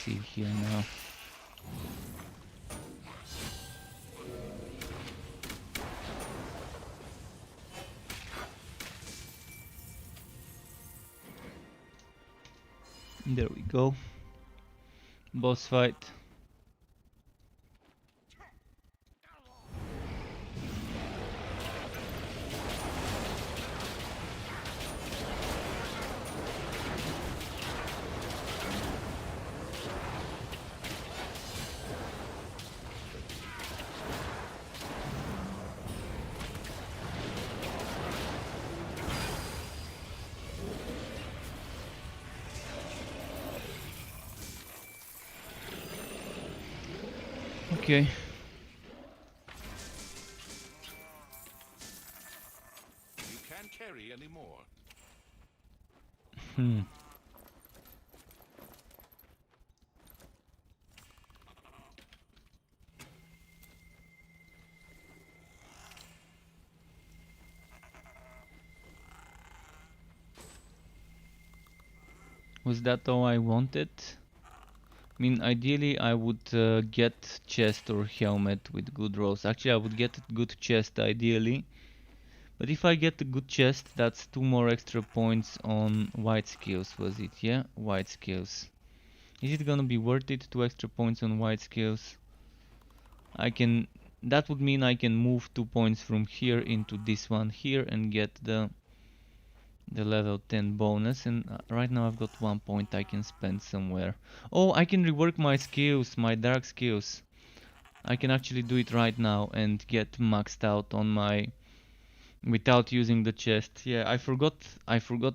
see here now. There we go. Boss fight. Okay. You can't carry anymore. Hmm. Was that all I wanted? I mean, ideally I would get chest or helmet with good rolls. Actually, I would get a good chest ideally. But if I get a good chest, that's 2 more extra points on white skills, was it? Yeah, white skills. Is it gonna be worth it, 2 extra points on white skills? That would mean I can move 2 points from here into this one here and get the level 10 bonus, and right now I've got 1 point I can spend somewhere. Oh, I can rework my skills, my dark skills. I can actually do it right now and get maxed out on my without using the chest. Yeah, I forgot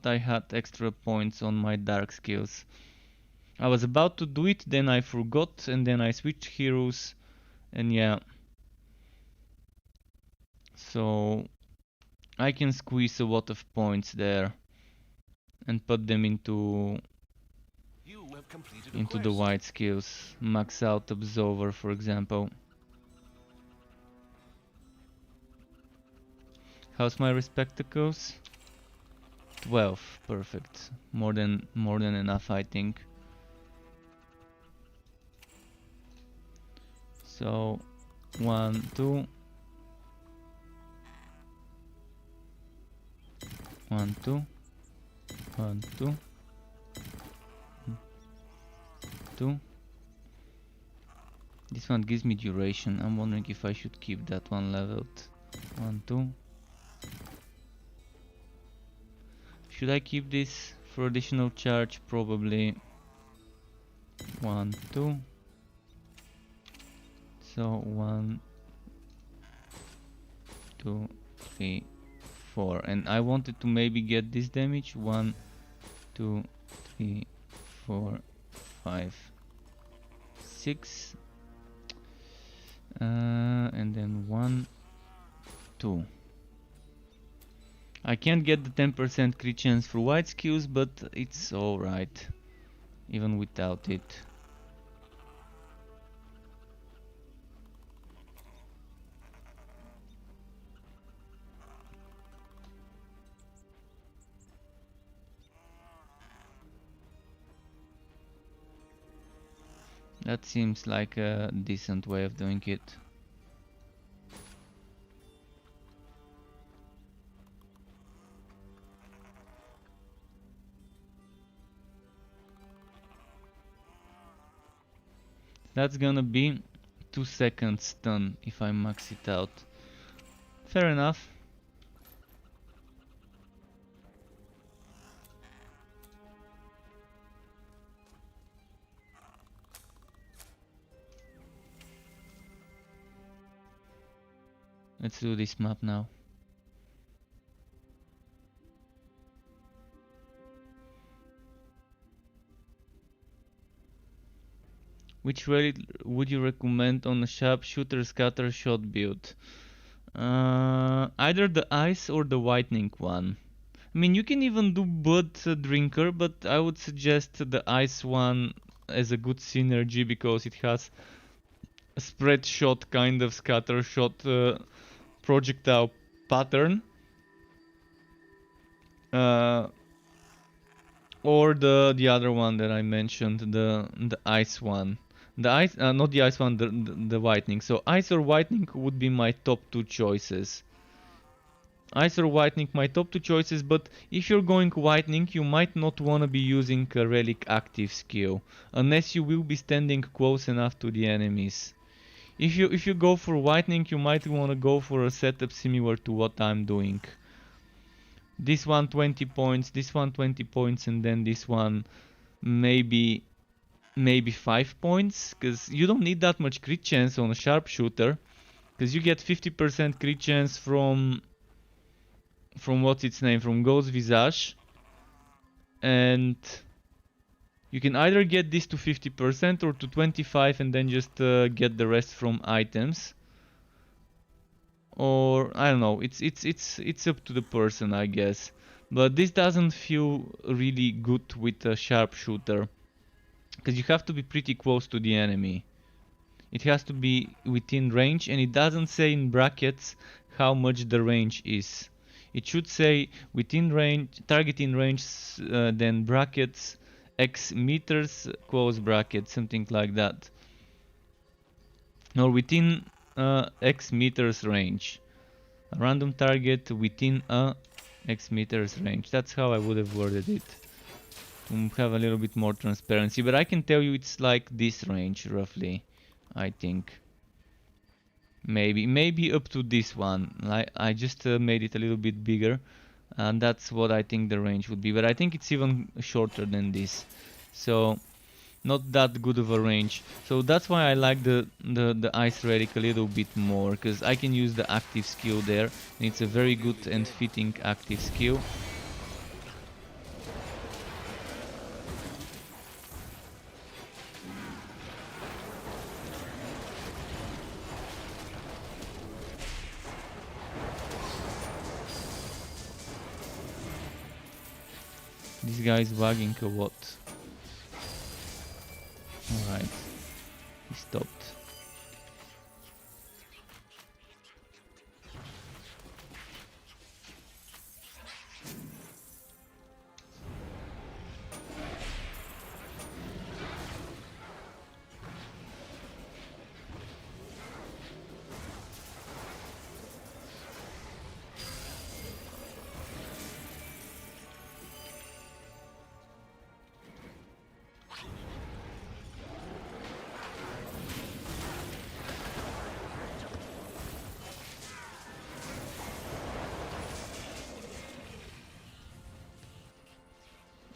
I had extra points on my dark skills. I was about to do it, then I forgot, and then I switched heroes, and yeah. So I can squeeze a lot of points there and put them into You have completed a the quest. white skills. Max out Absolver, for example. How's my respectacles? 12, perfect. More than enough, I think. So 1, 2, 1, 2, 1, 2, 2. This one gives me duration. I'm wondering if I should keep that one leveled. 1, 2. Should I keep this for additional charge? Probably. 1, 2. So 1, 2, 3, 4. And I wanted to maybe get this damage. 1, 2, 3, 4, 5, 6. And then 1, 2. I can't get the 10% crit chance for white skills, but it's alright, even without it. That seems like a decent way of doing it. That's gonna be 2 seconds stun if I max it out. Fair enough. Let's do this map now. Which raid would you recommend on a sharpshooter scatter shot build? Either the ice or the whitening one. I mean, you can even do blood drinker, but I would suggest the ice one as a good synergy because it has a spread shot kind of scatter shot projectile pattern. or the other one that I mentioned, the ice one. The ice, not the ice one, the whitening. So ice or whitening would be my top two choices. Ice or whitening, my top two choices, but if you're going whitening, you might not want to be using a relic active skill, unless you will be standing close enough to the enemies. If you go for whitening, you might want to go for a setup similar to what I'm doing. This one 20 points, this one 20 points, and then this one maybe 5 points, because you don't need that much crit chance on a sharpshooter, because you get 50% crit chance from what's its name, from Ghost Visage, and you can either get this to 50% or to 25 and then just get the rest from items, or I don't know, it's up to the person, I guess. But this doesn't feel really good with a sharpshooter, because you have to be pretty close to the enemy. It has to be within range, and it doesn't say in brackets how much the range is. It should say within range, target in range, then brackets, X meters, close bracket, something like that. Or within X meters range. A random target within a X meters range. That's how I would have worded it, to have a little bit more transparency. But I can tell you it's like this range, roughly, I think. Maybe up to this one. I just made it a little bit bigger, and that's what I think the range would be. But I think it's even shorter than this, so not that good of a range. So that's why I like the ice relic a little bit more, because I can use the active skill there, and it's a very good and fitting active skill. This guy is wagging a lot. Alright, he stopped.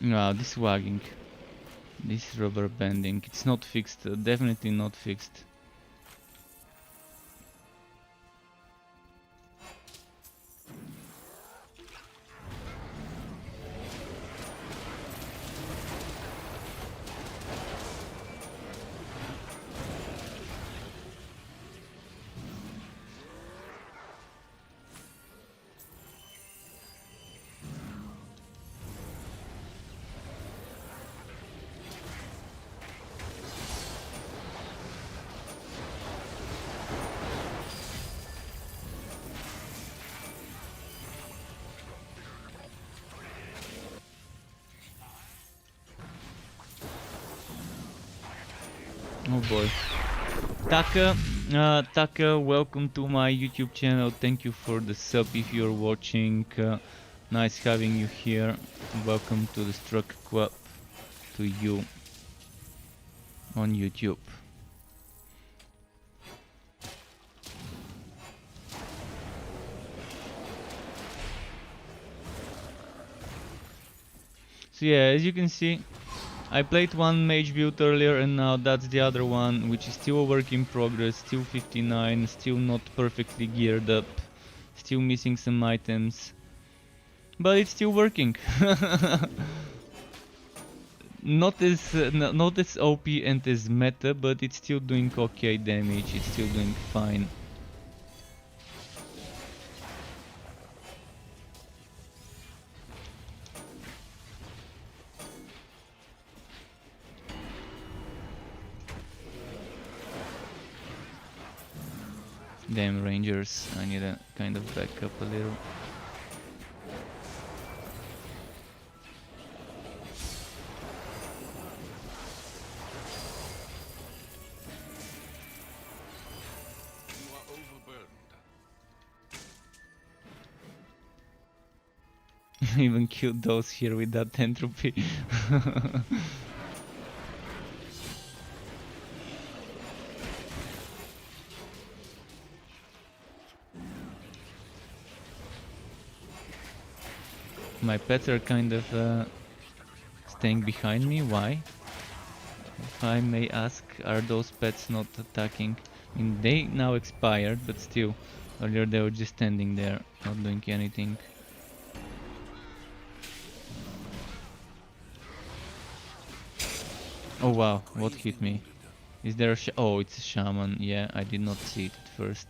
Wow, this wagging, this rubber banding, it's not fixed, definitely not fixed. Oh boy. Taka, welcome to my YouTube channel. Thank you for the sub if you're watching. Nice having you here. Welcome to the Struck Club, to you on YouTube. So yeah, as you can see, I played one mage build earlier, and now that's the other one, which is still a work in progress, still 59, still not perfectly geared up, still missing some items, but it's still working. Not as OP and as meta, but it's still doing okay damage, it's still doing fine. Damn rangers, I need to kind of back up a little. Even killed those here with that entropy. My pets are kind of staying behind me. Why? If I may ask, are those pets not attacking? I mean, they now expired, but still, earlier they were just standing there, not doing anything. Oh wow, what hit me? Is there a oh, it's a shaman. Yeah, I did not see it at first.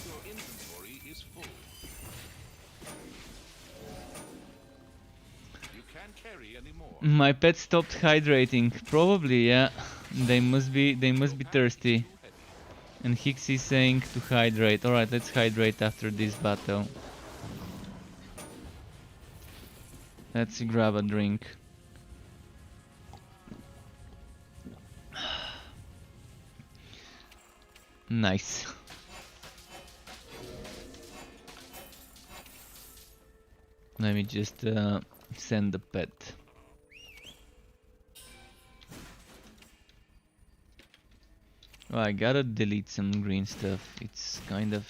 Your inventory is full. You can't carry any more. My pet stopped hydrating. Probably, yeah. They must be thirsty. Too heavy. And Hicks is saying to hydrate. Alright, let's hydrate after this battle. Let's grab a drink. Nice. Let me just send the pet. Oh, I gotta delete some green stuff. It's kind of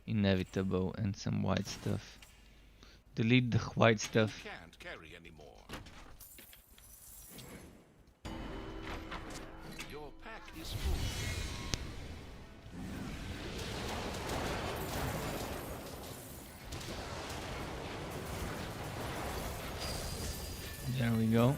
inevitable, and some white stuff. Delete the white stuff. Can't carry any more. Your pack is full. There we go.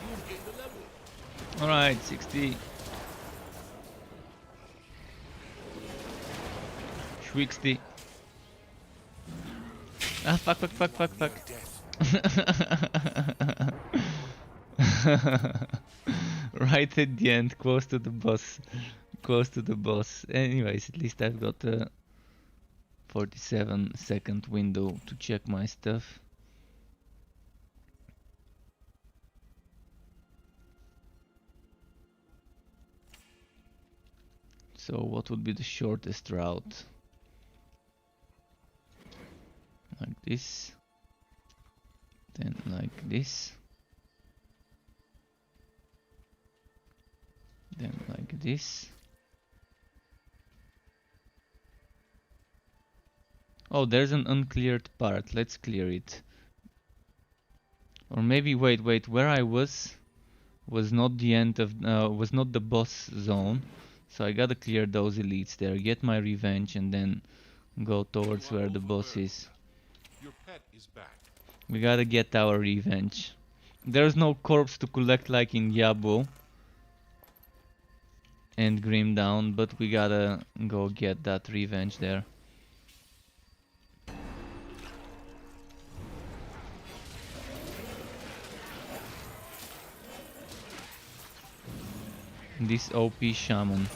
You've gained a level. Alright, 60. Schwixty. Ah, fuck. Right at the end, close to the boss. Anyways, at least I've got a 47-second window to check my stuff. So what would be the shortest route? Like this. Then like this. Then like this. Oh, there's an uncleared part. Let's clear it. Or maybe wait, where I was not the end of was not the boss zone. So I gotta clear those elites there, get my revenge, and then go towards where the boss is. Your pet is back. We gotta get our revenge. There's no corpse to collect like in Diablo and Grim Down, but we gotta go get that revenge there. This OP shaman.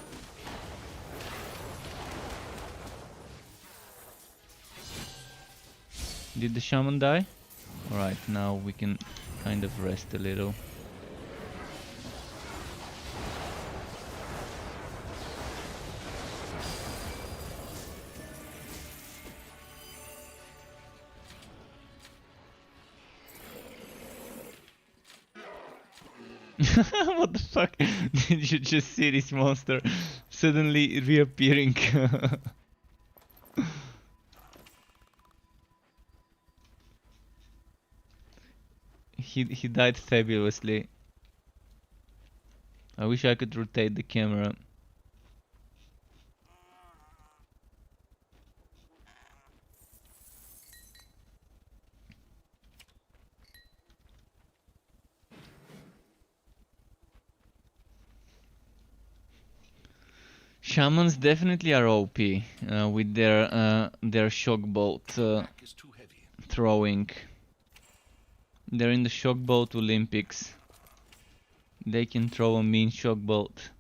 Did the shaman die? Alright, now we can kind of rest a little. What the fuck? Did you just see this monster suddenly reappearing? He died fabulously. I wish I could rotate the camera. Shamans definitely are OP with their shock bolt Pack is too heavy. throwing. They're in the shock bolt Olympics. They can throw a mean shock bolt.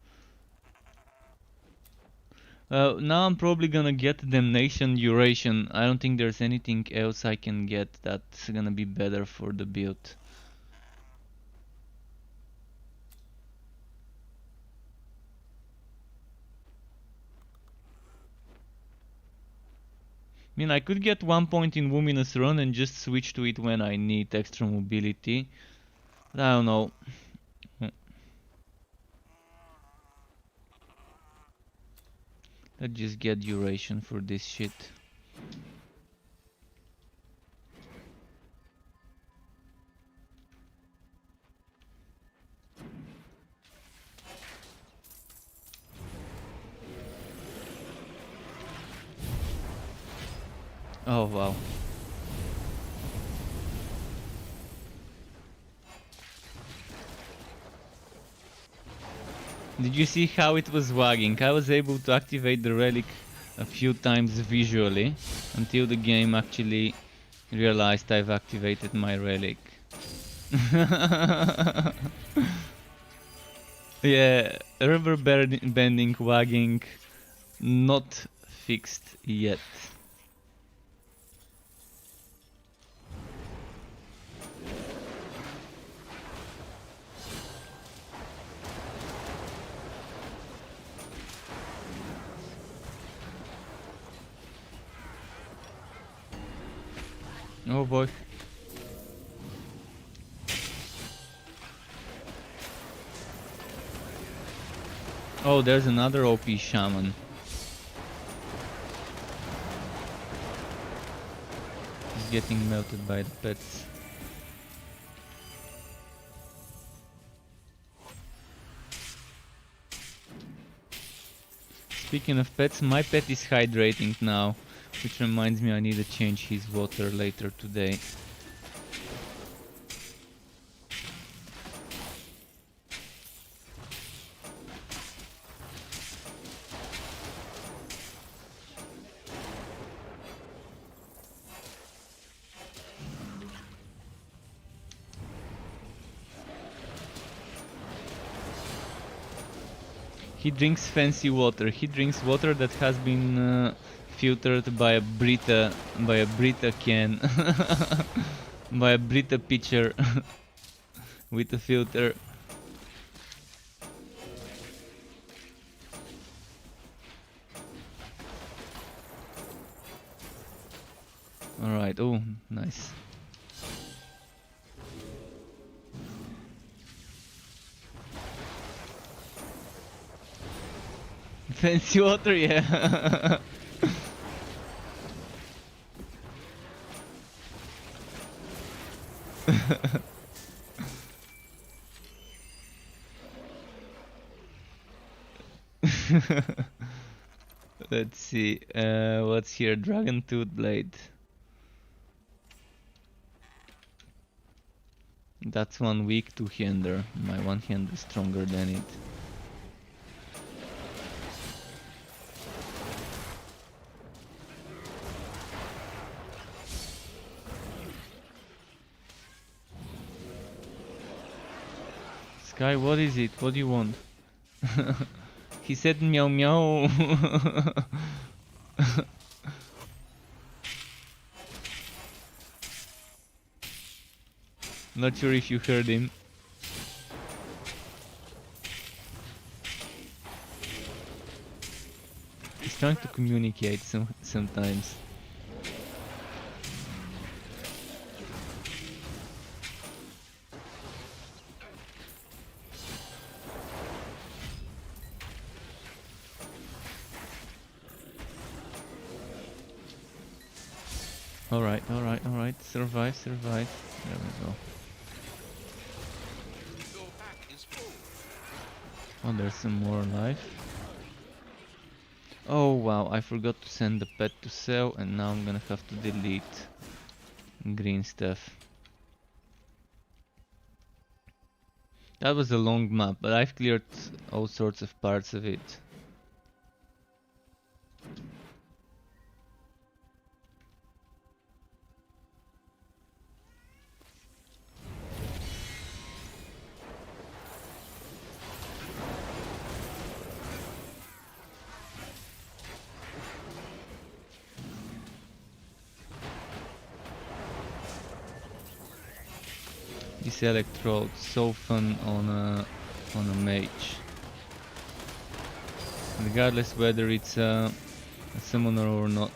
Now I'm probably gonna get Damnation Duration. I don't think there's anything else I can get that's gonna be better for the build. I mean, I could get 1 point in Luminous Run and just switch to it when I need extra mobility. But I don't know. Let's just get duration for this shit. Oh wow. Did you see how it was wagging? I was able to activate the relic a few times visually until the game actually realized I've activated my relic. Yeah, rubber bending, wagging, not fixed yet. Oh boy. Oh, there's another OP shaman. He's getting melted by the pets. Speaking of pets, my pet is hydrating now, which reminds me I need to change his water later today. He drinks fancy water. He drinks water that has been filtered by a Brita can, by a Brita pitcher with a filter. All right. Oh, nice. Fancy water, yeah. Let's see. What's here? Dragon Tooth Blade. That's one weak two-hander. My one-hand is stronger than it. Sky, what is it? What do you want? He said meow meow. Not sure if you heard him. He's trying to communicate sometimes. Alright. Survive. There we go. Your pack is full. Oh, there's some more life. Oh wow, I forgot to send the pet to sell and now I'm gonna have to delete green stuff. That was a long map, but I've cleared all sorts of parts of it. this electrode, so fun on a mage. Regardless whether it's a summoner or not.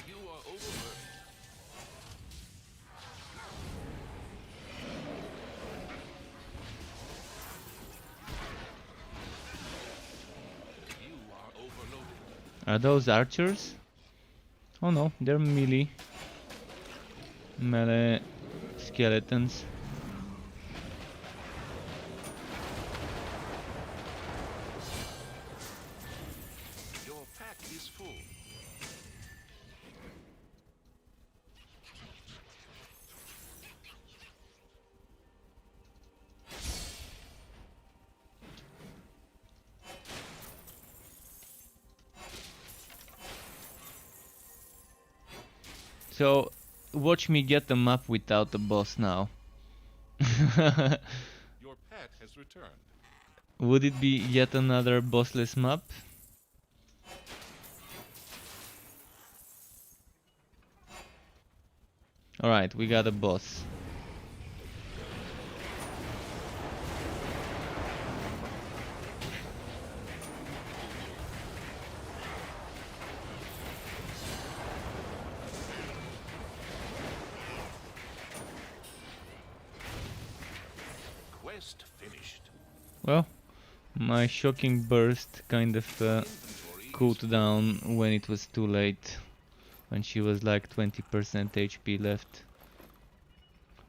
You are overburdened. You are overloaded. Are those archers? Oh no, they're melee skeletons. Your pack is full. So, watch me get the map without the boss now. Your pet has returned. Would it be yet another bossless map? Alright, we got a boss. Quest finished. Well, my shocking burst kind of Inventory cooled is down when it was too late. When she was like 20% HP left.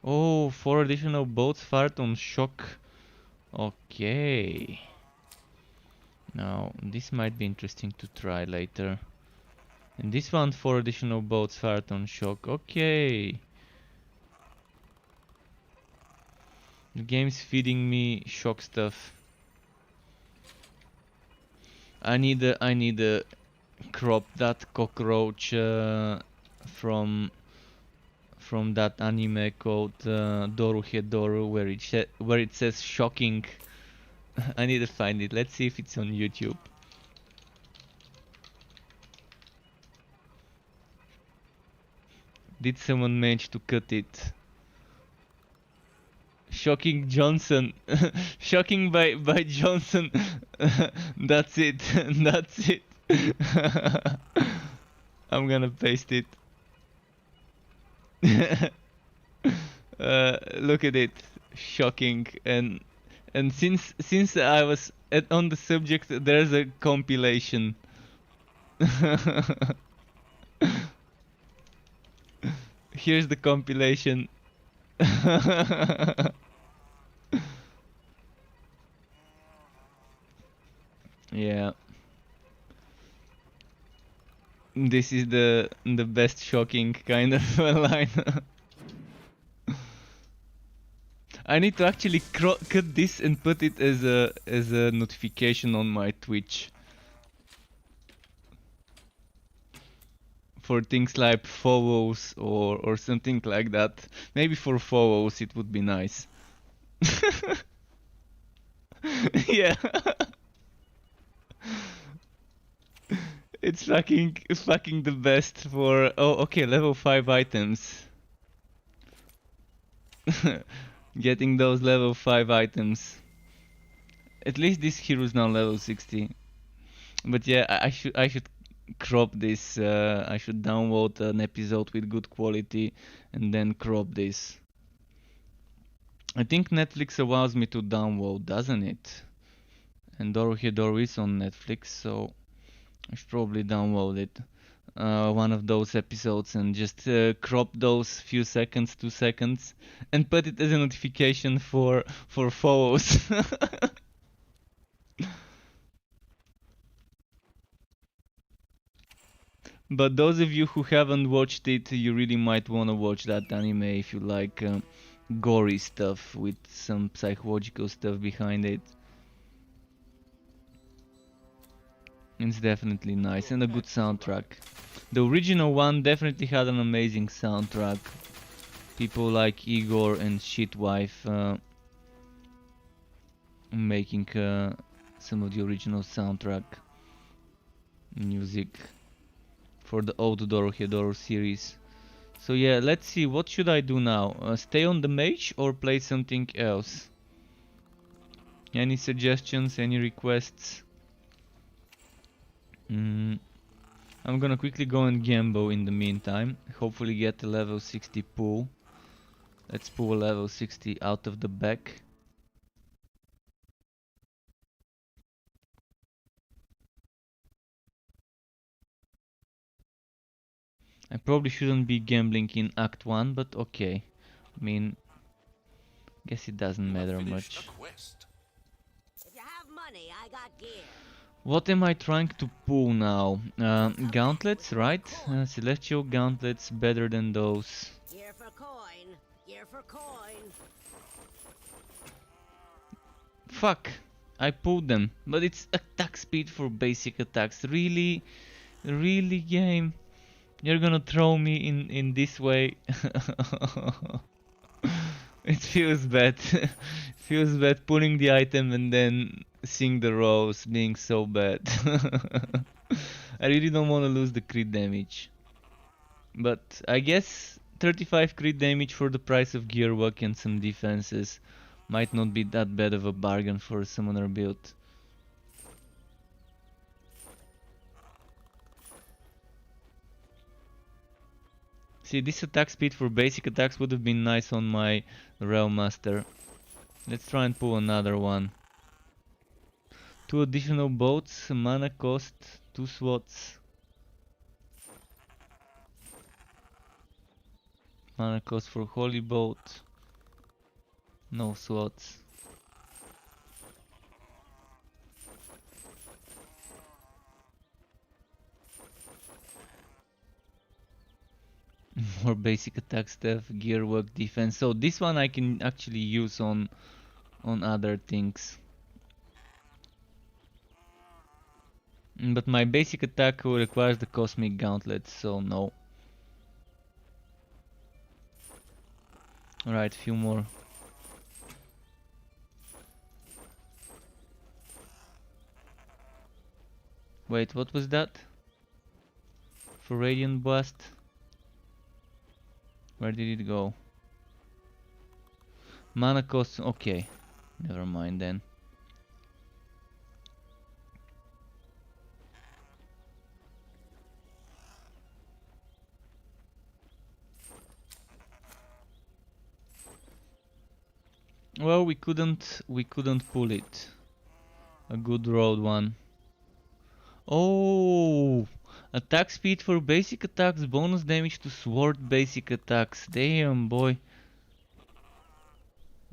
Oh, 4 additional boats fired on shock. Okay. Now, this might be interesting to try later. And this one, 4 additional boats fired on shock. Okay. The game's feeding me shock stuff. I need a crop that cockroach from that anime called Doru Hedoru where it says shocking. I need to find it. Let's see if it's on YouTube. Did someone manage to cut it? Shocking Johnson. Shocking by Johnson. That's it. That's it. I'm gonna paste it. Look at it. Shocking. And since I was on the subject, there's a compilation. Here's the compilation. Yeah. This is the best shocking kind of line. I need to actually cut this and put it as a notification on my Twitch. For things like follows or something like that. Maybe for follows it would be nice. Yeah. It's fucking the best for okay, level 5 items. Getting those level 5 items. At least this hero's now level 60. But yeah, I should crop this. I should download an episode with good quality and then crop this. I think Netflix allows me to download, doesn't it? And Dorohedoro is on Netflix, so I should probably download it. One of those episodes and just crop those few seconds, 2 seconds, and put it as a notification for follows. But those of you who haven't watched it, you really might want to watch that anime if you like gory stuff with some psychological stuff behind it. It's definitely nice and a good soundtrack. The original one definitely had an amazing soundtrack. People like Igor and Shitwife making some of the original soundtrack music for the old Dorohedoro series. So yeah, let's see, what should I do now? Stay on the mage or play something else? Any suggestions, any requests? I'm gonna quickly go and gamble in the meantime. Hopefully get a level 60 pool. Let's pull a level 60 out of the back. I probably shouldn't be gambling in Act 1, but okay. I mean, guess it doesn't You have matter finished much. a quest. If you have money, I got gear. What am I trying to pull now? Gauntlets, right? Celestial gauntlets, better than those. Gear for coin. Gear for coin. Fuck! I pulled them, but it's attack speed for basic attacks. Really? Really, game? You're gonna throw me in this way? It feels bad. It feels bad pulling the item and then seeing the rolls being so bad. I really don't want to lose the crit damage. But I guess 35 crit damage for the price of gearwork and some defenses might not be that bad of a bargain for a summoner build. See, this attack speed for basic attacks would have been nice on my Realm Master. Let's try and pull another one. 2 additional boats, mana cost, 2 slots. Mana cost for Holy Boat. No slots. More basic attack stuff, gearwork, defense. So this one I can actually use on other things. But my basic attack requires the Cosmic Gauntlet, so no. Alright, few more. Wait, what was that? For Radiant Blast? Where did it go? Mana cost, okay. Never mind then. Well, we couldn't pull it. A good rolled one. Oh, attack speed for basic attacks, bonus damage to sword basic attacks. Damn, boy.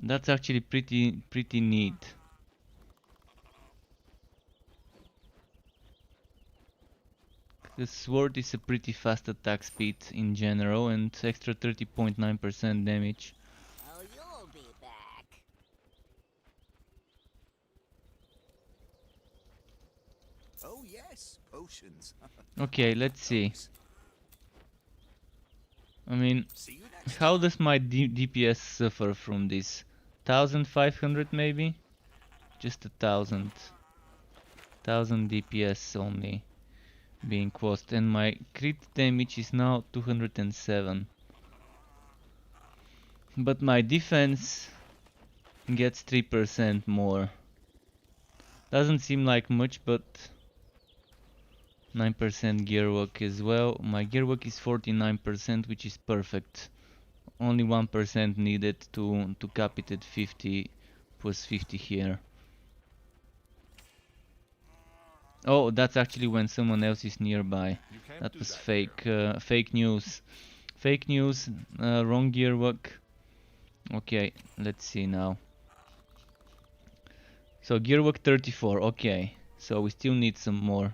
That's actually pretty neat. The sword is a pretty fast attack speed in general and extra 30.9% damage. Oh, you'll be back. Oh yes, potions. Okay, let's see. I mean, See you next how time. does my DPS suffer from this? 1500 maybe? Just 1000. 1000 DPS only being cost, and my crit damage is now 207. But my defense gets 3% more. Doesn't seem like much, but 9% gearwork as well. My gearwork is 49%, which is perfect. Only 1% needed to cap it at 50 plus 50 here. Oh, that's actually when someone else is nearby. You can't That do was that fake. here. Fake news. Fake news. Wrong gearwork. Okay, let's see now. So gearwork 34. Okay, so we still need some more.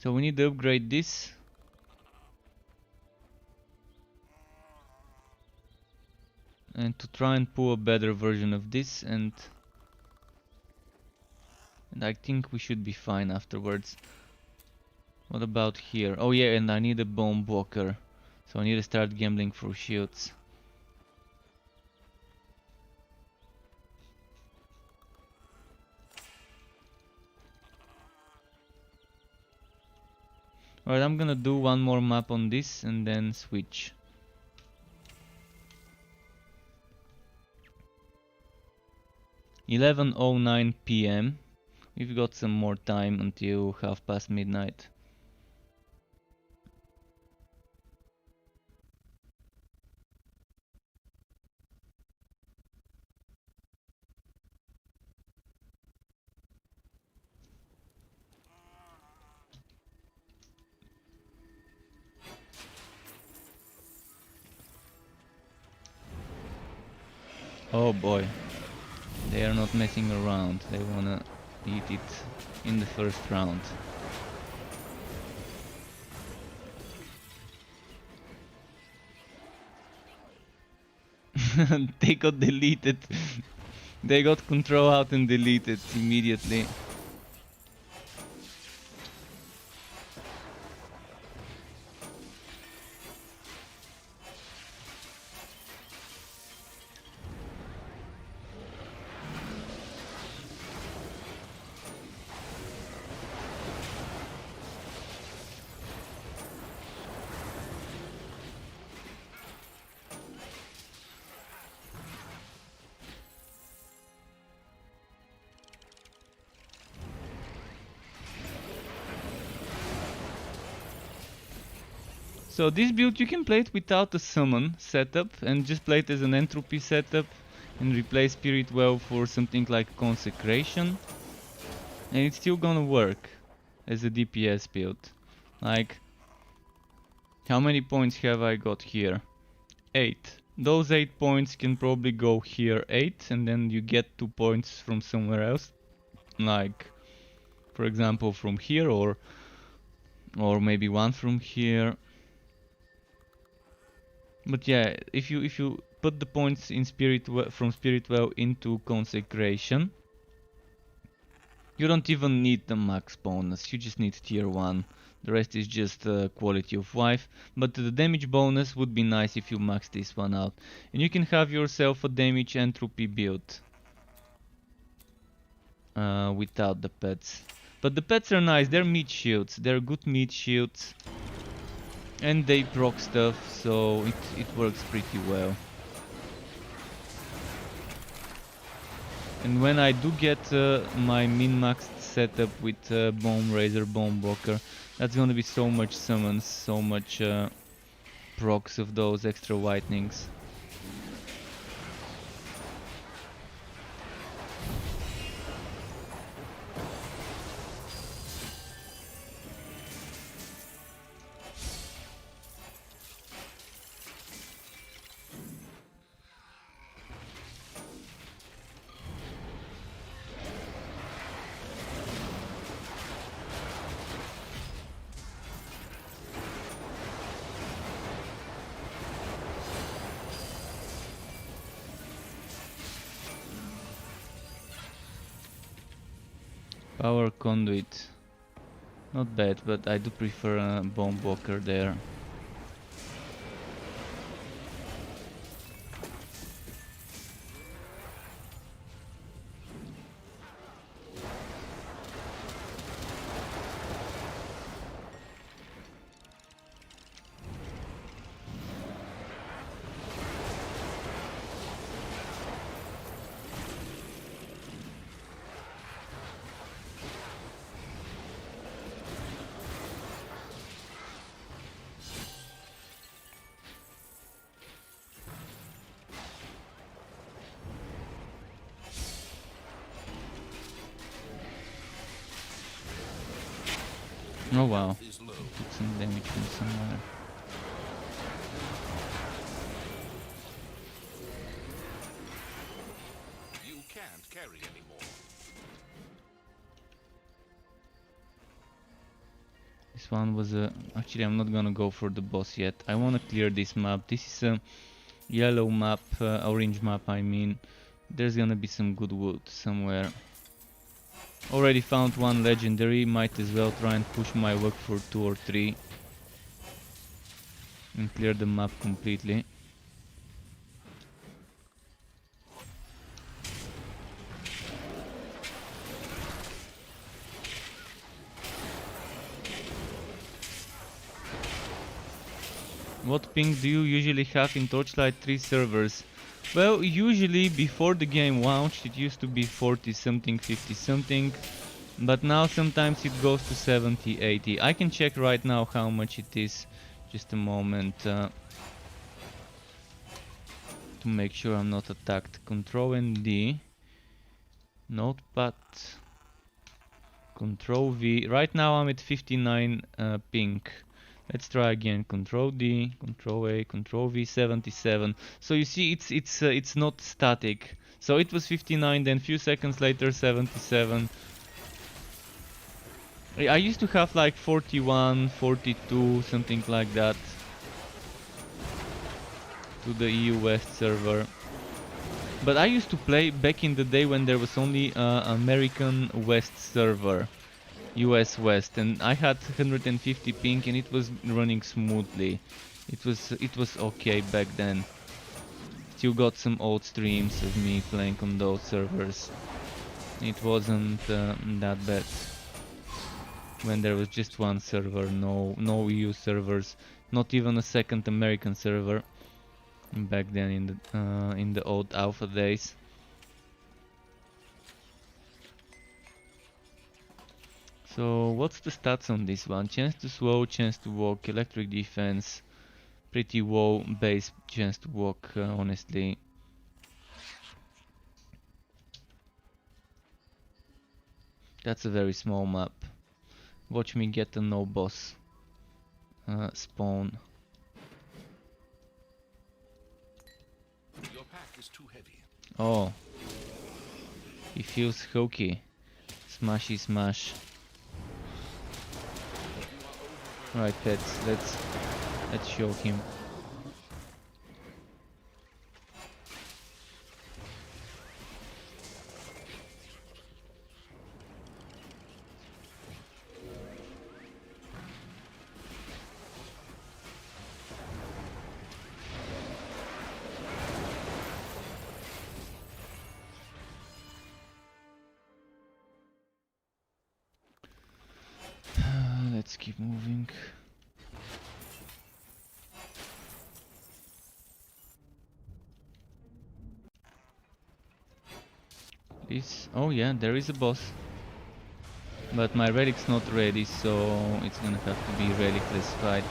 So we need to upgrade this. And to try and pull a better version of this, and I think we should be fine afterwards. What about here? Oh yeah, and I need a bomb blocker. So I need to start gambling for shields. Alright, I'm gonna do one more map on this and then switch. (11:09 p.m. We've got some more time until half past midnight. Oh boy, they are not messing around. They wanna eat it in the first round. They got deleted. They got control out and deleted immediately. So this build you can play it without a summon setup and just play it as an entropy setup and replace Spirit Well for something like Consecration, and it's still gonna work as a DPS build. Like, how many points have I got here? 8. Those 8 points can probably go here 8, and then you get 2 points from somewhere else, like for example from here, or maybe 1 from here. But yeah, if you put the points in from Spirit Well into Consecration, you don't even need the max bonus, you just need tier 1. The rest is just quality of life, but the damage bonus would be nice if you max this one out. And you can have yourself a damage entropy build without the pets. But the pets are nice, they're meat shields, they're good meat shields. And they proc stuff, so it works pretty well. And when I do get my min-maxed setup with Bomb Razor, Bomb Walker, that's gonna be so much summons, so much procs of those extra whitenings. Power Conduit. Not bad, but I do prefer a Bomb Walker there. Oh wow, Is low. took some damage from somewhere. You can't carry anymore. This one was a... Actually, I'm not gonna go for the boss yet. I wanna clear this map. This is a yellow map, orange map I mean. There's gonna be some good wood somewhere. Already found one legendary, might as well try and push my luck for 2 or 3. And clear the map completely. What ping do you usually have in Torchlight 3 servers? Well, usually before the game launched it used to be 40 something, 50 something. But now sometimes it goes to 70, 80. I can check right now how much it is. Just a moment. To make sure I'm not attacked. Control and D. Notepad. Control V. Right now I'm at 59 ping. Let's try again. Control D, Control A, Control V, 77. So you see, it's not static. So it was 59, then few seconds later 77. I used to have like 41, 42, something like that, to the EU West server. But I used to play back in the day when there was only American West server. US West, and I had 150 ping and it was running smoothly. It was okay back then. Still got some old streams of me playing on those servers. It wasn't that bad. When there was just one server, no EU servers, not even a second American server. Back then in the old alpha days. So what's the stats on this one? Chance to slow, chance to walk, electric defense, pretty low base chance to walk, honestly. That's a very small map. Watch me get a no boss spawn. Your pack is too heavy. Oh, he feels hokey. Smashy smash. Right, pets, let's show him. Let's keep moving. Oh yeah, there is a boss. But my relic's not ready, so it's gonna have to be relicless fight.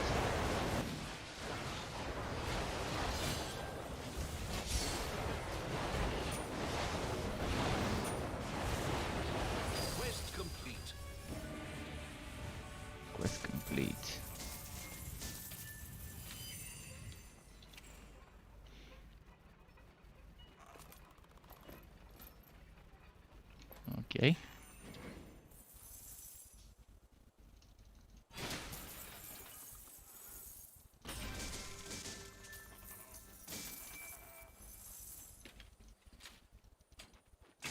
Quest complete. Quest complete. Okay.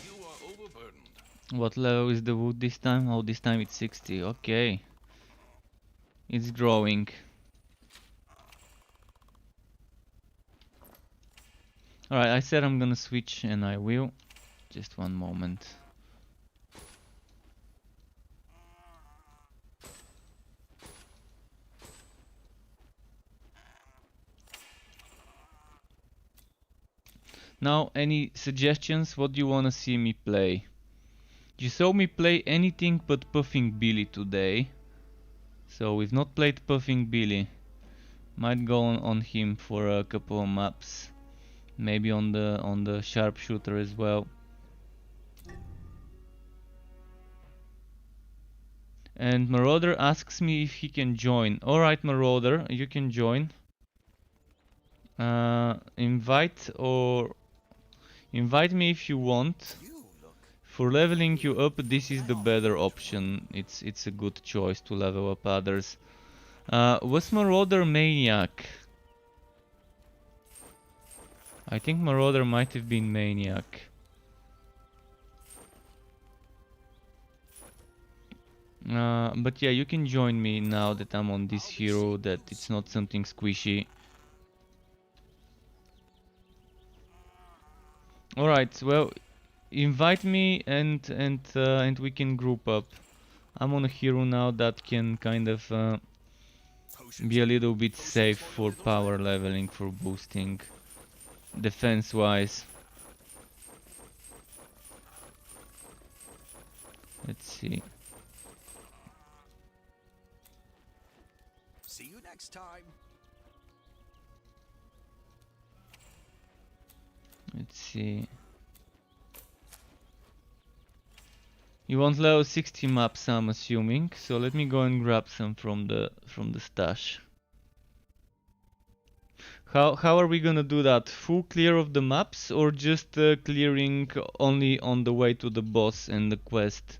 You are overburdened. What level is the wood this time? Oh, this time it's 60. Okay. It's growing. Alright, I said I'm gonna switch and I will. Just one moment. Now, any suggestions? What do you wanna see me play? You saw me play anything but Puffing Billy today. So we've not played Puffing Billy. Might go on him for a couple of maps. Maybe on the sharpshooter as well. And Marauder asks me if he can join. Alright, Marauder, you can join. Invite me if you want. For leveling you up, this is the better option. It's a good choice to level up others. Was Marauder Maniac? I think Marauder might have been Maniac. But yeah, you can join me now that I'm on this hero, that it's not something squishy. Alright, well, invite me and we can group up. I'm on a hero now that can kind of be a little bit safe for power leveling, for boosting defense wise. Let's see. See you next time. Let's see. You want level 60 maps, I'm assuming. So let me go and grab some from the stash. How are we gonna do that? Full clear of the maps, or just clearing only on the way to the boss and the quest?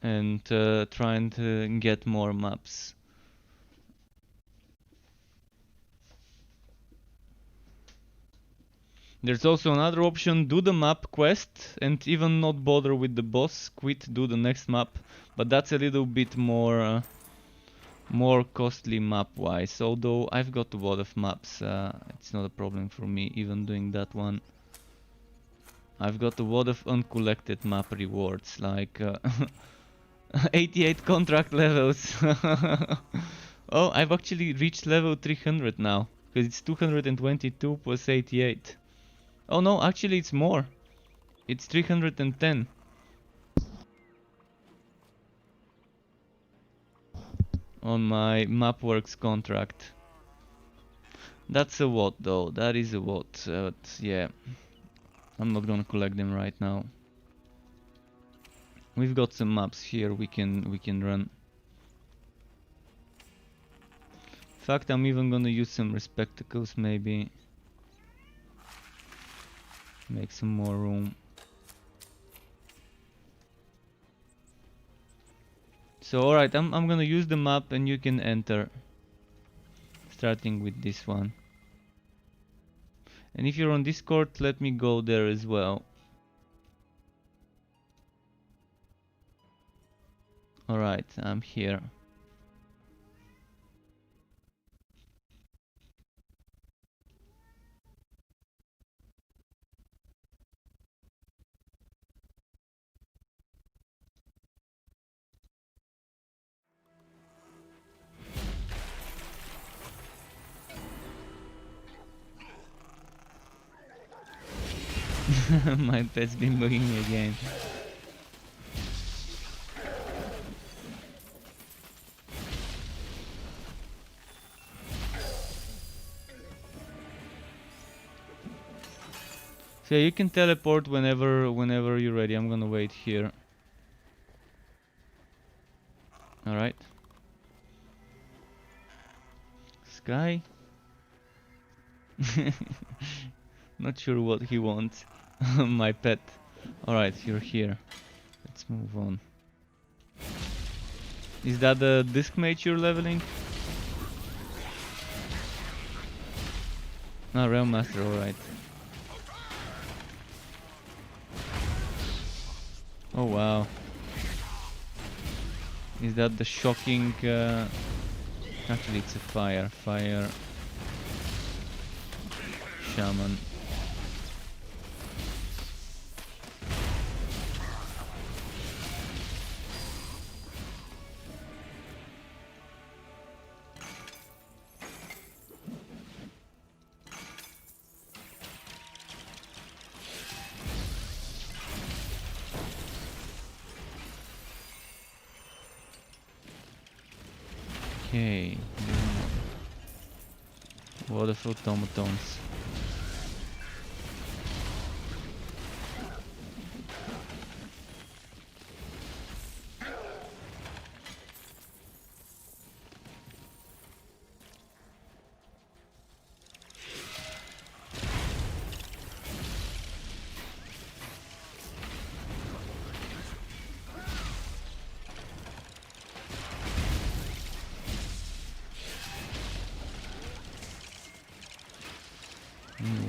And trying to get more maps. There's also another option: do the map quest and even not bother with the boss, quit, do the next map, but that's a little bit more more costly map wise, although I've got a lot of maps. It's not a problem for me even doing that one. I've got a lot of uncollected map rewards, like 88 contract levels. Oh, I've actually reached level 300 now, because it's 222 plus 88. Oh no, actually it's more. It's 310. On my Mapworks contract. That's a lot though, that is a lot, but yeah. I'm not gonna collect them right now. We've got some maps here we can run. In fact, I'm even gonna use some respectacles maybe. Make some more room. So alright, I'm gonna use the map and you can enter. Starting with this one. And if you're on Discord, let me go there as well. Alright, I'm here. My pet's been bugging me again. So yeah, you can teleport whenever you're ready. I'm gonna wait here. Alright. Sky? Not sure what he wants. My pet. Alright, you're here. Let's move on. Is that the disc mate you're leveling? Ah, Realm Master, alright. Oh wow. Is that the shocking... Actually it's a fire shaman. Okay. A lot of automatons.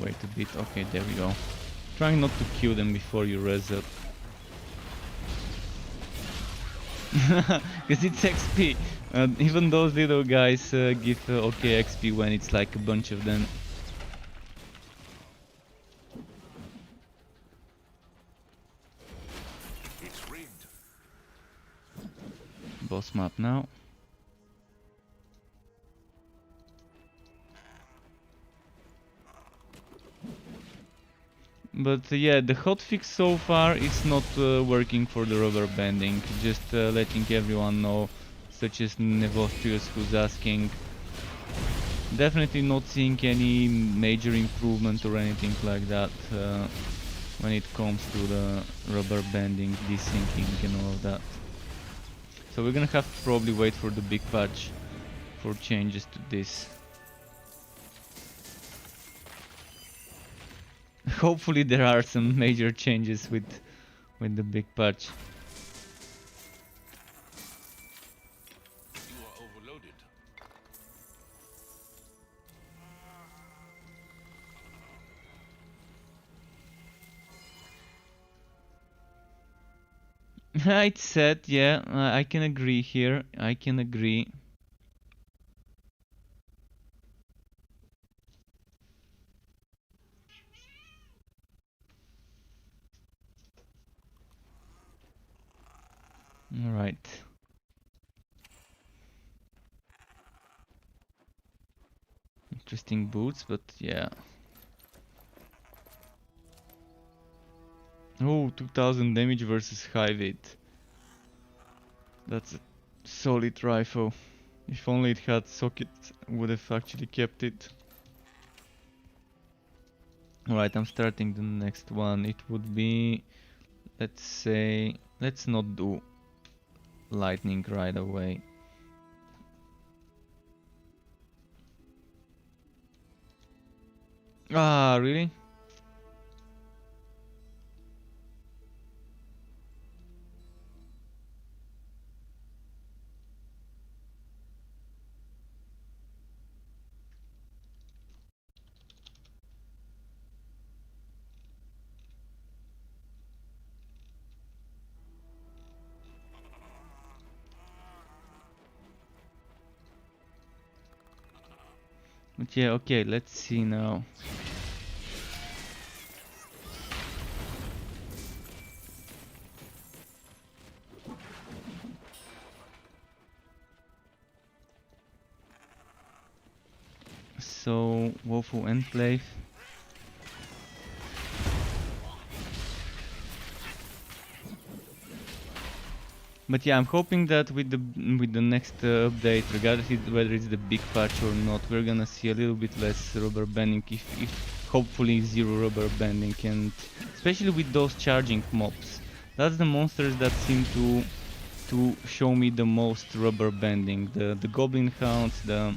Wait a bit. Okay, there we go. Trying not to kill them before you res up. Because it's XP. Even those little guys give okay XP when it's like a bunch of them. It's rigged. Boss map now. But yeah, the hotfix so far is not working for the rubber banding. Just letting everyone know, such as Nevostrius who's asking. Definitely not seeing any major improvement or anything like that when it comes to the rubber banding, desyncing and all of that. So we're gonna have to probably wait for the big patch for changes to this. Hopefully there are some major changes with the big patch. You are overloaded. It's sad, yeah, I can agree here, I can agree. Alright. Interesting boots, but yeah. Oh, 2000 damage versus high weight. That's a solid rifle. If only it had socket, would have actually kept it. Alright, I'm starting the next one. It would be, let's say, let's not do lightning right away. Ah, really? But yeah, okay, let's see now. So, Woeful Enclave. But yeah, I'm hoping that with the next update, regardless whether it's the big patch or not, we're gonna see a little bit less rubber banding, if hopefully zero rubber banding, and especially with those charging mobs. That's the monsters that seem to show me the most rubber banding. The goblin hounds, the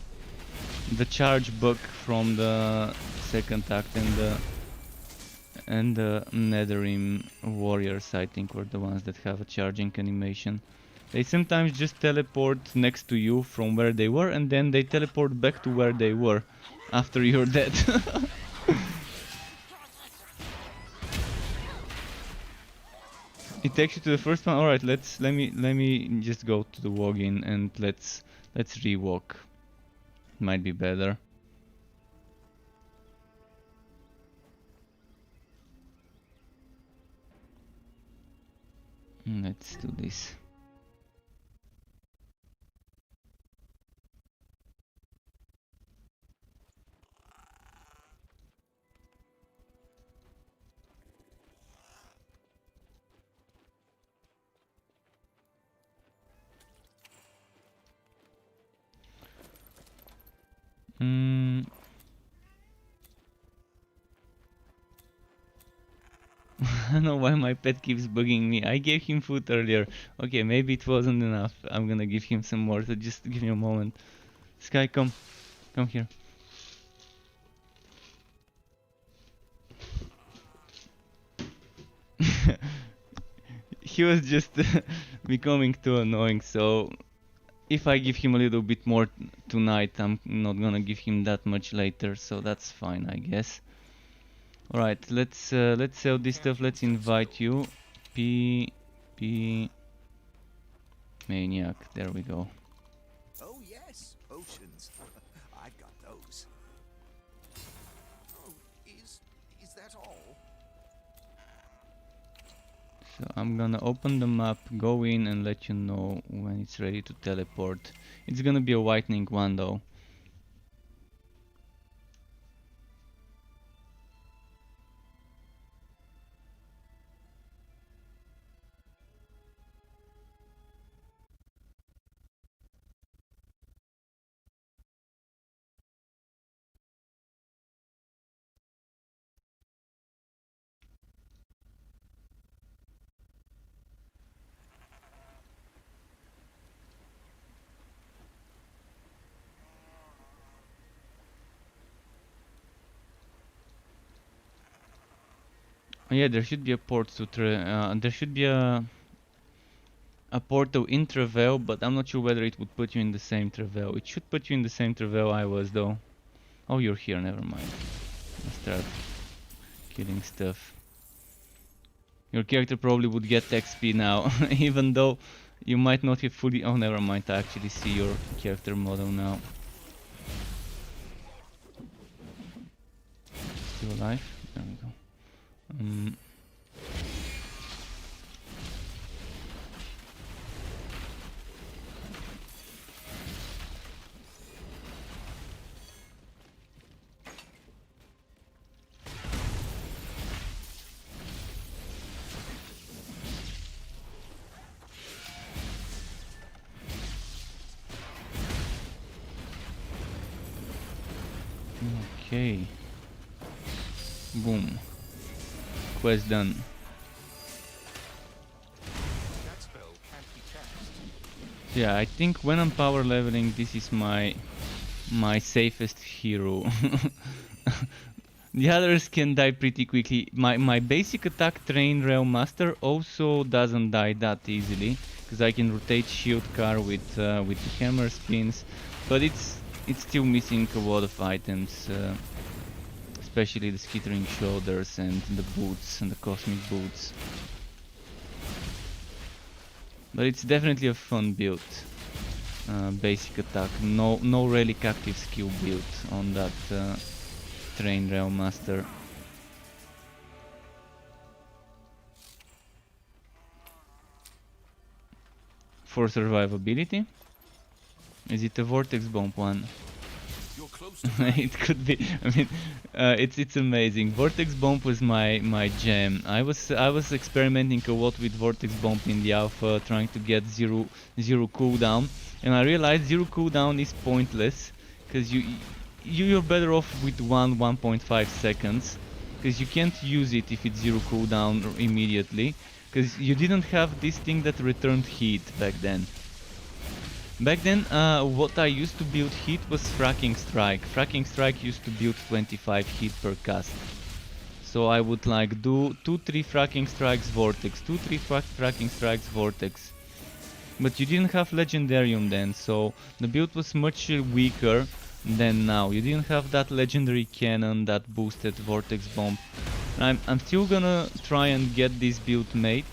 charge bug from the second act, and the Netherim warriors, I think, were the ones that have a charging animation. They sometimes just teleport next to you from where they were, and then they teleport back to where they were after you're dead. It takes you to the first one. All right, let me just go to the login and let's rewalk. Might be better. Let's do this. I don't know why my pet keeps bugging me. I gave him food earlier. Okay, maybe it wasn't enough. I'm gonna give him some more, so just give me a moment. Sky, come. Come here. He was just becoming too annoying, so if I give him a little bit more tonight, I'm not gonna give him that much later, so that's fine, I guess. Alright, let's sell this stuff. Let's invite you. P Maniac. There we go. Oh yes, potions. I've got those. Oh, is that all? So I'm gonna open the map, go in and let you know when it's ready to teleport. It's gonna be a whitening one though. Oh, yeah, there should be a port to there should be a portal in Travel, but I'm not sure whether it would put you in the same Travel. It should put you in the same Travel I was though. Oh, you're here, never mind. Let's start killing stuff. Your character probably would get XP now, even though you might not have fully... Oh, never mind, I actually see your character model now. Still alive? There we go. Okay. Boom. Quest done. That spell can't be cast. Yeah, I think when I'm power leveling, this is my safest hero. The others can die pretty quickly. My basic attack Train Rail Master also doesn't die that easily, because I can rotate shield car with the hammer spins, but it's still missing a lot of items, especially the skittering shoulders and the boots and the cosmic boots. But it's definitely a fun build. Basic attack, no relic active skill build on that Train Rail Master. For survivability? Is it a Vortex Bomb one? You're close to It could be. I mean, it's amazing. Vortex Bomb was my jam. I was experimenting a lot with Vortex Bomb in the alpha, trying to get zero cooldown, and I realized zero cooldown is pointless, because you're better off with 1.5 seconds, because you can't use it if it's zero cooldown immediately, because you didn't have this thing that returned heat back then. Back then, what I used to build heat was Fracking Strike. Fracking Strike used to build 25 heat per cast. So I would like do 2-3 Fracking Strikes Vortex, 2-3 Fracking Strikes Vortex. But you didn't have Legendarium then, so the build was much weaker than now. You didn't have that legendary cannon that boosted Vortex Bomb. I'm still gonna try and get this build made.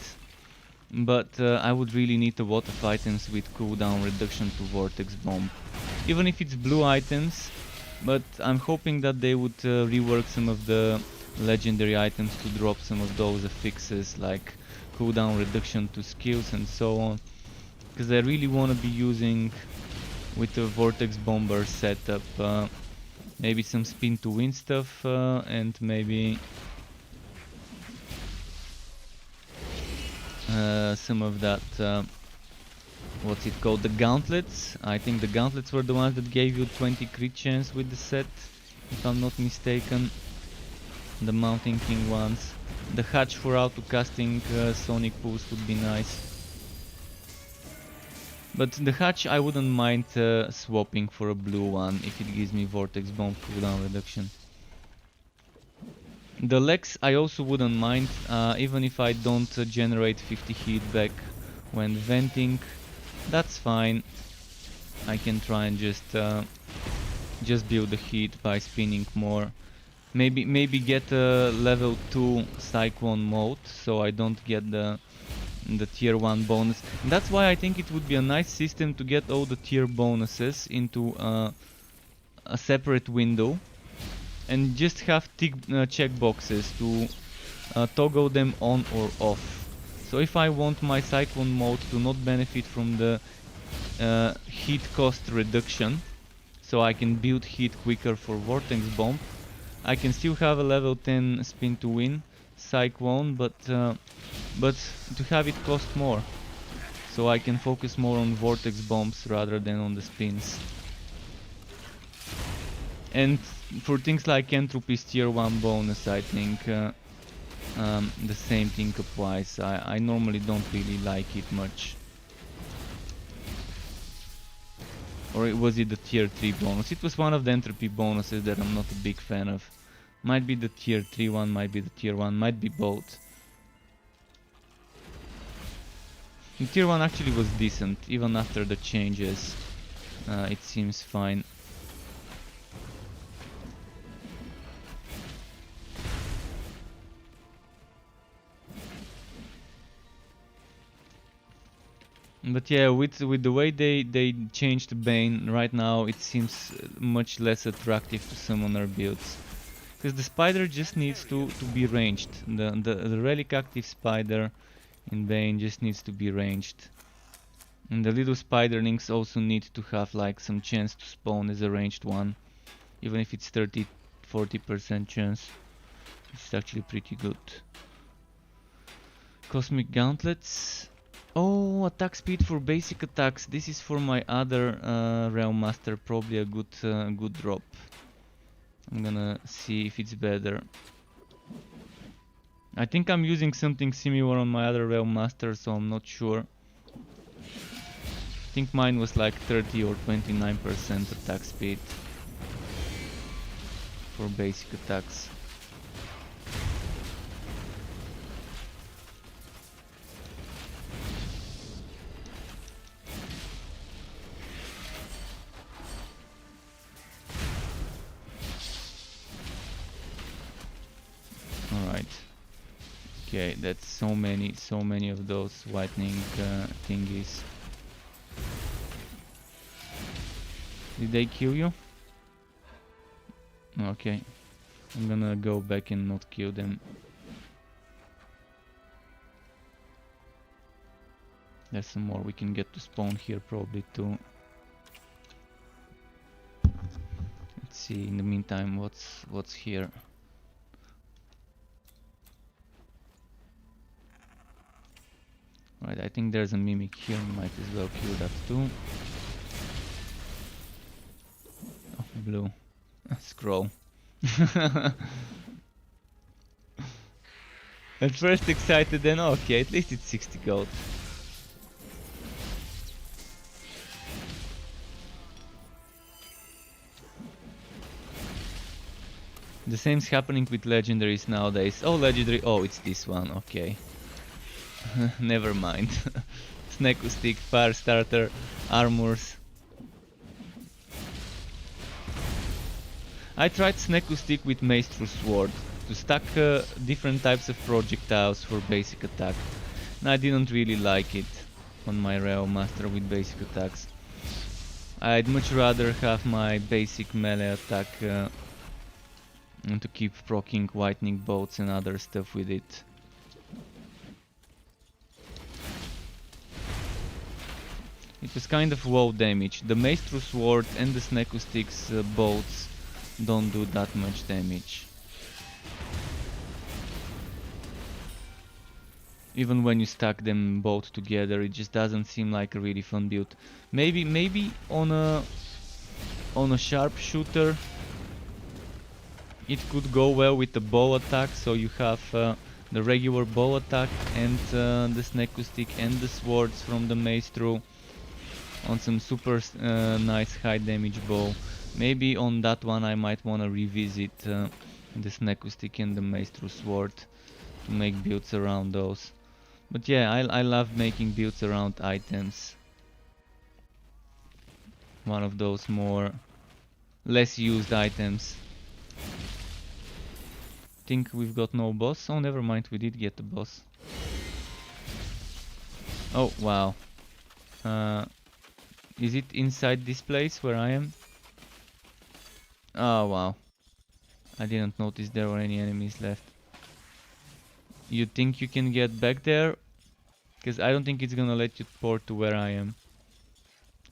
But I would really need a lot of items with cooldown reduction to Vortex Bomb. Even if it's blue items, but I'm hoping that they would rework some of the legendary items to drop some of those affixes like cooldown reduction to skills and so on. Because I really want to be using with a Vortex Bomber setup maybe some spin to win stuff and maybe some of that, what's it called, the gauntlets. I think the gauntlets were the ones that gave you 20 crit chance with the set, if I'm not mistaken. The Mountain King ones. The hatch for auto casting sonic pulse would be nice. But the hatch I wouldn't mind swapping for a blue one if it gives me Vortex Bomb cooldown reduction. The legs I also wouldn't mind, even if I don't generate 50 heat back when venting. That's fine. I can try and just build the heat by spinning more. Maybe get a level 2 Cyclone mode, so I don't get the tier 1 bonus. And that's why I think it would be a nice system to get all the tier bonuses into a separate window and just have tick checkboxes to toggle them on or off. So if I want my Cyclone mode to not benefit from the heat cost reduction, so I can build heat quicker for Vortex Bomb, I can still have a level 10 spin to win Cyclone, but to have it cost more, so I can focus more on Vortex Bombs rather than on the spins. And for things like Entropy's tier 1 bonus, I think the same thing applies. I normally don't really like it much. Or was it the tier 3 bonus? It was one of the entropy bonuses that I'm not a big fan of. Might be the tier 3 one, might be the tier 1, might be both. The tier 1 actually was decent, even after the changes. It seems fine. But yeah, with the way they changed Bane right now, it seems much less attractive to summoner builds, because the spider just needs to be ranged. The relic active spider in Bane just needs to be ranged, and the little spiderlings also need to have like some chance to spawn as a ranged one, even if it's 30-40% chance. It's actually pretty good. Cosmic gauntlets. Oh, attack speed for basic attacks. This is for my other Realm Master, probably a good drop. I'm gonna see if it's better. I think I'm using something similar on my other Realm Master, so I'm not sure. I think mine was like 30 or 29% attack speed for basic attacks. Alright. Okay, that's so many of those whitening thingies. Did they kill you? Okay. I'm gonna go back and not kill them. There's some more we can get to spawn here probably too. Let's see in the meantime what's here. Right, I think there's a mimic here, might as well kill that too. Oh, blue. Scroll. At first excited, then okay, at least it's 60 gold. The same's happening with legendaries nowadays. Oh, legendary. Oh, it's this one. Okay. Never mind. Snake stick, fire starter, armors. I tried Snake stick with Maestro sword to stack different types of projectiles for basic attack. And I didn't really like it on my Realm Master with basic attacks. I'd much rather have my basic melee attack and to keep proccing whitening bolts and other stuff with it. It was kind of low damage. The Maestro sword and the Snake Stick's bolts don't do that much damage. Even when you stack them both together, it just doesn't seem like a really fun build. Maybe on a sharpshooter it could go well with the bow attack, so you have the regular bow attack and the Snake Stick and the swords from the Maestro on some super nice high damage bow. Maybe on that one I might want to revisit the Snake Stick and the Maestro sword to make builds around those. But yeah, I love making builds around items. One of those more less used items. think we've got no boss. Oh, never mind, we did get the boss. Oh, wow. Is it inside this place where I am? Oh, wow. I didn't notice there were any enemies left. You think you can get back there? Because I don't think it's gonna let you port to where I am.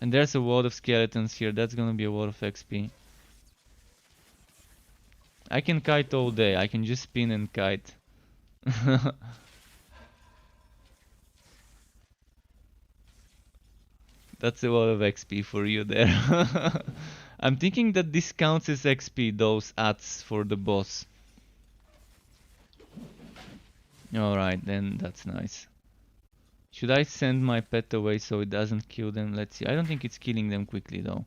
And there's a wall of skeletons here. That's gonna be a lot of XP. I can kite all day. I can just spin and kite. That's a lot of XP for you there. I'm thinking that this counts as XP, those ads for the boss. Alright, then that's nice. Should I send my pet away so it doesn't kill them? Let's see. I don't think it's killing them quickly though.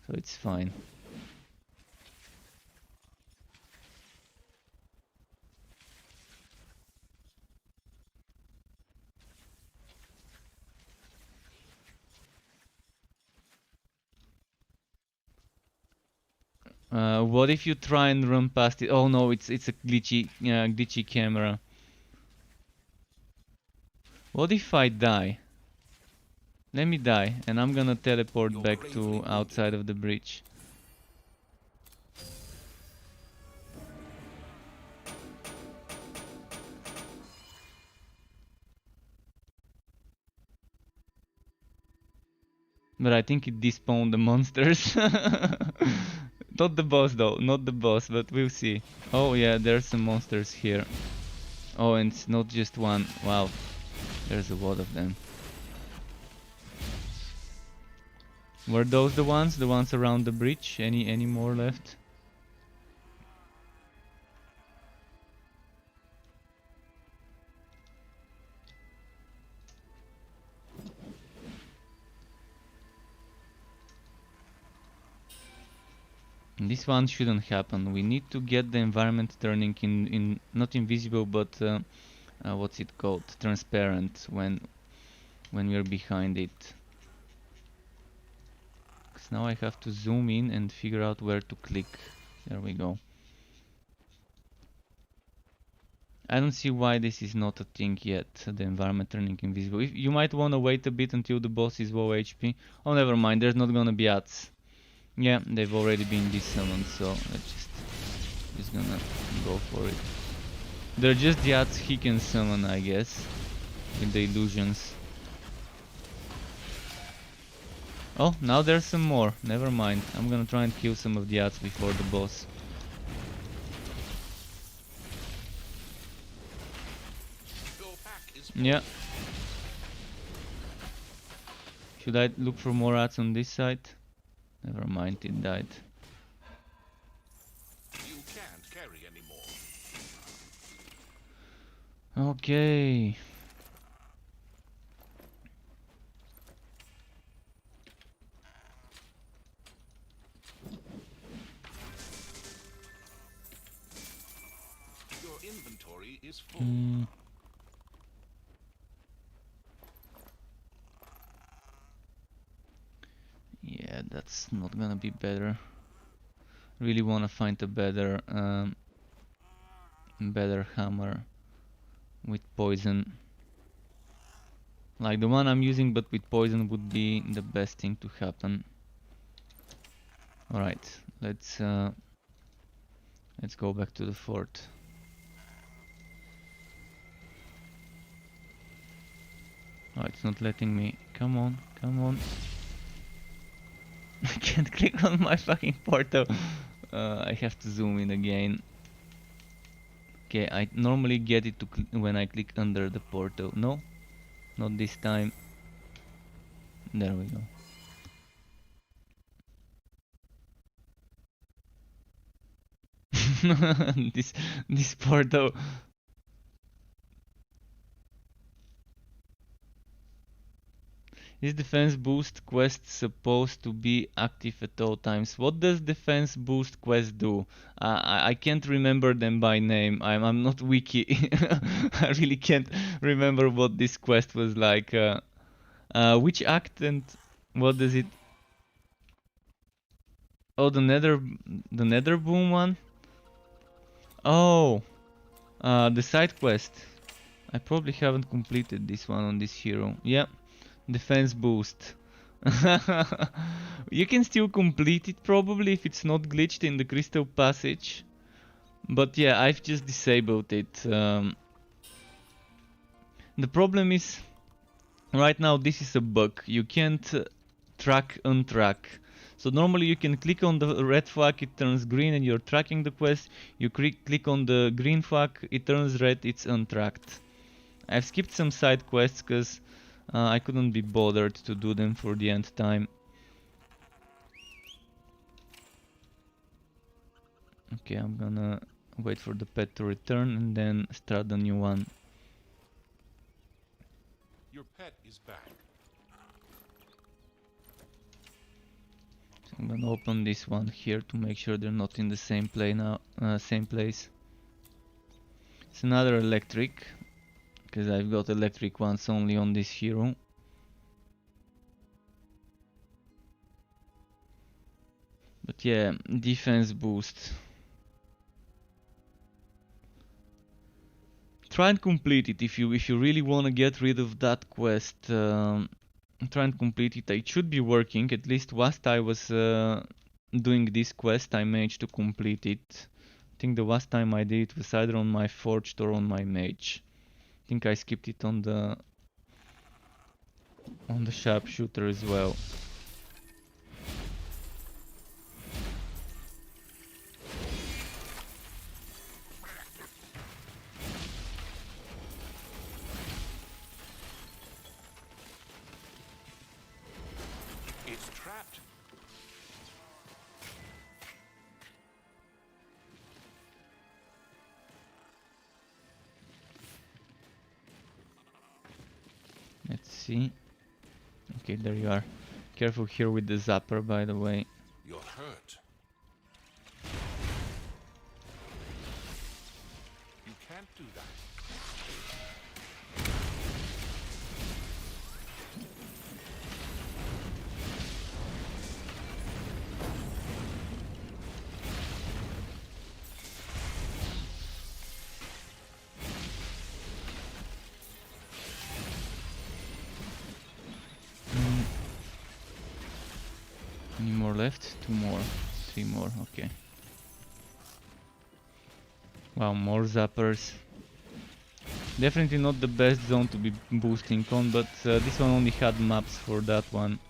So it's fine. What if you try and run past it? Oh no, it's a glitchy camera. What if I die? Let me die, and I'm gonna teleport back to outside of the bridge. But I think it despawned the monsters. Not the boss though, not the boss, but we'll see. Oh yeah, there's some monsters here. Oh, and it's not just one. Wow, there's a lot of them. Were those the ones? The ones around the bridge? Any more left? This one shouldn't happen. We need to get the environment turning in not invisible, but what's it called? Transparent when we're behind it. Because now I have to zoom in and figure out where to click. There we go. I don't see why this is not a thing yet, the environment turning invisible. You might want to wait a bit until the boss is low HP. Oh, never mind, there's not gonna be ads. Yeah, they've already been desummoned, so let's just gonna go for it. They're just the ads he can summon, I guess, with the illusions. Oh, now there's some more. Never mind. I'm gonna try and kill some of the ads before the boss. Yeah. Should I look for more ads on this side? Never mind, it died. You can't carry anymore. Okay. Your inventory is full. Yeah, that's not gonna be better. Really wanna find a better hammer with poison. Like the one I'm using, but with poison would be the best thing to happen. Alright, let's go back to the fort. Oh, it's not letting me. Come on, come on. I can't click on my fucking portal. I have to zoom in again. Okay, I normally get it to when I click under the portal. No, not this time. There we go. this portal. Is defense boost quest supposed to be active at all times? What does defense boost quest do? I can't remember them by name. I'm not wiki. I really can't remember what this quest was like. Which act and what does it? Oh, the nether boom one. Oh, the side quest. I probably haven't completed this one on this hero. Yeah, defense boost. You can still complete it probably if it's not glitched in the crystal passage. But yeah, I've just disabled it. The problem is, right now this is a bug. You can't track untrack. So normally you can click on the red flag, it turns green and you're tracking the quest. You click on the green flag, it turns red, it's untracked. I've skipped some side quests because I couldn't be bothered to do them for the end time. Okay, I'm gonna wait for the pet to return and then start the new one. Your pet is back. So I'm gonna open this one here to make sure they're not in the same play now, same place. It's another electric, because I've got electric ones only on this hero. But yeah, defense boost. Try and complete it if you really want to get rid of that quest. Try and complete it. It should be working. At least whilst I was doing this quest, I managed to complete it. I think the last time I did it was either on my forged or on my mage. I think I skipped it on the sharpshooter as well. It's trapped. Let's see. Okay, there you are. Careful here with the zapper, by the way. You're hurt. You can't do that. Any more left? 2 more. 3 more, okay. Wow, more zappers. Definitely not the best zone to be boosting on, but this one only had maps for that one.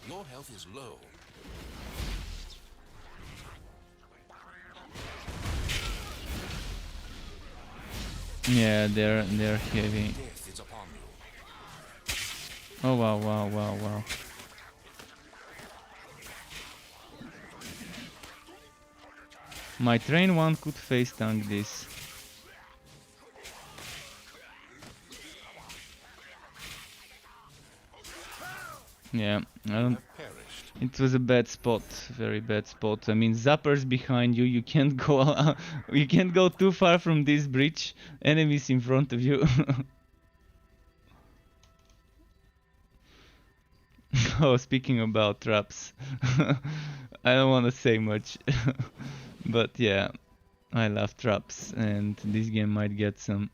Your health is low. Yeah, they're heavy. Death is upon you. Oh wow, wow, wow, wow. My train one could face tank this. Yeah, I don't. Have perished. It was a bad spot, very bad spot. I mean, zappers behind you. You can't go. You can't go too far from this bridge. Enemies in front of you. Oh, speaking about traps, I don't want to say much, but yeah, I love traps, and this game might get some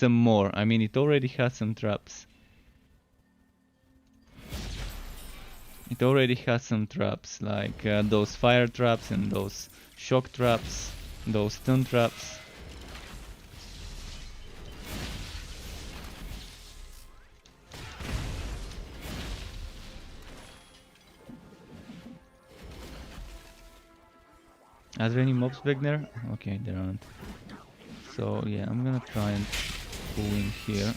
more. I mean, it already has some traps. It already has some traps, like those fire traps and those shock traps, those stun traps. Are there any mobs back there? Okay, there aren't. So yeah, I'm gonna try and pull in here.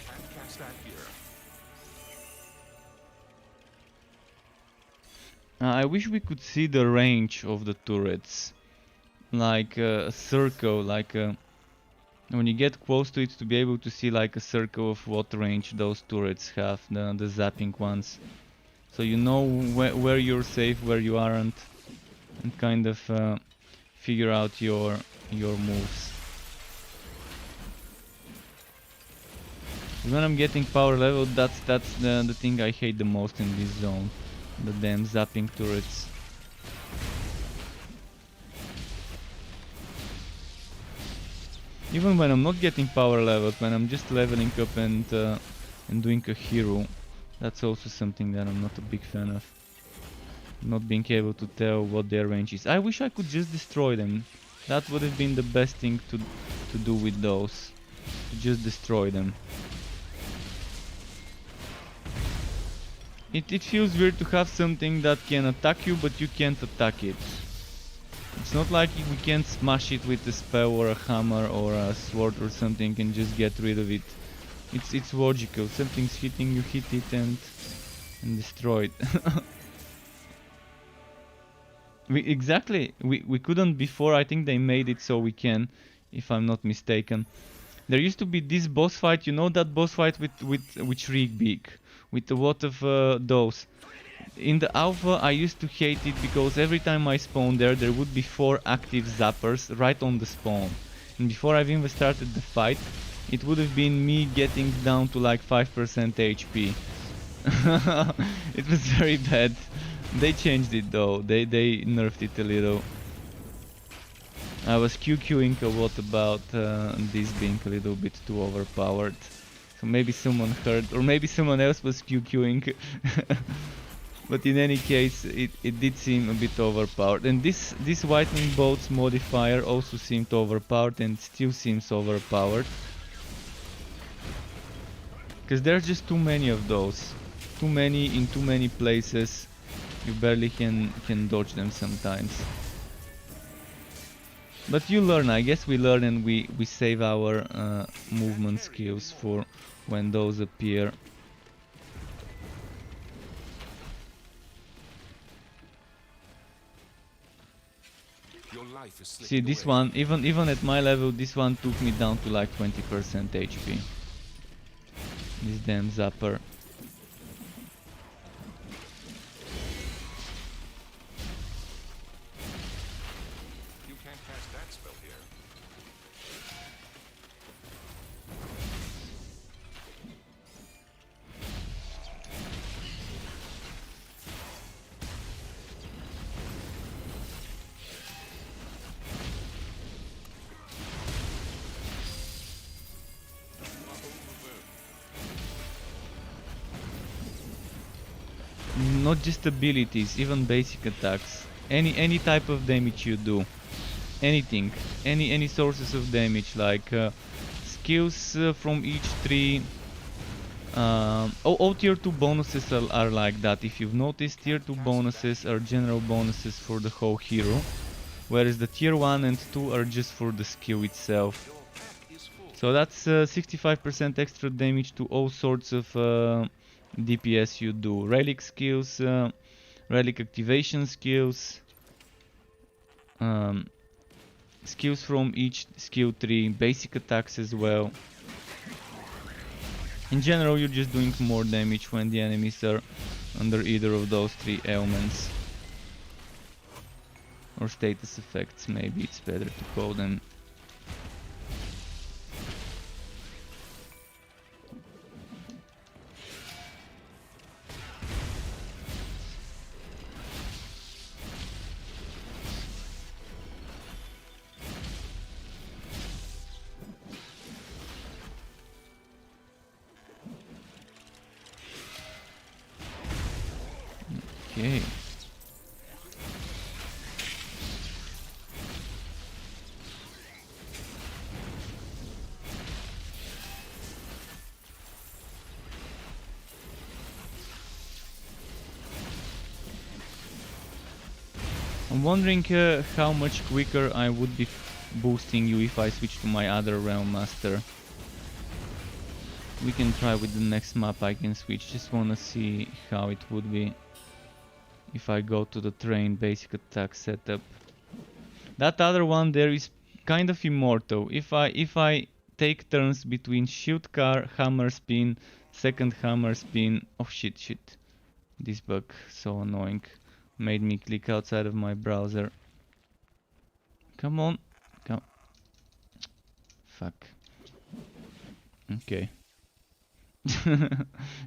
Can't catch that here. I wish we could see the range of the turrets, like a circle, like when you get close to it, to be able to see like a circle of what range those turrets have, the zapping ones, so you know where you're safe, where you aren't, and kind of figure out your moves. When I'm getting power level, that's the thing I hate the most in this zone. The damn zapping turrets. Even when I'm not getting power levels, when I'm just leveling up and doing a hero, that's also something that I'm not a big fan of. Not being able to tell what their range is. I wish I could just destroy them. That would have been the best thing to do with those. To just destroy them. It feels weird to have something that can attack you, but you can't attack it. It's not like we can smash it with a spell or a hammer or a sword or something and just get rid of it. It's logical. Something's hitting you, hit it and destroy it. We couldn't before. I think they made it so we can, if I'm not mistaken. There used to be this boss fight, you know, that boss fight with Shriekbeak, with a lot of those. In the alpha I used to hate it because every time I spawned there would be 4 active zappers right on the spawn. And before I've even started the fight, it would have been me getting down to like 5% HP. It was very bad. They changed it though, they nerfed it a little. I was QQing a lot about this being a little bit too overpowered. So maybe someone heard, or maybe someone else was QQing. But in any case, it did seem a bit overpowered. And this Whitening Bolts modifier also seemed overpowered and still seems overpowered. Because there's just too many of those. Too many in too many places. You barely can dodge them sometimes. But you learn, I guess we learn and we save our movement skills for when those appear. Your life is See slipping this away. one, even at my level, this one took me down to like 20% HP. This damn zapper. You can't cast that spell here. Not just abilities, even basic attacks. Any type of damage you do. Anything. Any sources of damage, like skills from each tree. All tier 2 bonuses are like that. If you've noticed, tier 2 bonuses are general bonuses for the whole hero. Whereas the tier 1 and 2 are just for the skill itself. Your pack is full. So that's 65% extra damage to all sorts of DPS you do. Relic skills, relic activation skills, skills from each skill tree, basic attacks as well. In general, you're just doing more damage when the enemies are under either of those 3 elements. Or status effects, maybe it's better to call them. Okay. I'm wondering how much quicker I would be boosting you if I switch to my other Realm Master. We can try with the next map I can switch, just wanna see how it would be if I go to the train basic attack setup. That other one there is kind of immortal. If I take turns between shield car, hammer spin, second hammer spin. Oh shit. This bug, so annoying. Made me click outside of my browser. Come on. Come. Fuck. Okay.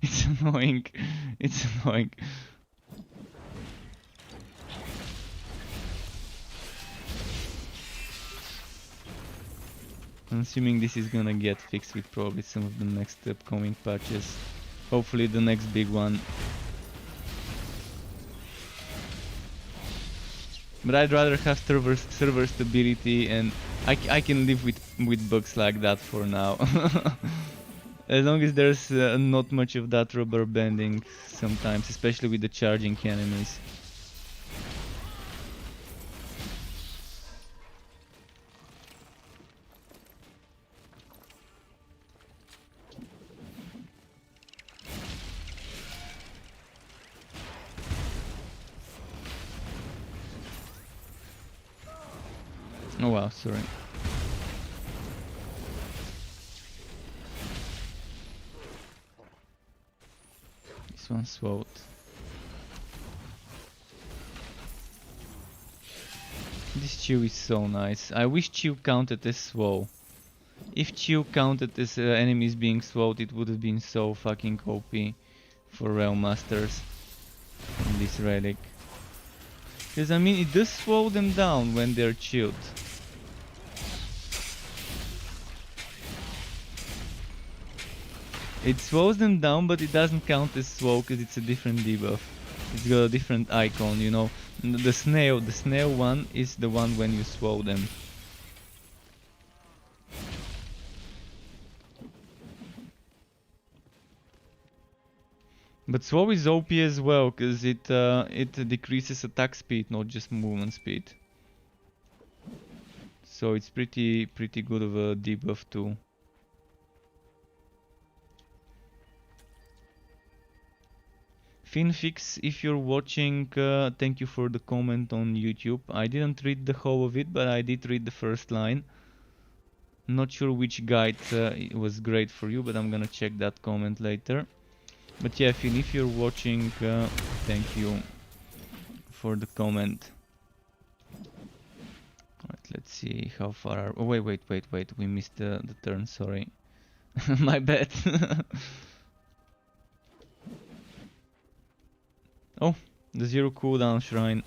It's annoying. It's annoying. I'm assuming this is gonna get fixed with probably some of the next upcoming patches. Hopefully the next big one. But I'd rather have server stability, and I can live with bugs like that for now. As long as there's not much of that rubber banding sometimes, especially with the charging enemies. Oh wow, sorry. This one's sword. This chew is so nice. I wish chew counted as slow. If chew counted as enemies being slowed, it would have been so fucking OP for Realm Masters in this relic. Because I mean, it does slow them down when they're chilled. It slows them down, but it doesn't count as slow because it's a different debuff. It's got a different icon, you know. The snail one is the one when you slow them. But slow is OP as well, because it decreases attack speed, not just movement speed. So it's pretty good of a debuff too. Finfix, if you're watching, thank you for the comment on YouTube. I didn't read the whole of it, but I did read the first line. Not sure which guide was great for you, but I'm gonna check that comment later. But yeah, Finn, if you're watching, thank you for the comment. Alright, let's see how far are... Oh, wait, we missed the turn, sorry. My bad. Oh, the zero cooldown shrine.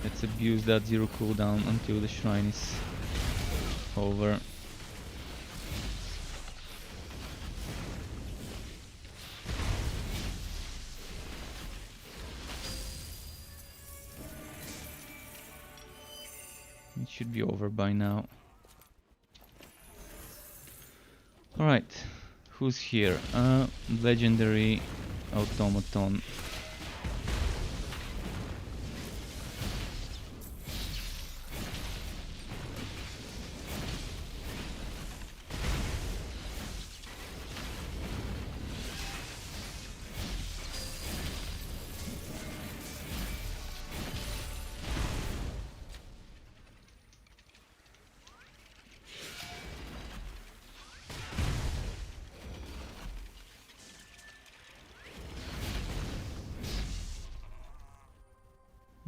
Let's abuse that zero cooldown until the shrine is over. It should be over by now. Alright, who's here? Legendary automaton.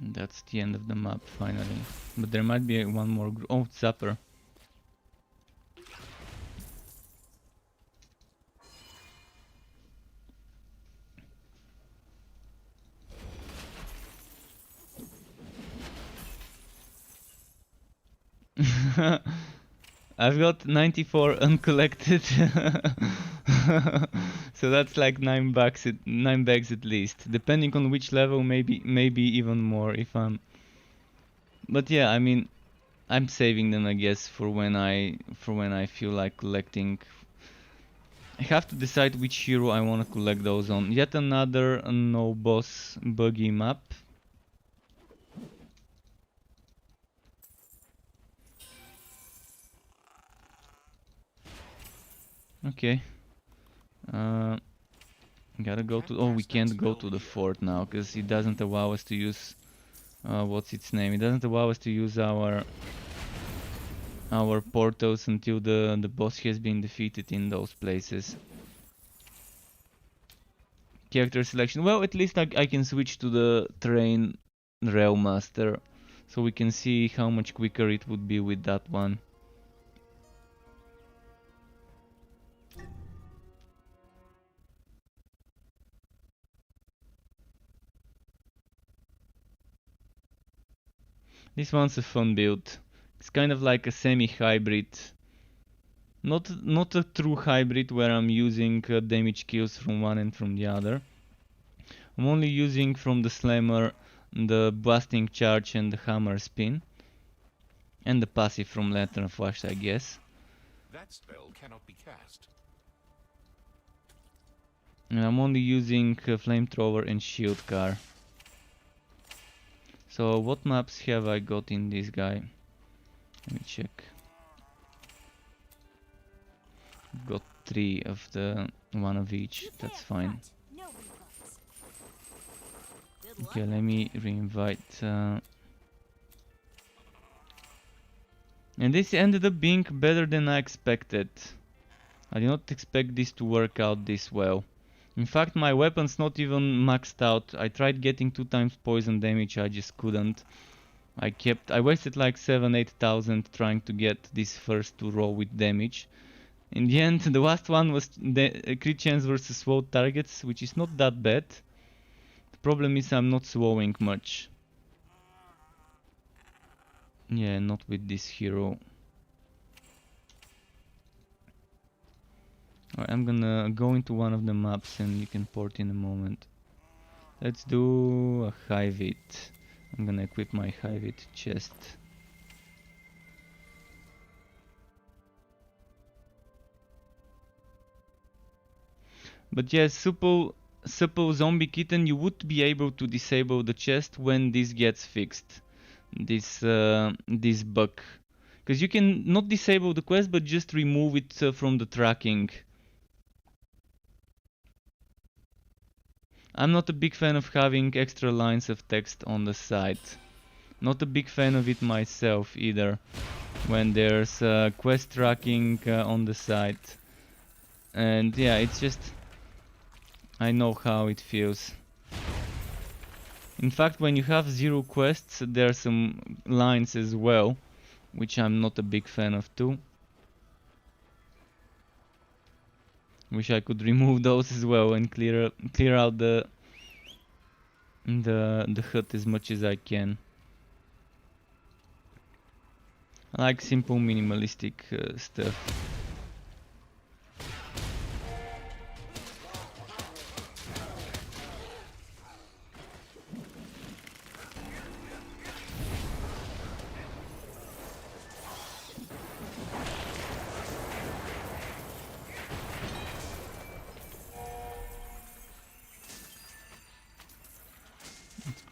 That's the end of the map, finally. But there might be one more group. Oh, Zapper. I've got 94 uncollected. So that's like 9 bags at least. Depending on which level, maybe even more if I'm... But yeah, I mean, I'm saving them, I guess, for when I feel like collecting. I have to decide which hero I want to collect those on. Yet another no boss buggy map. Okay. Gotta go to... Oh, we can't go to the fort now, because it doesn't allow us to use what's its name? It doesn't allow us to use our portals until the boss has been defeated in those places. Character selection. Well, at least I can switch to the Train Rail Master, so we can see how much quicker it would be with that one. This one's a fun build. It's kind of like a semi-hybrid. Not a true hybrid where I'm using damage kills from one and from the other. I'm only using from the Slammer the Blasting Charge and the Hammer Spin. And the passive from Lantern Flash, I guess. That spell cannot be cast. And I'm only using Flamethrower and Shield Car. So what maps have I got in this guy? Let me check. I've got 3 of the one of each. That's fine. No refunds. Good luck. Okay, let me reinvite. And this ended up being better than I expected. I did not expect this to work out this well. In fact, my weapon's not even maxed out. I tried getting 2 times poison damage, I just couldn't. I wasted like 7,000-8,000 trying to get this first to roll with damage. In the end, the last one was the crit chance versus slow targets, which is not that bad. The problem is I'm not slowing much. Yeah, not with this hero. Alright, I'm gonna go into one of the maps and you can port in a moment. Let's do a Hivit. I'm gonna equip my Hivit chest. But yes, supple zombie kitten, you would be able to disable the chest when this gets fixed. This bug. Because you can not disable the quest, but just remove it from the tracking. I'm not a big fan of having extra lines of text on the side. Not a big fan of it myself either. When there's quest tracking on the side. And yeah, it's just... I know how it feels. In fact, when you have 0 quests, there are some lines as well, which I'm not a big fan of too. Wish I could remove those as well and clear out the hut as much as I can. I like simple minimalistic stuff.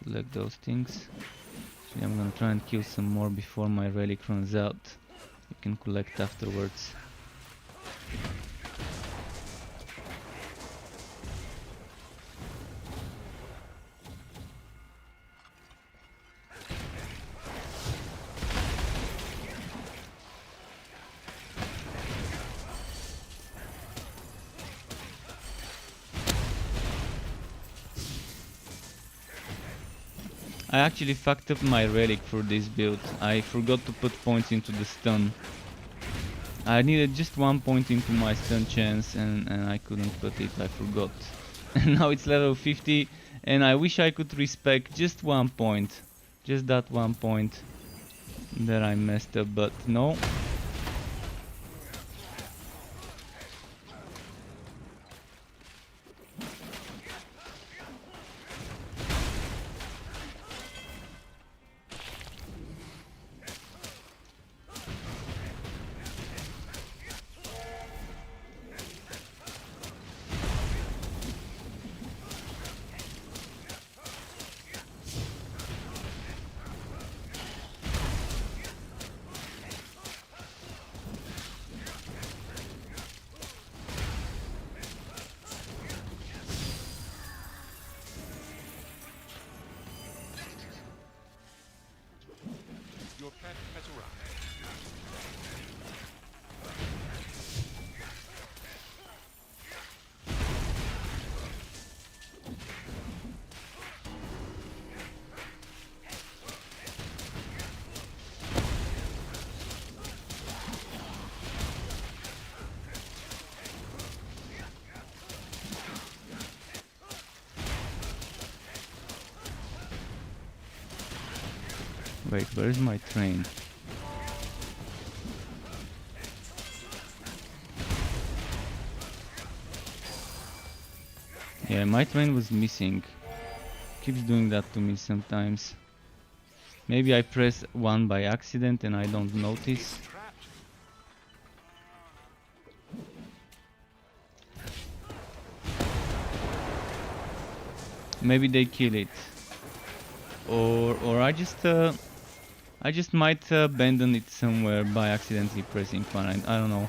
Collect those things. Actually, I'm gonna try and kill some more before my relic runs out. You can collect afterwards. I actually fucked up my relic for this build. I forgot to put points into the stun. I needed just 1 point into my stun chance and I couldn't put it, I forgot. And now it's level 50 and I wish I could respect just 1 point. Just that 1 point that I messed up, but no. Wait, where's my train? Yeah, my train was missing. Keeps doing that to me sometimes. Maybe I press 1 by accident and I don't notice. Trapped. Maybe they kill it. Or I just might abandon it somewhere by accidentally pressing 1. I don't know.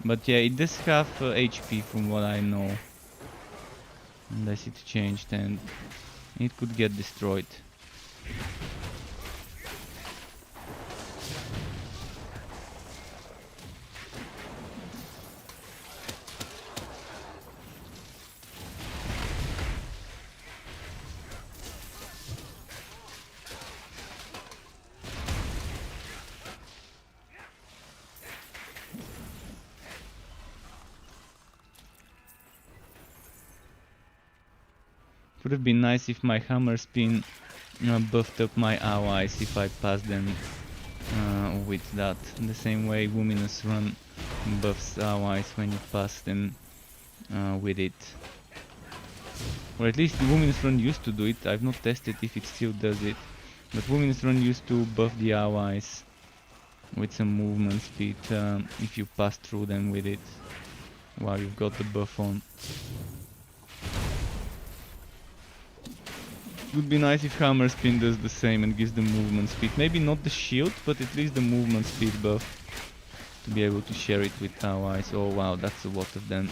But yeah, it does have HP from what I know. Unless it changed, and it could get destroyed. Would have been nice if my hammer spin buffed up my allies if I passed them with that. In the same way Luminous Run buffs allies when you pass them with it. Or at least Luminous Run used to do it. I've not tested if it still does it. But Luminous Run used to buff the allies with some movement speed if you pass through them with it while you've got the buff on. Would be nice if Hammer Spin does the same and gives them movement speed. Maybe not the shield, but at least the movement speed buff. To be able to share it with allies. Oh wow, that's a lot of them.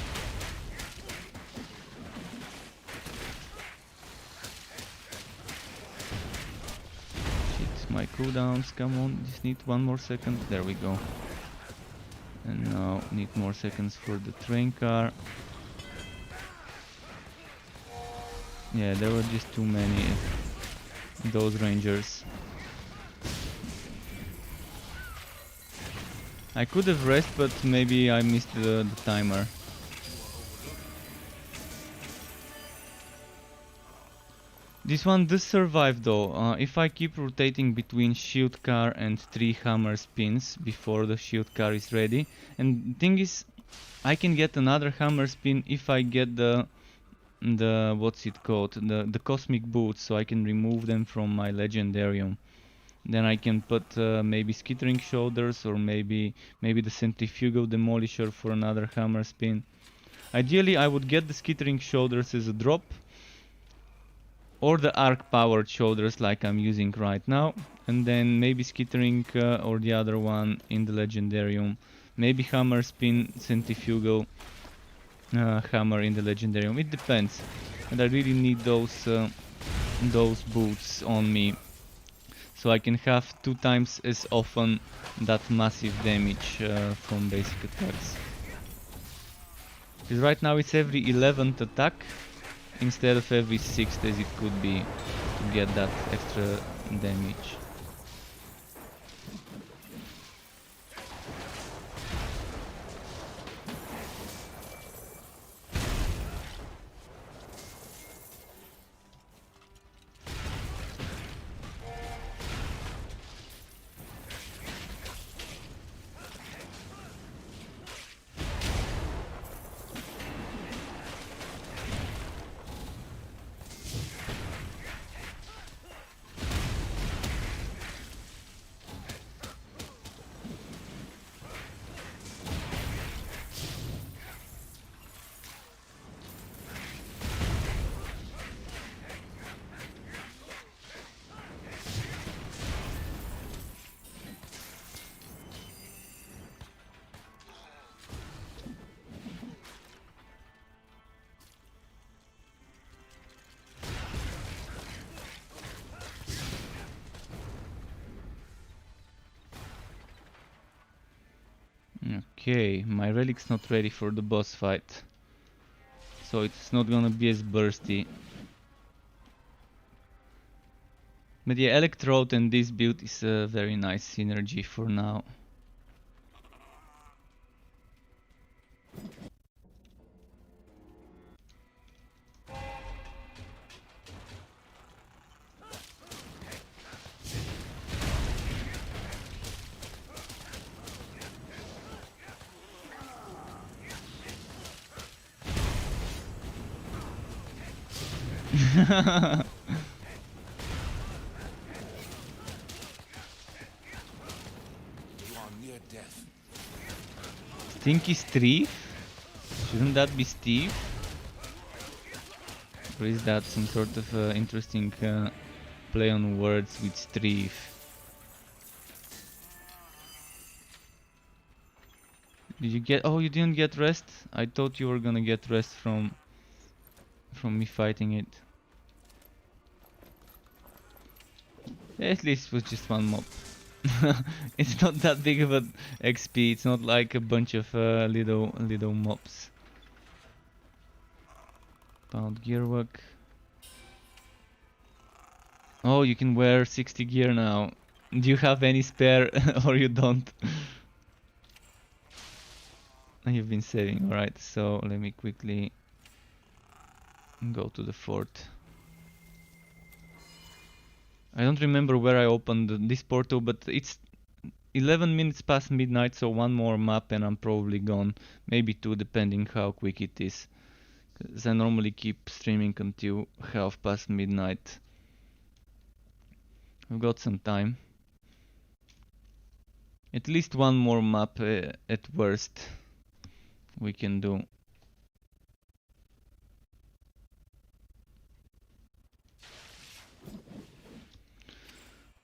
Shit, my cooldowns, come on, just need 1 more second. There we go. And now need more seconds for the train car. Yeah, there were just too many those rangers. I could have rest, but maybe I missed the timer. This one does survive though. If I keep rotating between shield car and 3 hammer spins before the shield car is ready. And the thing is, I can get another hammer spin if I get the what's it called, the cosmic boots, so I can remove them from my legendarium. Then I can put maybe skittering shoulders, or maybe the centrifugal demolisher for another hammer spin. Ideally I would get the skittering shoulders as a drop, or the arc powered shoulders like I'm using right now, and then maybe skittering or the other one in the legendarium. Maybe hammer spin centrifugal hammer in the legendarium. It depends, and I really need those boots on me, so I can have 2 times as often that massive damage from basic attacks. Because right now it's every 11th attack instead of every 6th as it could be, to get that extra damage. Okay, my relic's not ready for the boss fight, so it's not gonna be as bursty. But yeah, Electrode and this build is a very nice synergy for now. are near death. Stinky Steve? Shouldn't that be Steve? Or is that some sort of interesting play on words with Steve? Did you get? Oh, you didn't get rest? I thought you were gonna get rest from me fighting it. At least it was just one mob. It's not that big of an XP. It's not like a bunch of little mobs. Pound gearwork. Oh, you can wear 60 gear now. Do you have any spare or you don't? You've been saving, alright, so let me quickly go to the fort. I don't remember where I opened this portal, but it's 11 minutes past midnight, so one more map and I'm probably gone. Maybe two, depending how quick it is. Because I normally keep streaming until half past midnight. I've got some time. At least one more map at worst we can do.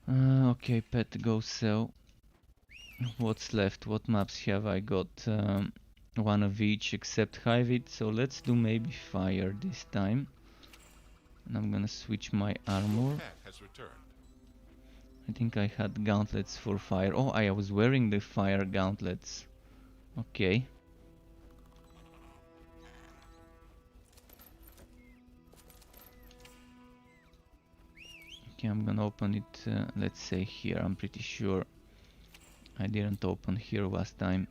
Okay, pet go sell. What's left? What maps have I got? One of each except Hive, so let's do maybe fire this time. And I'm gonna switch my armor. Cat has returned. I think I had gauntlets for fire. Oh, I was wearing the fire gauntlets. Okay. Okay, I'm gonna open it, let's say here. I'm pretty sure I didn't open here last time.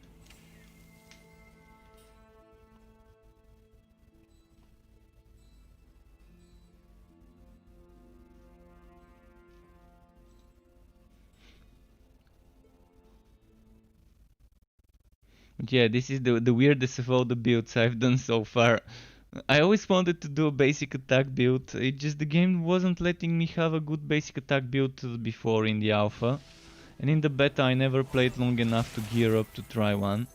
But yeah, this is the weirdest of all the builds I've done so far. I always wanted to do a basic attack build, it just the game wasn't letting me have a good basic attack build before in the alpha. And in the beta I never played long enough to gear up to try one.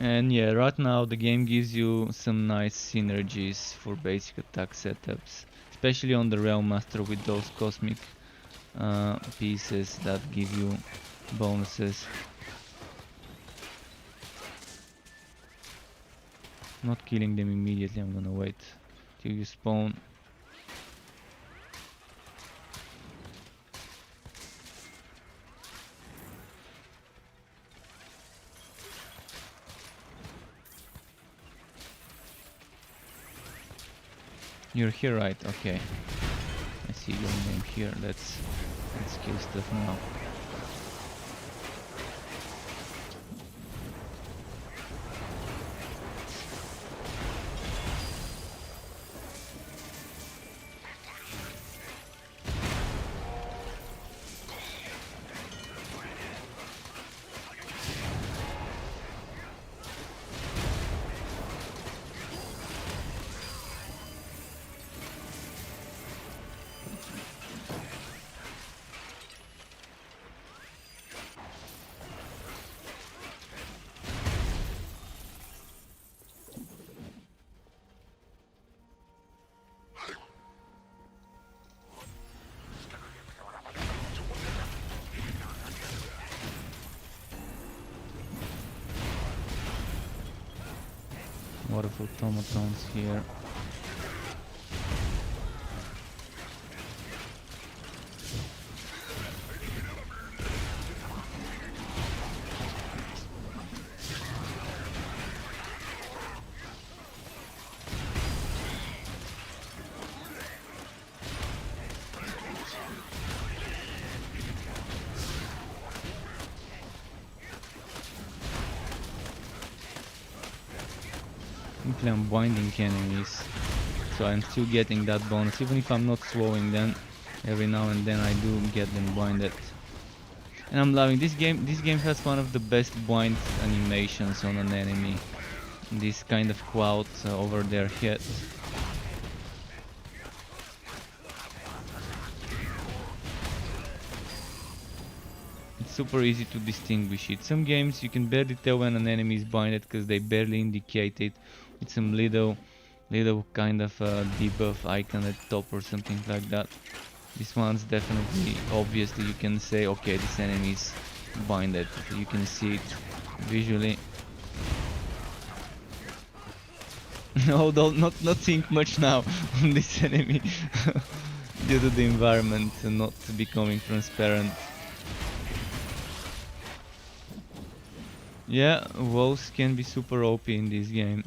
And yeah, right now the game gives you some nice synergies for basic attack setups. Especially on the Realm Master with those cosmic pieces that give you bonuses. Not killing them immediately, I'm gonna wait till you spawn. You're here, right? Okay. I see your name here. Let's kill stuff now. Lot of automatons here. Simply I'm binding enemies, so I'm still getting that bonus, even if I'm not slowing them. Every now and then I do get them blinded. And I'm loving this game. This game has one of the best blind animations on an enemy. this kind of cloud over their heads. It's super easy to distinguish it. Some games you can barely tell when an enemy is blinded because they barely indicate it with some little kind of debuff icon at top or something like that. This one's definitely, obviously you can say, okay, this enemy is blinded. You can see it visually. Although not seeing much now on this enemy due to the environment not becoming transparent. Yeah, walls can be super OP in this game.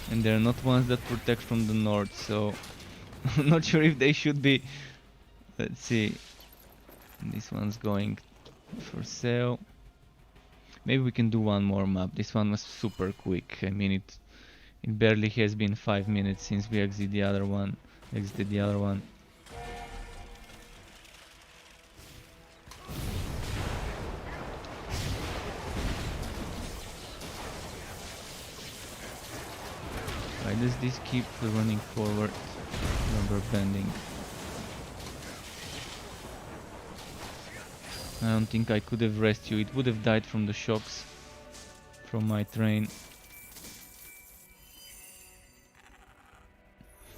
And they're not ones that protect from the north, so I'm not sure if they should be. Let's see. This one's going for sale. Maybe we can do one more map. This one was super quick. I mean, it barely has been 5 minutes since we exited the other one. Why does this keep running forward? Rubber banding. I don't think I could have rescued you. It would have died from the shocks from my train.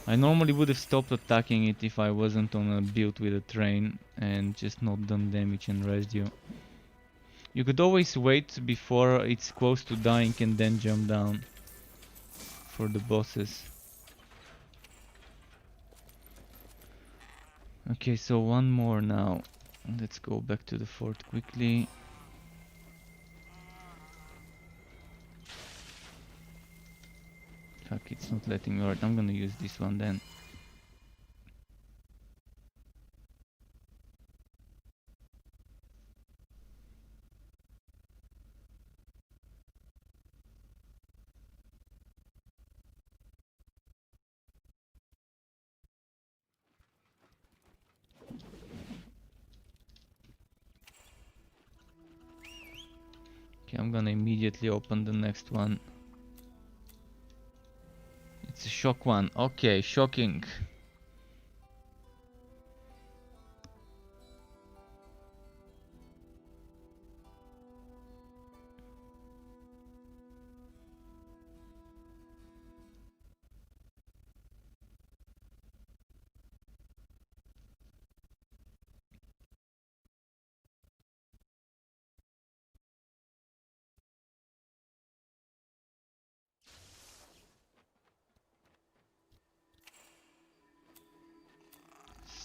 I normally would have stopped attacking it if I wasn't on a build with a train and just not done damage and rescue. You could always wait before it's close to dying and then jump down for the bosses. Okay, so one more now. Let's go back to the fort quickly. Fuck, it's not letting me. Alright, I'm gonna use this one then. Okay, I'm gonna immediately open the next one. It's a shock one. Okay, shocking.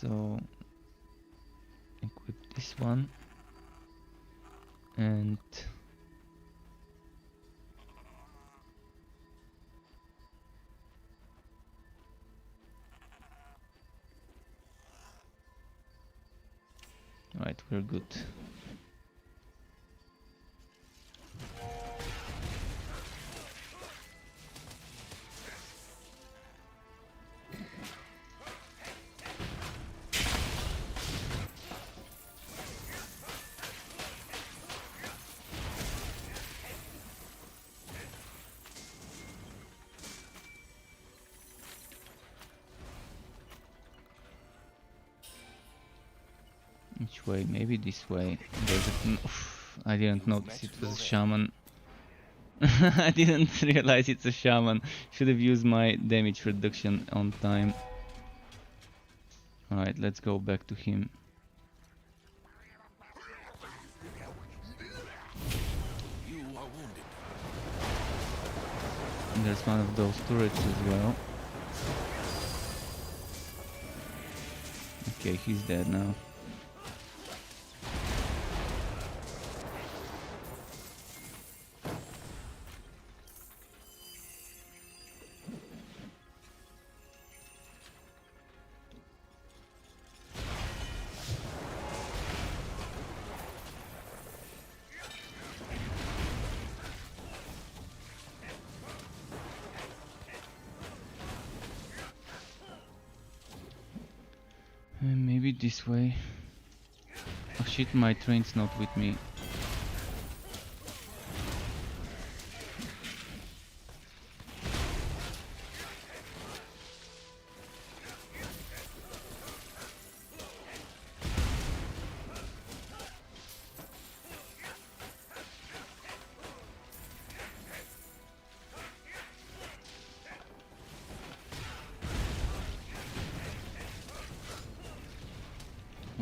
So equip this one and right, we're good. Which way? Maybe this way. There's a I didn't notice it was a shaman. I didn't realize it's a shaman. Should have used my damage reduction on time. Alright, let's go back to him. And there's one of those turrets as well. Okay, he's dead now. Maybe this way. Oh shit, my train's not with me.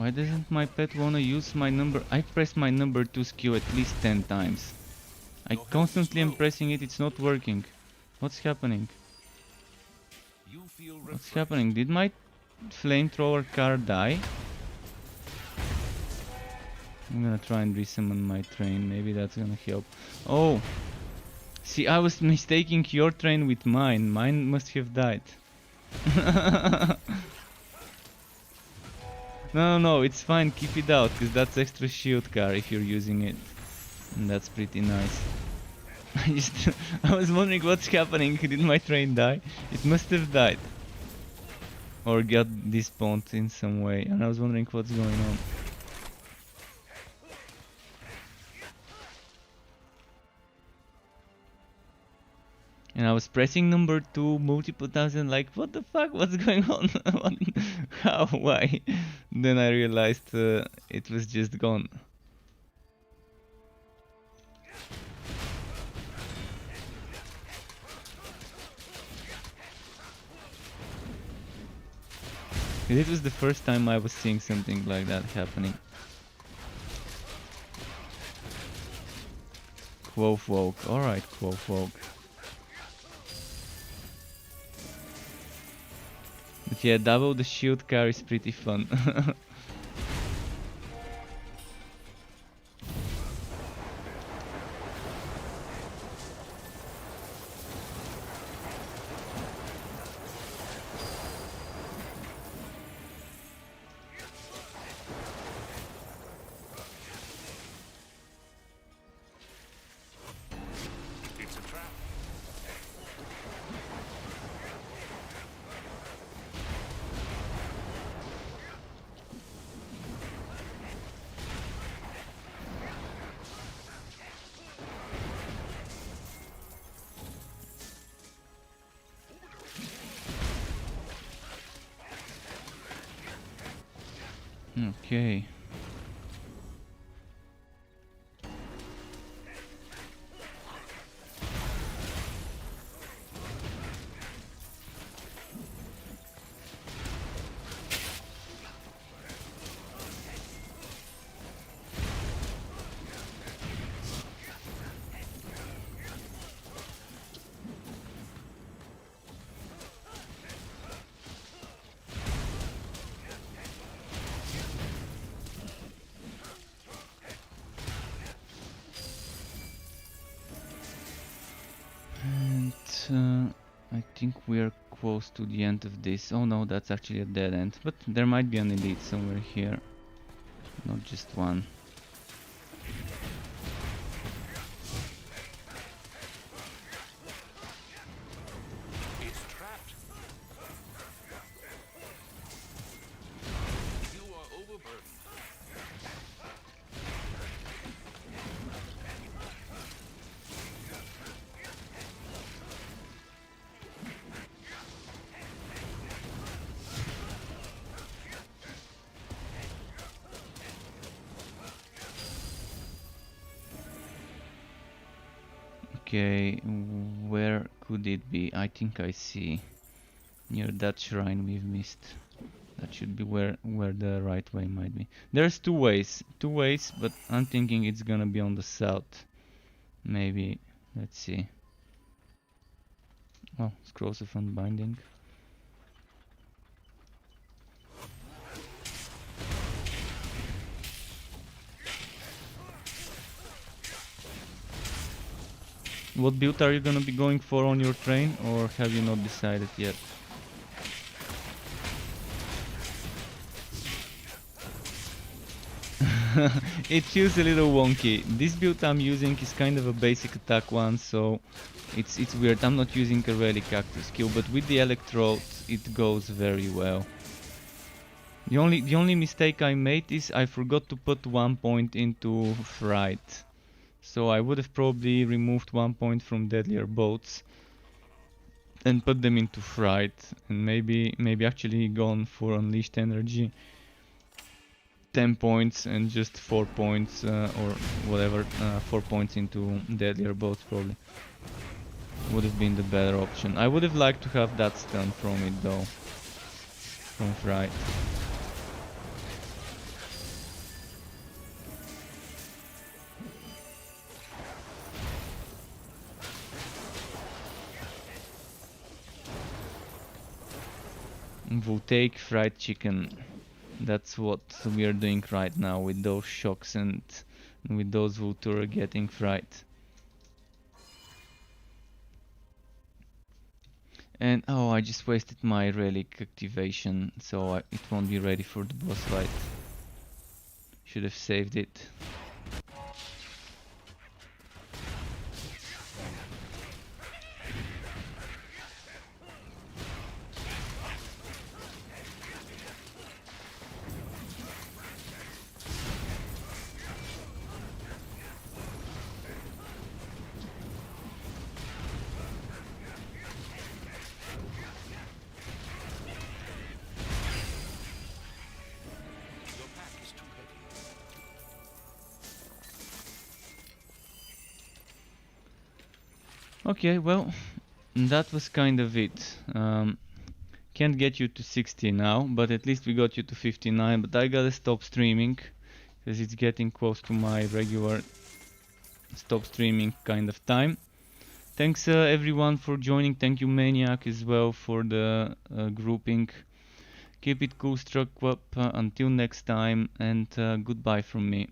Why doesn't my pet wanna use my number? I pressed my number 2 skill at least 10 times. I constantly am pressing it, it's not working. What's happening? You feel What's refreshed. happening? Did my flamethrower car die? I'm gonna try and resummon my train, maybe that's gonna help. Oh! See, I was mistaking your train with mine. Mine must have died. No, it's fine, keep it out, because that's extra shield car if you're using it. And that's pretty nice. I was wondering what's happening, did my train die? It must have died. Or got despawned in some way, and I was wondering what's going on. And I was pressing number 2 multiple times and like, what the fuck, what's going on? How, why? Then I realized it was just gone. This was the first time I was seeing something like that happening. Quoth woke, alright, quoth woke. But yeah, double the shield car is pretty fun. It's a trap. Okay. And I think we are close to the end of this. Oh no, that's actually a dead end. But there might be an elite somewhere here. Not just one. It's trapped. You are overburdened. Okay, where could it be? I think I see. Near that shrine we've missed. That should be where the right way might be. There's two ways, but I'm thinking it's gonna be on the south. Maybe, let's see. Oh, scrolls of unbinding. What build are you gonna be going for on your train, or have you not decided yet? It feels a little wonky. This build I'm using is kind of a basic attack one, so it's weird. I'm not using a relic cactus skill, but with the electrodes it goes very well. The only mistake I made is I forgot to put 1 point into fright. So I would have probably removed 1 point from deadlier bolts and put them into fright, and maybe actually gone for unleashed energy. 10 points and just 4 points or whatever, 4 points into deadlier bolts probably would have been the better option. I would have liked to have that stun from it though, from fright. We'll take fried chicken. That's what we are doing right now with those shocks and with those Vulture getting fried. And oh, I just wasted my relic activation, so it won't be ready for the boss fight. Should have saved it. Your pack is too heavy. Okay, well, that was kind of it. Can't get you to 60 now, but at least we got you to 59. But I gotta stop streaming because it's getting close to my regular stop streaming kind of time. Thanks everyone for joining. Thank you Maniac as well for the grouping. Keep it cool, struck up until next time, and goodbye from me.